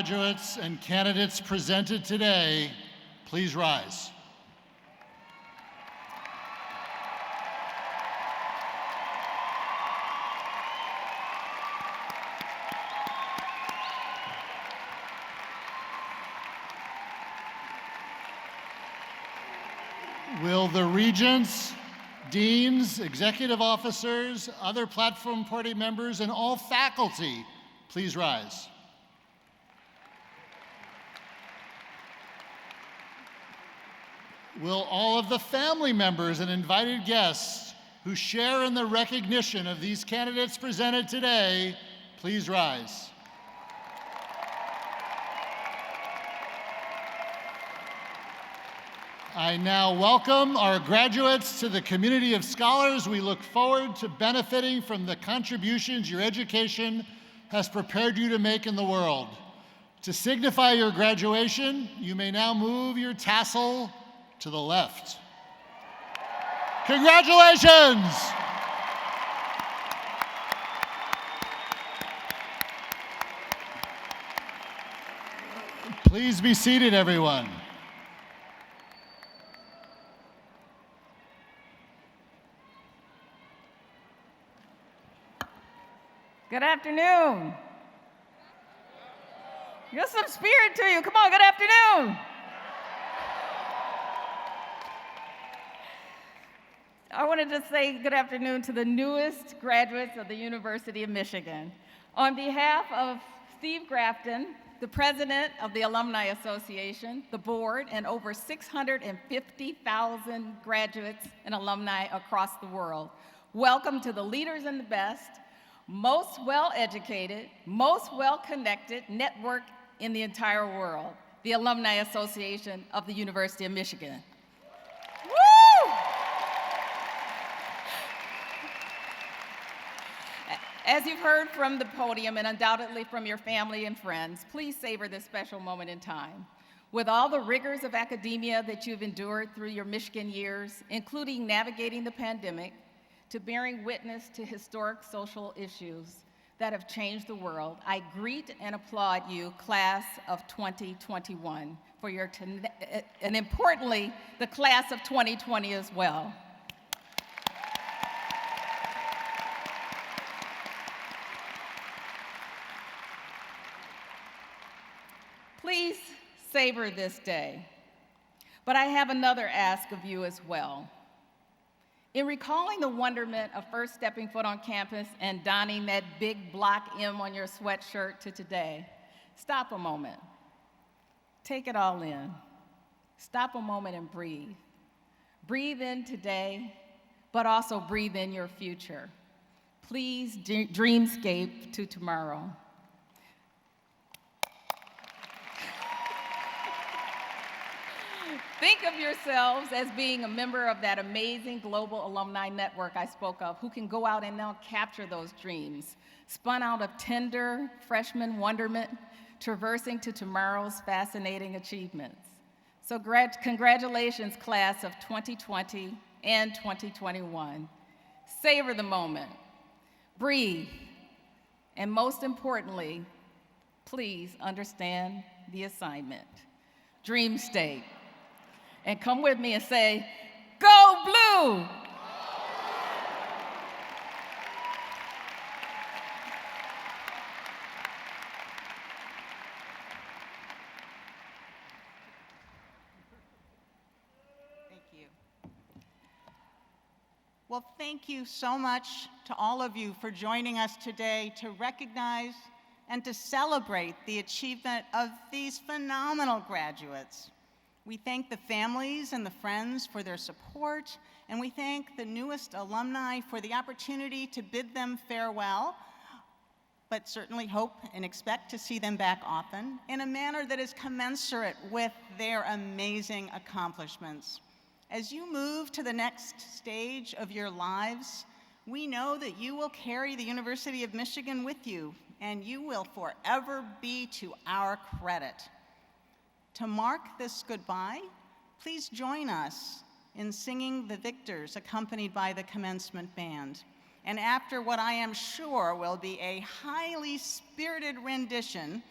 graduates and candidates presented today please rise? Will the regents, deans, executive officers, other platform party members, and all faculty please rise? Will all of the family members and invited guests who share in the recognition of these candidates presented today please rise? I now welcome our graduates to the community of scholars. We look forward to benefiting from the contributions your education has prepared you to make in the world. To signify your graduation, you may now move your tassel to the left. Congratulations! Please be seated, everyone. Good afternoon. Get some spirit to you. Come on, good afternoon. I wanted to say good afternoon to the newest graduates of the University of Michigan. On behalf of Steve Grafton, the president of the Alumni Association, the board, and over 650,000 graduates and alumni across the world, welcome to the leaders and the best, most well-educated, most well-connected network in the entire world, the Alumni Association of the University of Michigan. Woo! As you've heard from the podium and undoubtedly from your family and friends, please savor this special moment in time. With all the rigors of academia that you've endured through your Michigan years, including navigating the pandemic, to bearing witness to historic social issues that have changed the world, I greet and applaud you, class of 2021, for your, and importantly, the class of 2020 as well. Please savor this day, but I have another ask of you as well. In recalling the wonderment of first stepping foot on campus and donning that big block M on your sweatshirt to today, stop a moment. Take it all in. Stop a moment and breathe. Breathe in today, but also breathe in your future. Please dreamscape to tomorrow. Think of yourselves as being a member of that amazing global alumni network I spoke of, who can go out and now capture those dreams, spun out of tender freshman wonderment, traversing to tomorrow's fascinating achievements. So congratulations, class of 2020 and 2021. Savor the moment, breathe, and most importantly, please understand the assignment. Dream state. And come with me and say, go blue! Thank you. Well, thank you so much to all of you for joining us today to recognize and to celebrate the achievement of these phenomenal graduates. We thank the families and the friends for their support, and we thank the newest alumni for the opportunity to bid them farewell, but certainly hope and expect to see them back often in a manner that is commensurate with their amazing accomplishments. As you move to the next stage of your lives, we know that you will carry the University of Michigan with you, and you will forever be to our credit. To mark this goodbye, please join us in singing the victors accompanied by the commencement band. And after what I am sure will be a highly spirited rendition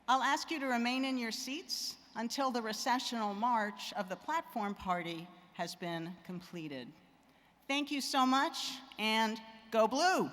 I'll ask you to remain in your seats until the recessional march of the platform party has been completed. Thank you so much, and go Blue!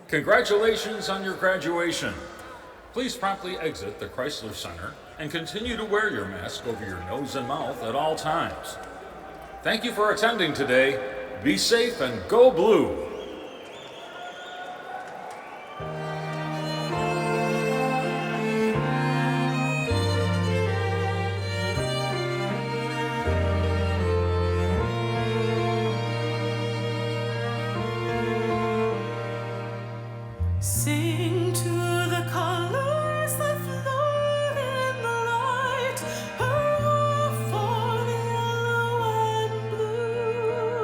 Congratulations on your graduation. Please promptly exit the Chrysler Center and continue to wear your mask over your nose and mouth at all times. Thank you for attending today. Be safe and go Blue! Sing to the colors that float in the light, hurrah for the yellow and blue.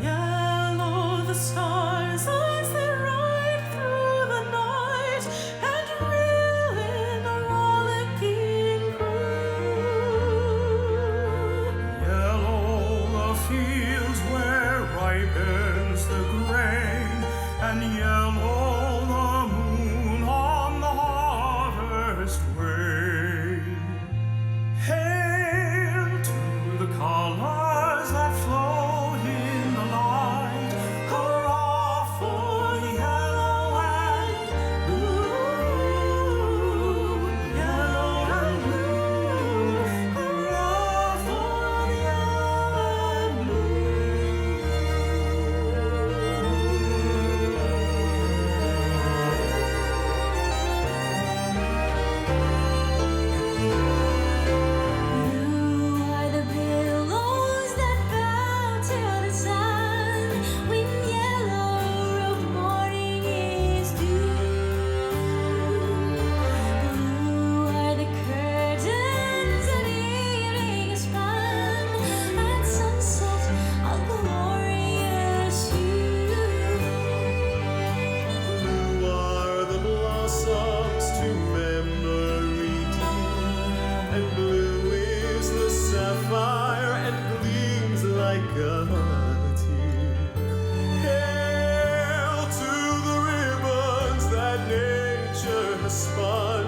Yellow the stars as they ride through the night and reel in a rollicking crew. Yellow the fields where ripens the grain, and yellow the moon on the harvest wain. Hail to the colors that float in the light, hurrah for the yellow and blue. Yellow and blue, hurrah for the yellow and Blue are the billows that bow to the sun when yellow of morning is due. Blue are the curtains that evening is spun at sunset, a glorious hue. Blue are the blossoms to memory dear, and blue is the sapphire and gleams like a tear. Hail to the ribbons that nature has spun,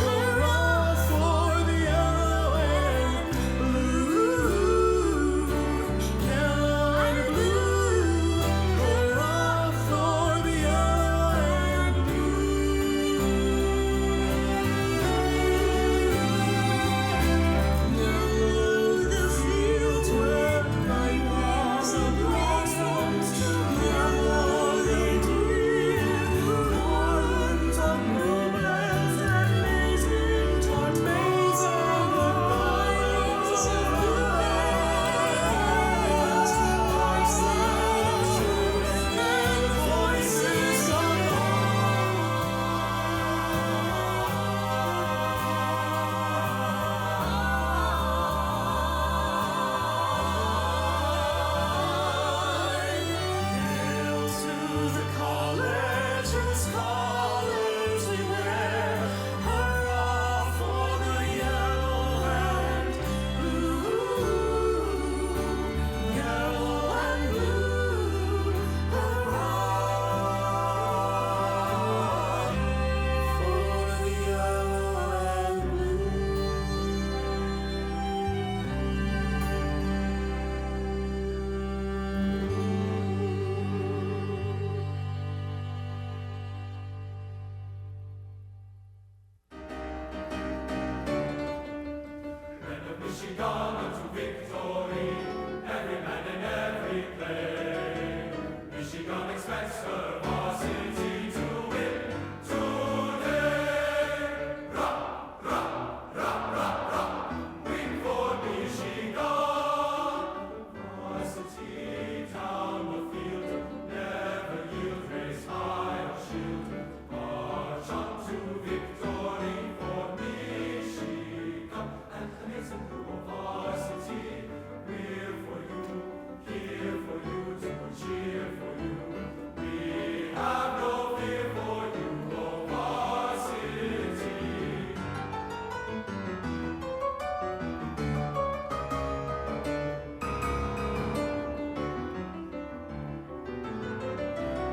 hurrah for the yellow and blue. Yellow and blue, hurrah for the yellow and Yellow the fields where night was the blossoms, yellow the deer, horns of bluebells and amazing tornadoes of the vines of bluebells, and voices of Hail to the college whose colors we wear, hurrah for the yellow and blue. Yellow and blue, hurrah for the yellow and Michigan unto victory, every man and every play. Michigan expects her varsity to win today. Rock, rock, rock, rock, rock, win for Michigan. Varsity down the field, never yield, raise high or shield. March on to victory for Michigan. And the Mason Blue of varsity, we're for you, here for you, to cheer for you. We have no fear for you, oh varsity.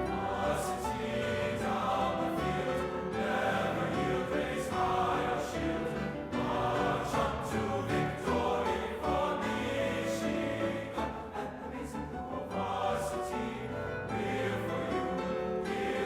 Varsity down the field, never yield, raise high or shield. March on to victory for Michigan. And the Mason Blue of varsity, we're for you, here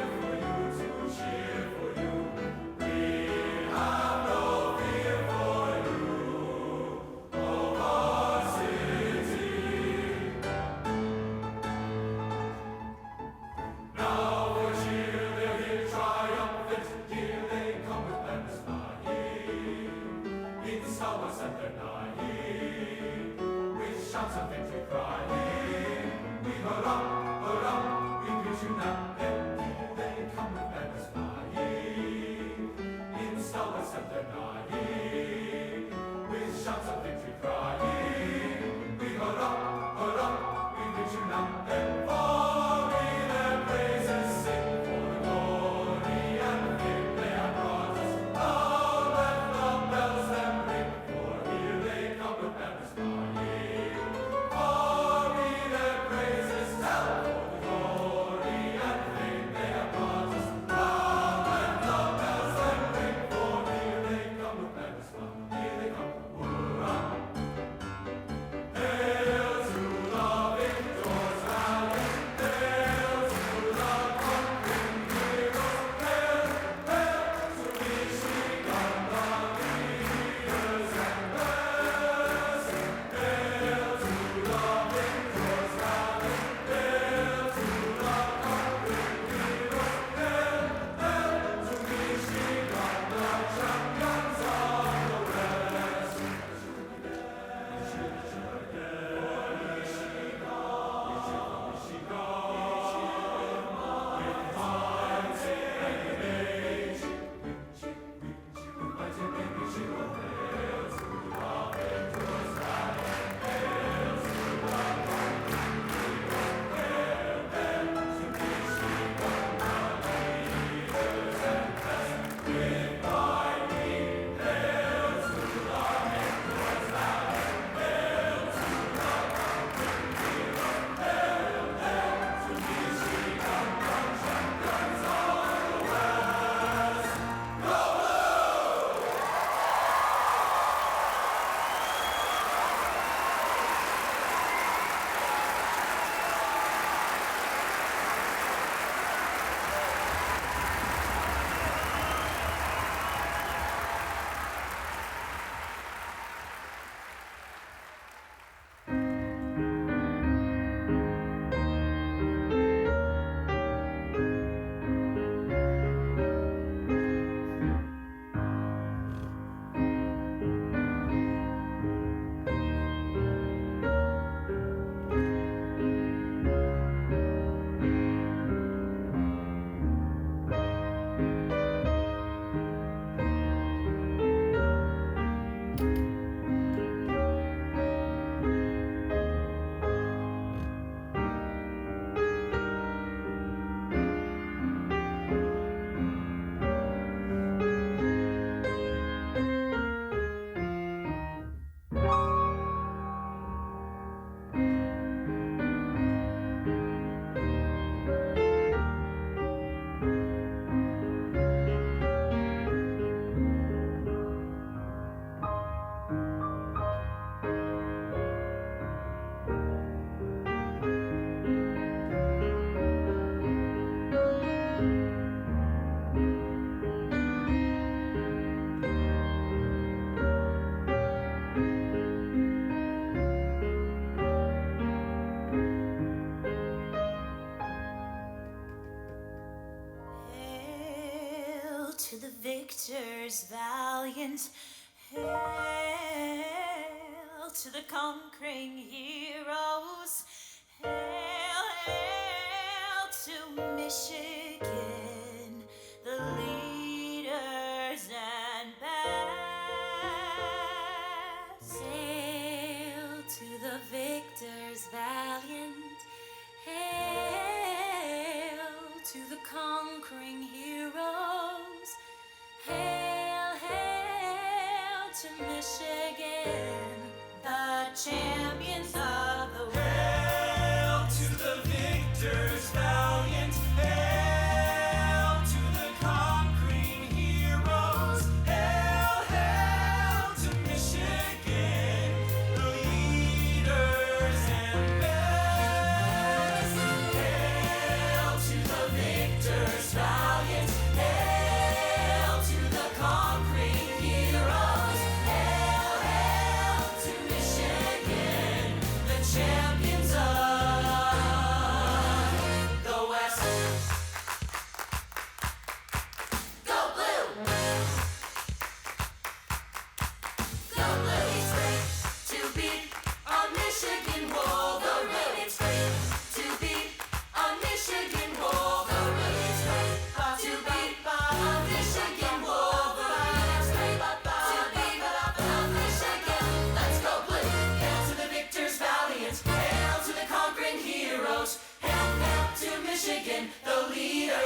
to the victors valiant. Hail to the conquering heroes. Hail, hail to Michigan, the leaders and best. Hail to the victors valiant. Hail to the conquering heroes. Hail, hail to Michigan, the champions of the world. Hail to the victors valiant. Hail to the conquering heroes. Hail, hail to Michigan, the leaders and best. Hail to the victors valiant. Hail to the conquering heroes. Hail, hail to Michigan, the champions of the West. Go blue! Go blue! It's great to be a Michigan Wolverine. It's great to be a Michigan Wolverine. It's great to be a Michigan Wolverine. It's great to be a Michigan. Let's go blue! Hail to the victors valiant. Hail to the conquering heroes. Hail, hail to Michigan, the leader